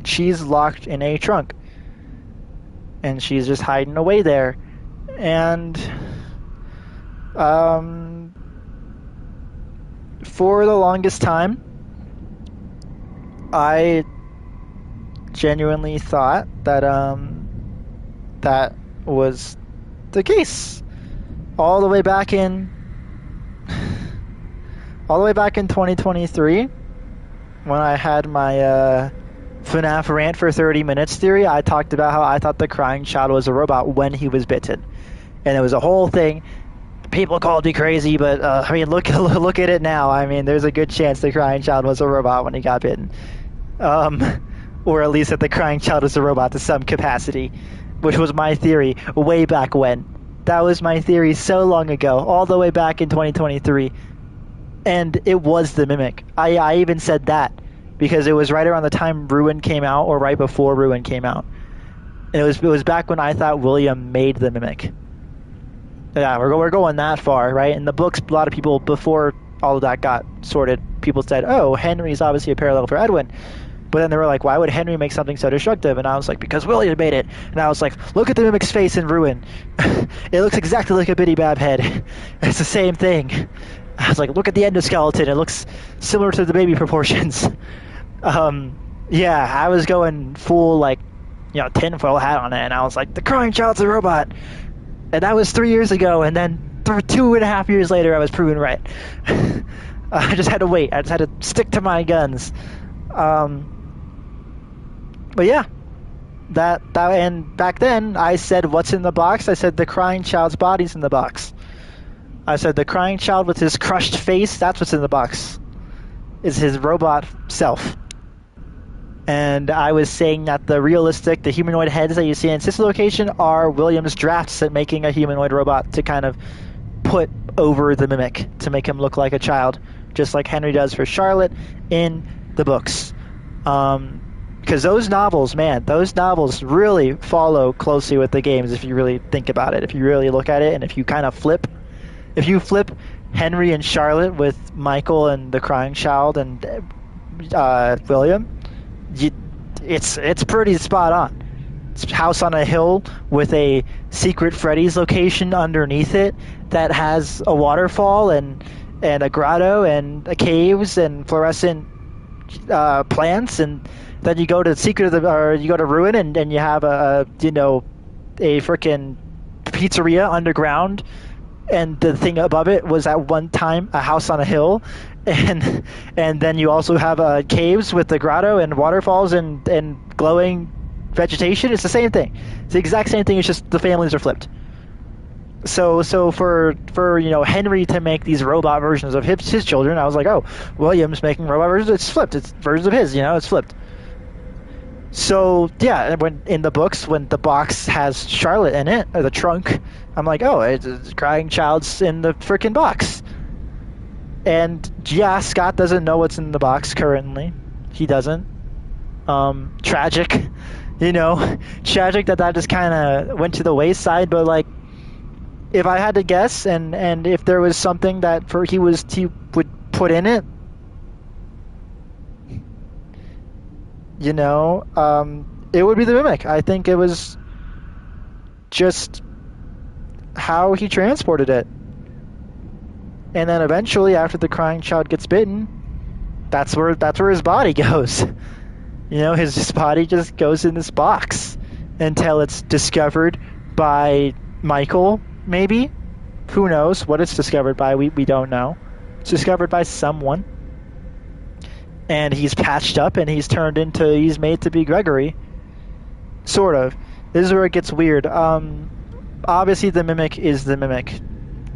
She's locked in a trunk, and she's just hiding away there, and for the longest time I genuinely thought that that was the case all the way back in all the way back in 2023, when I had my FNAF rant for 30 minutes theory, I talked about how I thought the crying child was a robot when he was bitten. And it was a whole thing. People called me crazy, but I mean, look at it now. I mean, there's a good chance the crying child was a robot when he got bitten. Or at least that the crying child was a robot to some capacity, which was my theory way back when. That was my theory so long ago, all the way back in 2023. And it was the Mimic. I even said that because it was right around the time Ruin came out, or right before Ruin came out. And it was back when I thought William made the Mimic. Yeah, we're going that far, right? In the books, a lot of people, before all of that got sorted, people said, oh, Henry's obviously a parallel for Edwin. But then they were like, why would Henry make something so destructive? And I was like, because William made it. And I was like, look at the Mimic's face in Ruin. It looks exactly like a Bitty Bab head. It's the same thing. I was like, look at the endoskeleton. It looks similar to the baby proportions. Yeah, I was going full, like, tinfoil hat on it. And I was like, the crying child's a robot. And that was 3 years ago. And then 2.5 years later, I was proven right. I just had to wait. I just had to stick to my guns. But yeah, that and back then I said, what's in the box? I said the crying child's body's in the box. I said the crying child with his crushed face, that's what's in the box. Is his robot self. And I was saying that the humanoid heads that you see in Sister Location are William's drafts at making a humanoid robot to kind of put over the Mimic, to make him look like a child, just like Henry does for Charlotte in the books. Because those novels really follow closely with the games if you really think about it, if you really look at it, and if you kind of flip Henry and Charlotte with Michael and the crying child and William, it's pretty spot on. It's house on a hill with a secret Freddy's location underneath it that has a waterfall and a grotto and caves and fluorescent plants, and then you go to you go to Ruin and you have a freaking pizzeria underground, and the thing above it was at one time a house on a hill, and then you also have caves with the grotto and waterfalls and glowing vegetation. It's the same thing. It's the exact same thing. It's just the families are flipped. So for Henry to make these robot versions of his children, I was like, oh, William's making robot versions. It's flipped. It's versions of his. It's flipped. So yeah, when in the books, when the box has Charlotte in it, or the trunk, I'm like, oh, it's crying child's in the freaking box. And yeah, Scott doesn't know what's in the box currently. He doesn't. Tragic, tragic that just kind of went to the wayside. But like, if I had to guess, and if there was something that he would put in it, it would be the Mimic. I think it was just how he transported it. And then eventually, after the crying child gets bitten, that's where his body goes. His body just goes in this box until it's discovered by Michael, maybe. Who knows what it's discovered by? We don't know. It's discovered by someone. And he's patched up and he's made to be Gregory. Sort of. This is where it gets weird. Obviously the Mimic is the Mimic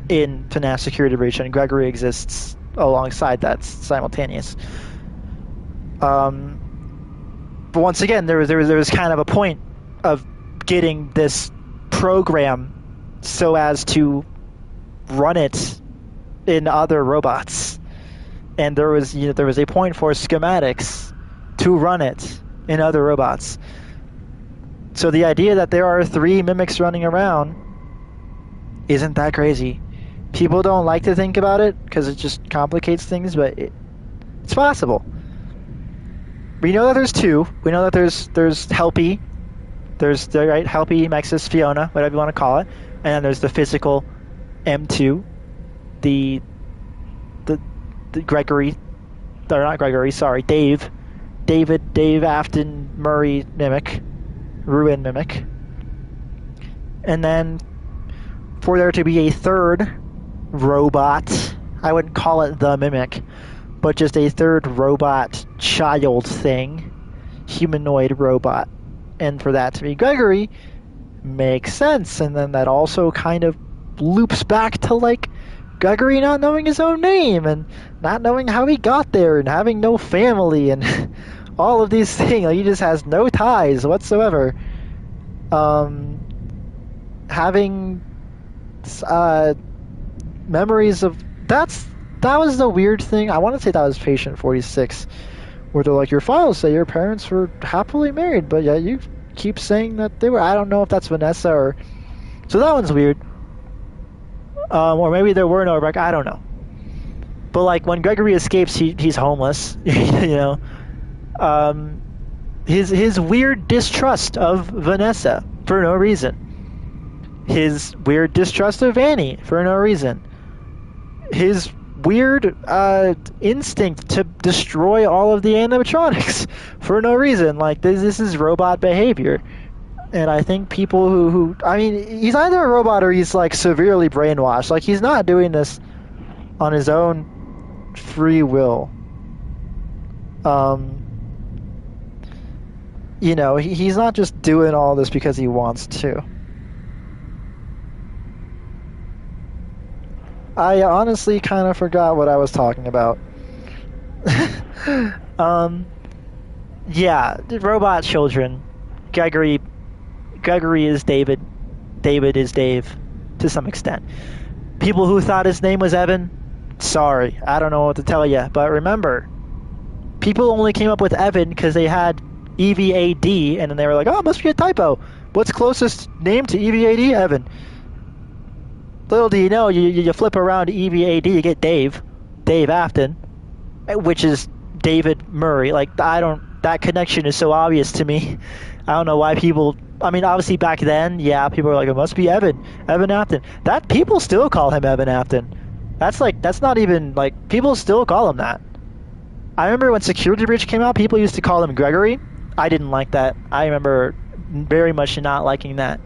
in FNAF Security Breach, and Gregory exists alongside that, simultaneous. But once again, there was kind of a point of getting this program so as to run it in other robots. And there was a point for schematics to run it in other robots. So the idea that there are 3 Mimics running around isn't that crazy. People don't like to think about it because it just complicates things, but it's possible. We know that there's 2. We know that there's Helpy. There's the Helpy, Mexis, Fiona, whatever you want to call it, and then there's the physical M2, the Gregory, or not Gregory, sorry, Dave Afton Murray Mimic, Ruin Mimic, and then for there to be a 3rd robot, I wouldn't call it the Mimic, but just a third robot child thing, humanoid robot. And for that to be Gregory makes sense. And then that also kind of loops back to like Gregory not knowing his own name and not knowing how he got there and having no family and all of these things. Like, he just has no ties whatsoever. Having memories of that was the weird thing. I want to say that was Patient 46, where they're like, your files say your parents were happily married, but yet you keep saying that they were. I don't know if that's Vanessa or. So that one's weird. Or maybe there were no records. I don't know. But like when Gregory escapes, he's homeless. You know, his weird distrust of Vanessa for no reason. His weird distrust of Annie for no reason. His weird instinct to destroy all of the animatronics for no reason. Like this is robot behavior. And I think people who I mean, he's either a robot or he's like severely brainwashed. Like he's not doing this on his own free will. You know, he's not just doing all this because he wants to. I honestly kind of forgot what I was talking about. Yeah, the robot children. Gregory is David. David is Dave, to some extent. People who thought his name was Evan, sorry, I don't know what to tell you. But remember, people only came up with Evan because they had EVAD, and then they were like, oh, it must be a typo. What's closest name to EVAD? Evan. Little do you know, you flip around to EVAD, you get Dave Afton, which is David Murray. Like, that connection is so obvious to me. I don't know why people, I mean, obviously back then, yeah, people were like, it must be Evan Afton. That, people still call him Evan Afton. That's not even, like, people still call him that. I remember when Security Breach came out, people used to call him Gregory. I didn't like that. I remember very much not liking that.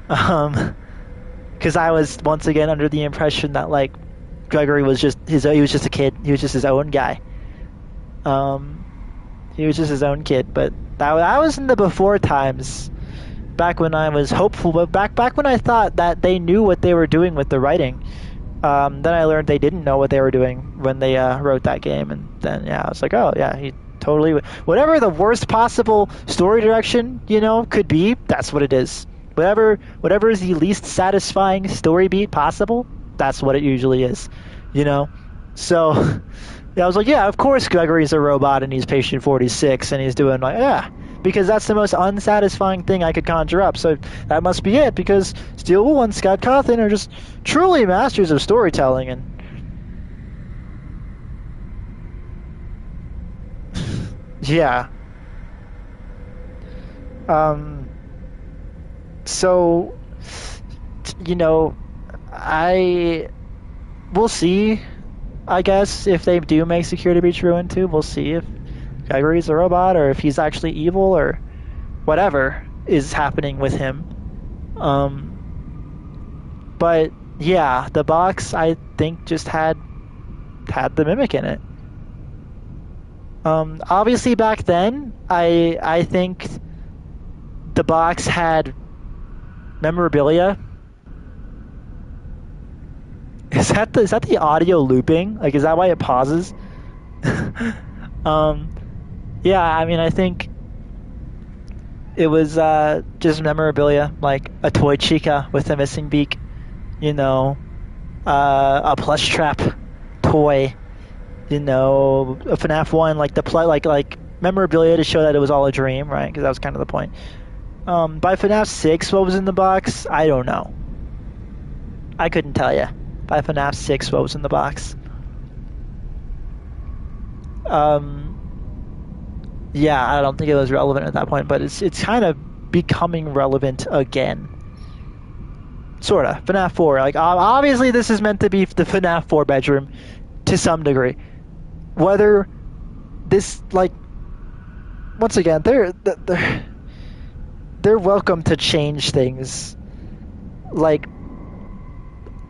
Because I was once again under the impression that like Gregory was just he was just a kid. He was just his own guy. He was just his own kid. But I was in the before times, back when I was hopeful, but back when I thought that they knew what they were doing with the writing. Then I learned they didn't know what they were doing when they wrote that game, and then I was like, oh yeah, he totally, whatever the worst possible story direction could be, that's what it is. Whatever is the least satisfying story beat possible, that's what it usually is, So, I was like, yeah, of course Gregory's a robot and he's Patient 46 and he's doing like, yeah, because that's the most unsatisfying thing I could conjure up. So that must be it, because Steel Wool and Scott Cawthon are just truly masters of storytelling. And yeah. So, we'll see, I guess, if they do make Security Breach Ruin 2. We'll see if Gregory's a robot or if he's actually evil or whatever is happening with him. But yeah, the box, I think, just had the Mimic in it. Obviously back then, I think the box had memorabilia. Is that the audio looping? Like, is that why it pauses? Yeah, I mean, I think it was just memorabilia, like a toy Chica with a missing beak, a plush trap toy, a FNAF 1, like like memorabilia to show that it was all a dream, right? Because that was kind of the point. By FNAF 6, what was in the box? I don't know. I couldn't tell you. By FNAF 6, what was in the box? Yeah, I don't think it was relevant at that point, but it's kind of becoming relevant again. Sorta. FNAF 4. Like, obviously this is meant to be the FNAF 4 bedroom to some degree. Whether this, like, once again, they're welcome to change things. Like,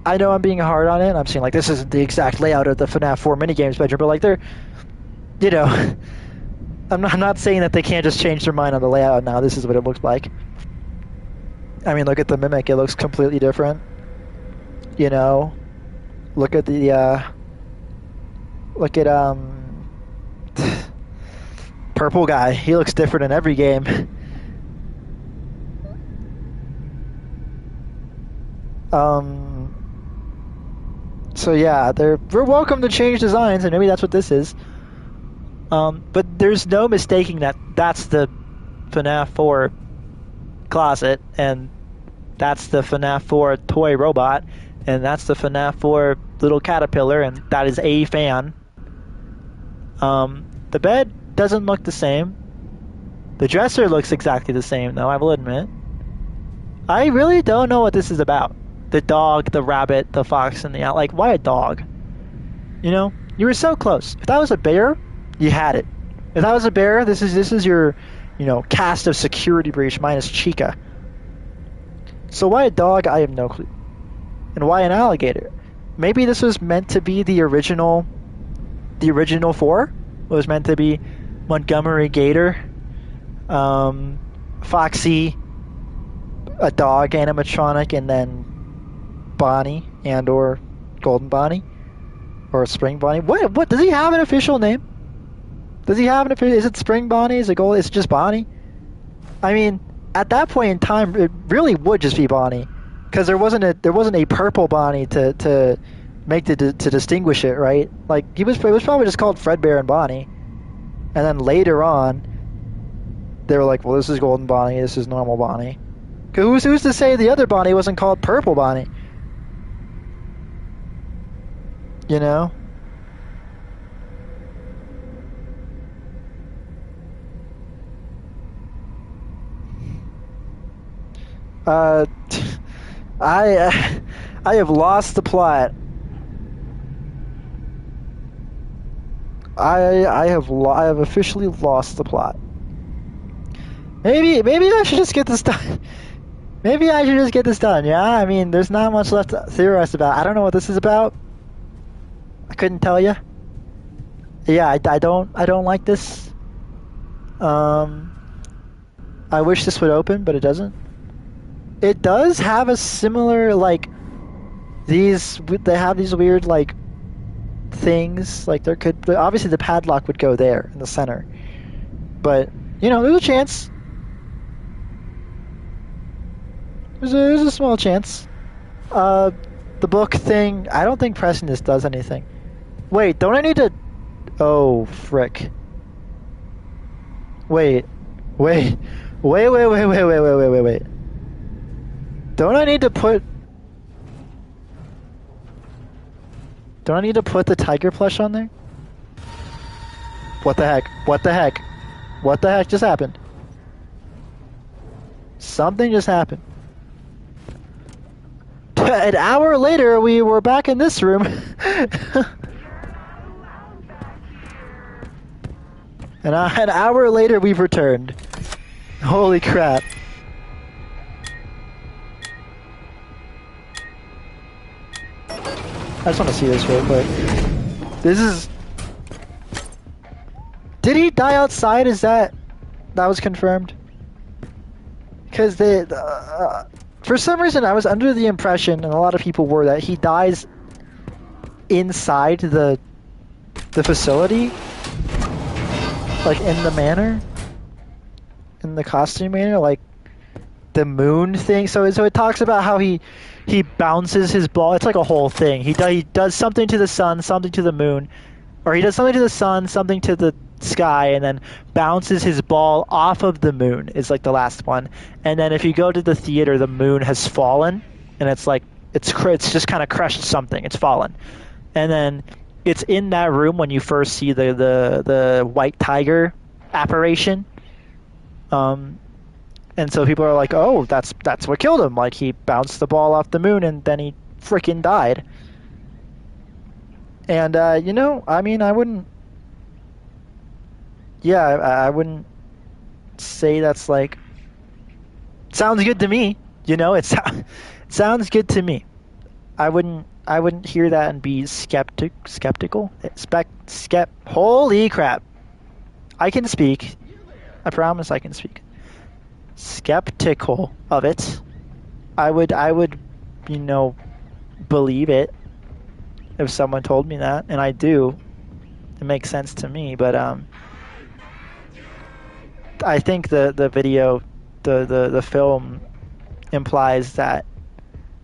I know I'm being hard on it. I'm saying, like, this isn't the exact layout of the FNAF 4 minigames bedroom, but, like, they're, you know, I'm not saying that they can't just change their mind on the layout now. This is what it looks like. I mean, look at the Mimic. It looks completely different. You know? Look at the, look at, Purple guy. He looks different in every game. So yeah, we're welcome to change designs, and maybe that's what this is. But there's no mistaking that that's the FNAF 4 closet, and that's the FNAF 4 toy robot, and that's the FNAF 4 little caterpillar, and that is a fan. The bed doesn't look the same. The dresser looks exactly the same, though, I will admit. I really don't know what this is about. The dog, the rabbit, the fox, and the owl. Like, why a dog? You know? You were so close. If that was a bear, you had it. If that was a bear, this is your, you know, cast of security breach minus Chica. So why a dog? I have no clue. And why an alligator? Maybe this was meant to be the original 4? It was meant to be Montgomery Gator, Foxy, a dog animatronic, and then Bonnie and or Golden Bonnie or Spring Bonnie. What does he have an official name? Does he have an official? Is it Spring Bonnie? Is it Gold? It's just Bonnie. I mean, at that point in time, it really would just be Bonnie, because there wasn't a purple Bonnie to make to distinguish it, right? Like it was probably just called Fredbear and Bonnie, and then later on, they were like, well, this is Golden Bonnie, this is normal Bonnie. Who's to say the other Bonnie wasn't called Purple Bonnie? You know? I have lost the plot. I have officially lost the plot. Maybe I should just get this done. Maybe I should just get this done. Yeah, I mean, there's not much left to theorize about. I don't know what this is about. I couldn't tell you. Yeah, I don't like this. I wish this would open, but it doesn't. It does have a similar, like, they have these weird, like, things. Like, obviously the padlock would go there in the center. But, you know, there's a chance. There's a small chance. The book thing, I don't think pressing this does anything. Wait, don't I need to... Oh, frick. Wait. Don't I need to put the tiger plush on there? What the heck? What the heck just happened? Something just happened. An hour later, we were back in this room. And an hour later, we've returned. Holy crap. I just want to see this real quick. This is... Did he die outside? That was confirmed? Because for some reason, I was under the impression, and a lot of people were, that he dies inside the facility, like in the manor, in the costume manor, like the moon thing. So it talks about how he bounces his ball. It's like a whole thing. He does something to the sun, something to the moon, or he does something to the sun, something to the sky, and then bounces his ball off of the moon is like the last one. And then if you go to the theater, the moon has fallen, and it's like it's just kind of crushed something. It's fallen, and then it's in that room when you first see the white tiger apparition. And so people are like, oh, that's what killed him. Like, he bounced the ball off the moon and then he freaking died. And you know, I mean, I wouldn't say that's like... Sounds good to me. You know, it sounds good to me. I wouldn't hear that and be skeptical. Holy crap! I can speak. I promise I can speak. Skeptical of it. I would, you know, believe it if someone told me that, and I do. It makes sense to me, but I think the video, the film implies that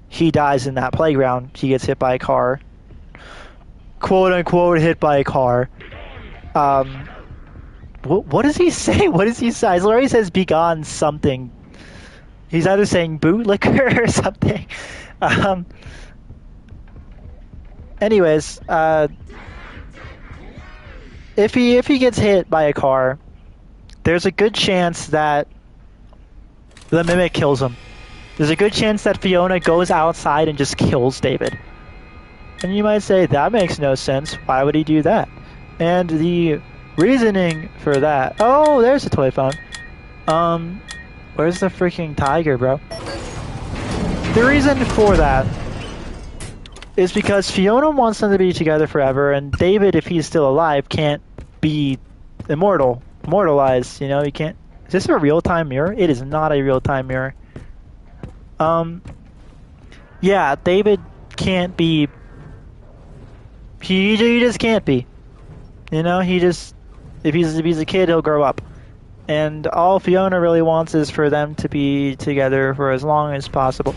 he dies in that playground. He gets hit by a car, quote unquote, hit by a car. What does he say? What does he say? He says "begone" something. He's either saying "bootlicker" or something. Anyways, if he gets hit by a car, there's a good chance that the mimic kills him. There's a good chance that Fiona goes outside and just kills David. And you might say, that makes no sense. Why would he do that? And the reasoning for that... Oh, there's a toy phone. Where's the freaking tiger, bro? The reason for that is because Fiona wants them to be together forever, and David, if he's still alive, can't be immortalized, you know? He can't... Is this a real-time mirror? It is not a real-time mirror. Yeah, David can't be... He just can't be. You know, he just... If he's a kid, he'll grow up. And all Fiona really wants is for them to be together for as long as possible.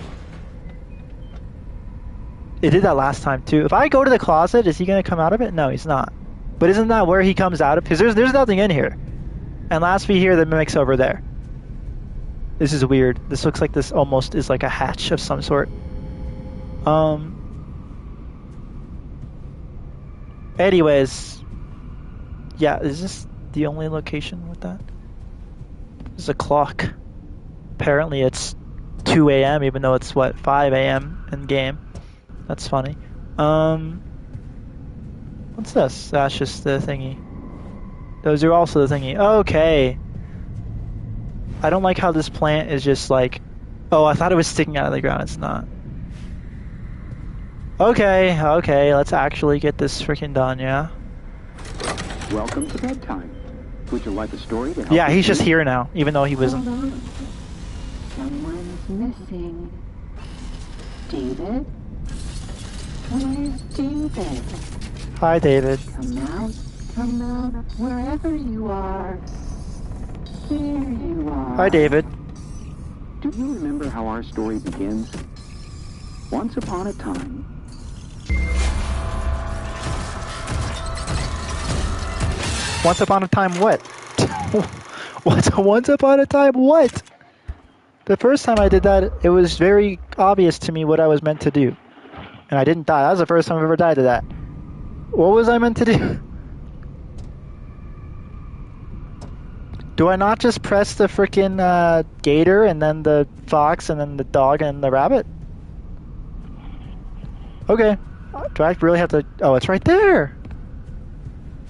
It did that last time, too. If I go to the closet, is he going to come out of it? No, he's not. But isn't that where he comes out of? Because there's nothing in here. And last we hear, the mimic's over there. This is weird. This looks like this almost is like a hatch of some sort. Anyways. Yeah, is this the only location with that? There's a clock. Apparently it's 2 a.m. even though it's, what, 5 a.m. in game. That's funny. What's this? That's just the thingy. Those are also the thingy. Okay. I don't like how this plant is just like... Oh, I thought it was sticking out of the ground. It's not. Okay, let's actually get this freaking done, yeah? Welcome to bedtime. Would you like a story to help? Yeah, he's just here now, even though he wasn't. Someone's missing. David? Where's David? Hi, David. Come out, wherever you are. There you are. Hi, David. Do you remember how our story begins? Once upon a time. Once upon a time what? Once upon a time what? The first time I did that, it was very obvious to me what I was meant to do. And I didn't die. That was the first time I've ever died to that. What was I meant to do? Do I not just press the frickin' gator and then the fox and then the dog and the rabbit? Okay. Do I really have to... Oh, it's right there!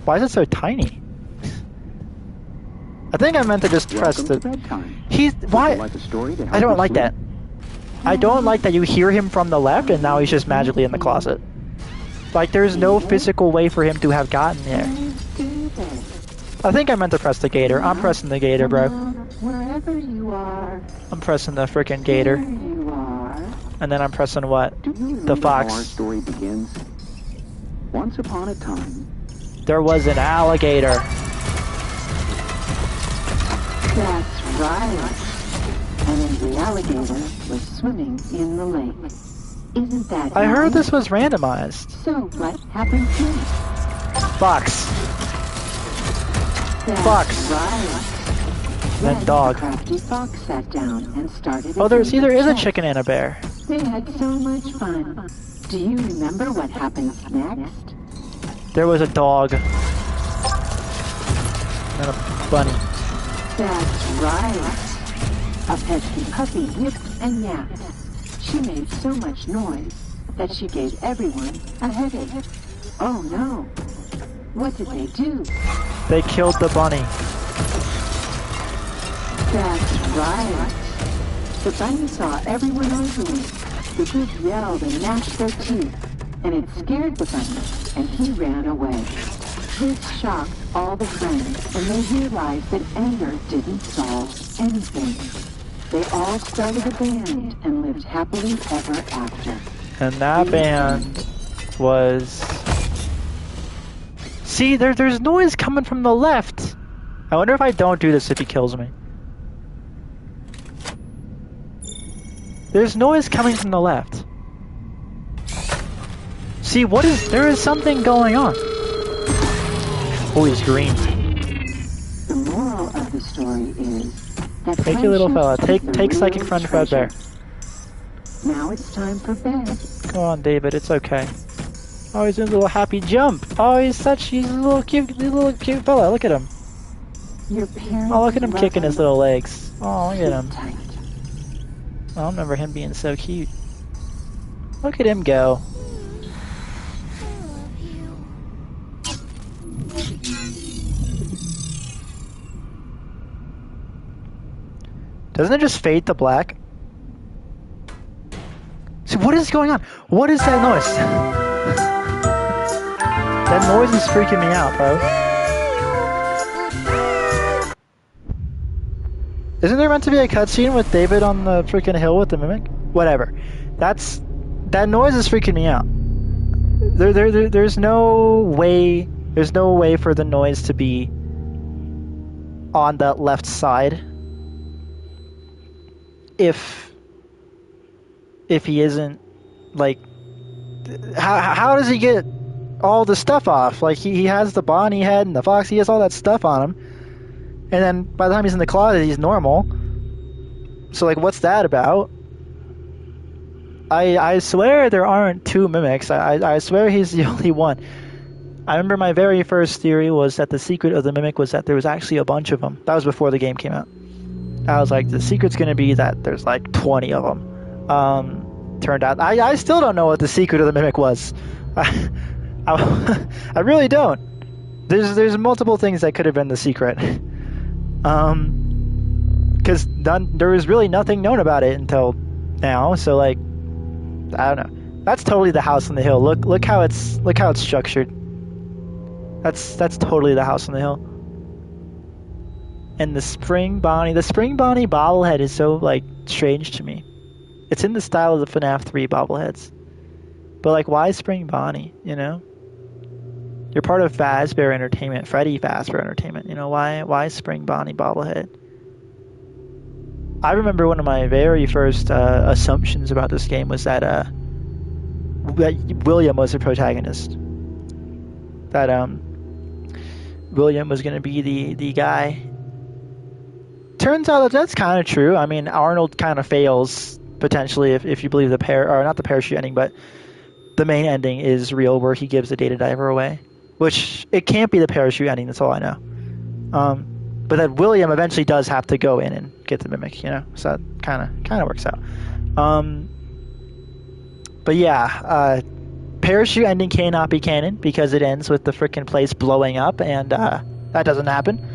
Why is it so tiny? I think I meant to just press the... Why? I don't like that. I don't like that you hear him from the left and now he's just magically in the closet. Like, there's no physical way for him to have gotten there. I think I meant to press the gator. I'm pressing the gator, bro. Wherever you are. I'm pressing the frickin' gator. And then I'm pressing what? The fox. How our story begins? Once upon a time. There was an alligator. That's right. And the alligator was swimming in the lake. Isn't that I heard this was randomized. So what happened next? Fox. That's Fox. Right. Then dog. Crafty fox sat down and started. Oh, there is a chicken and a bear. They had so much fun. Do you remember what happened next? There was a dog. And a bunny. That's right. A pesky puppy yipped and yapped. She made so much noise that she gave everyone a headache. Oh no. What did they do? They killed the bunny. That's right. The bunny saw everyone arguing The group yelled and gnashed their teeth, and it scared the bunny, and he ran away. This shocked all the friends, and they realized that anger didn't solve anything. They all started a band and lived happily ever after. And that band was... See, there's noise coming from the left. I wonder if I don't do this if he kills me. There's noise coming from the left. See, there is something going on. Oh, he's green. The moral of the story is that take your little fella. Take psychic friend Fredbear. Now it's time for bed. Come on, David. It's okay. Oh, he's doing a little happy jump. Oh, he's a little cute fella. Look at him. Your parents Oh, look at him kicking his little legs. Oh, look at him. tight. I remember him being so cute. Look at him go. Doesn't it just fade to black? So what is going on? What is that noise? That noise is freaking me out, bro. Isn't there meant to be a cutscene with David on the freaking hill with the mimic? Whatever. That noise is freaking me out. There's no way. There's no way for the noise to be on that left side. If he isn't, like, how does he get all the stuff off? Like, he has the Bonnie head and the fox, he has all that stuff on him. And then by the time he's in the closet, he's normal. So, like, what's that about? I swear there aren't two mimics. I swear he's the only one. I remember my very first theory was that the secret of the mimic was that there was actually a bunch of them. That was before the game came out. I was like, the secret's going to be that there's like 20 of them. Turned out, I still don't know what the secret of the mimic was. I really don't. There's multiple things that could have been the secret. Because there was really nothing known about it until now. So like, I don't know. That's totally the house on the hill. Look how it's structured. That's totally the house on the hill. And the Spring Bonnie bobblehead is so, like, strange to me. It's in the style of the FNAF 3 bobbleheads. But, like, why Spring Bonnie, you know? You're part of Fazbear Entertainment, Freddy Fazbear Entertainment, you know? Why Spring Bonnie bobblehead? I remember one of my very first assumptions about this game was that William was the protagonist. That, William was going to be the guy. Turns out that's kind of true. I mean, Arnold kind of fails potentially if you believe not the parachute ending, but the main ending is real, where he gives the data diver away, which it can't be the parachute ending. That's all I know. But that William eventually does have to go in and get the mimic, you know. So that kind of works out. But yeah, parachute ending cannot be canon because it ends with the freaking place blowing up, and that doesn't happen.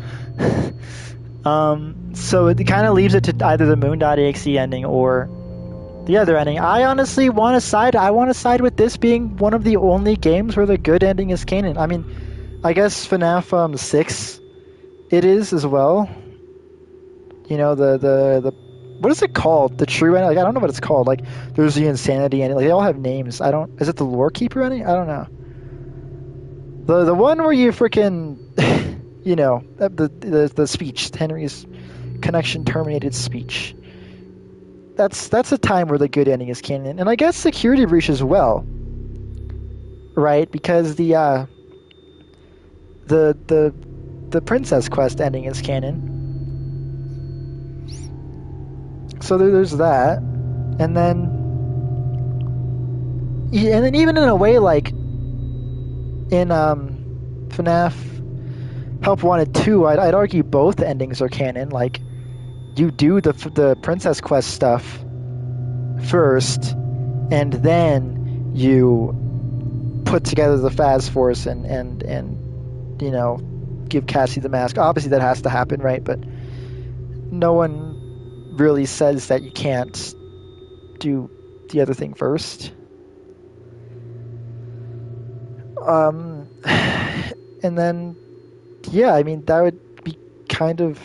So it kind of leaves it to either the Moon.exe ending or the other ending. I honestly want to side with this being one of the only games where the good ending is canon. I mean, I guess FNAF 6 it is as well. You know, the what is it called? The true ending? Like, I don't know what it's called. Like, there's the insanity ending. Like, they all have names. Is it the Lore Keeper ending? I don't know. The one where you freaking you know, the speech, Henry's connection terminated speech. That's a time where the good ending is canon, and I guess Security Breach as well, right? Because the Princess Quest ending is canon. So there's that, and then even in a way, like in FNAF Help Wanted 2, I'd argue both endings are canon. Like, you do the Princess Quest stuff first, and then you put together the Faz Force and you know, give Cassie the mask. Obviously that has to happen, right? But no one really says that you can't do the other thing first. And then, yeah, I mean, that would be kind of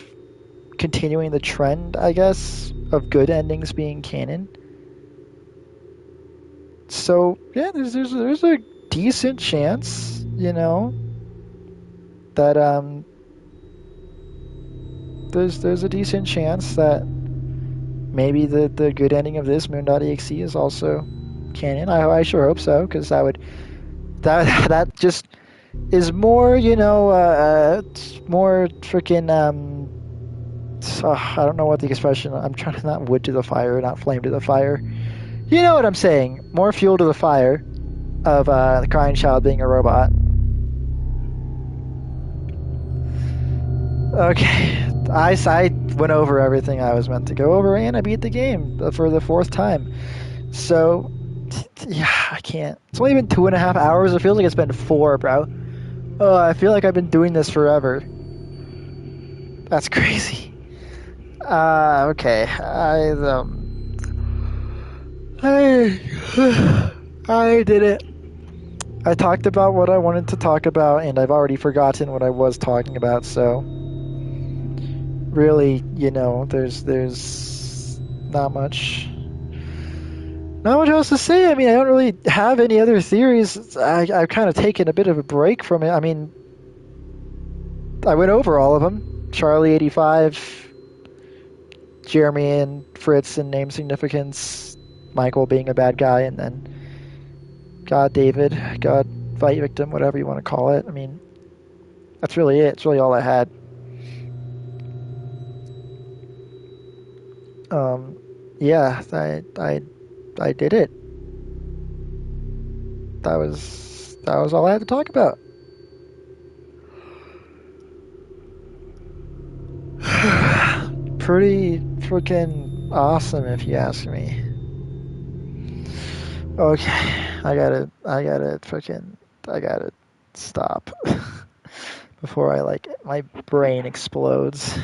continuing the trend, I guess, of good endings being canon. So, yeah, there's a decent chance, you know, that there's a decent chance that maybe the good ending of this Moon.exe is also canon. I sure hope so, because that just is more, you know, it's more freaking I don't know what the expression. I'm trying to not wood to the fire, not flame to the fire. You know what I'm saying? More fuel to the fire of the crying child being a robot. Okay, I went over everything I was meant to go over, and I beat the game for the 4th time. So, yeah, I can't. It's only been 2.5 hours. It feels like it's been 4, bro. Oh, I feel like I've been doing this forever. That's crazy. Okay. I did it. I talked about what I wanted to talk about, and I've already forgotten what I was talking about, so really, you know, there's not much else to say. I mean, I don't really have any other theories. I've kind of taken a bit of a break from it. I mean, I went over all of them. Charlie 85, Jeremy and Fritz and name significance, Michael being a bad guy, and then God David, God fight victim, whatever you want to call it. I mean, that's really it. It's really all I had. Yeah, I did it. That was all I had to talk about. Pretty freaking awesome, if you ask me. Okay, I gotta stop before my brain explodes.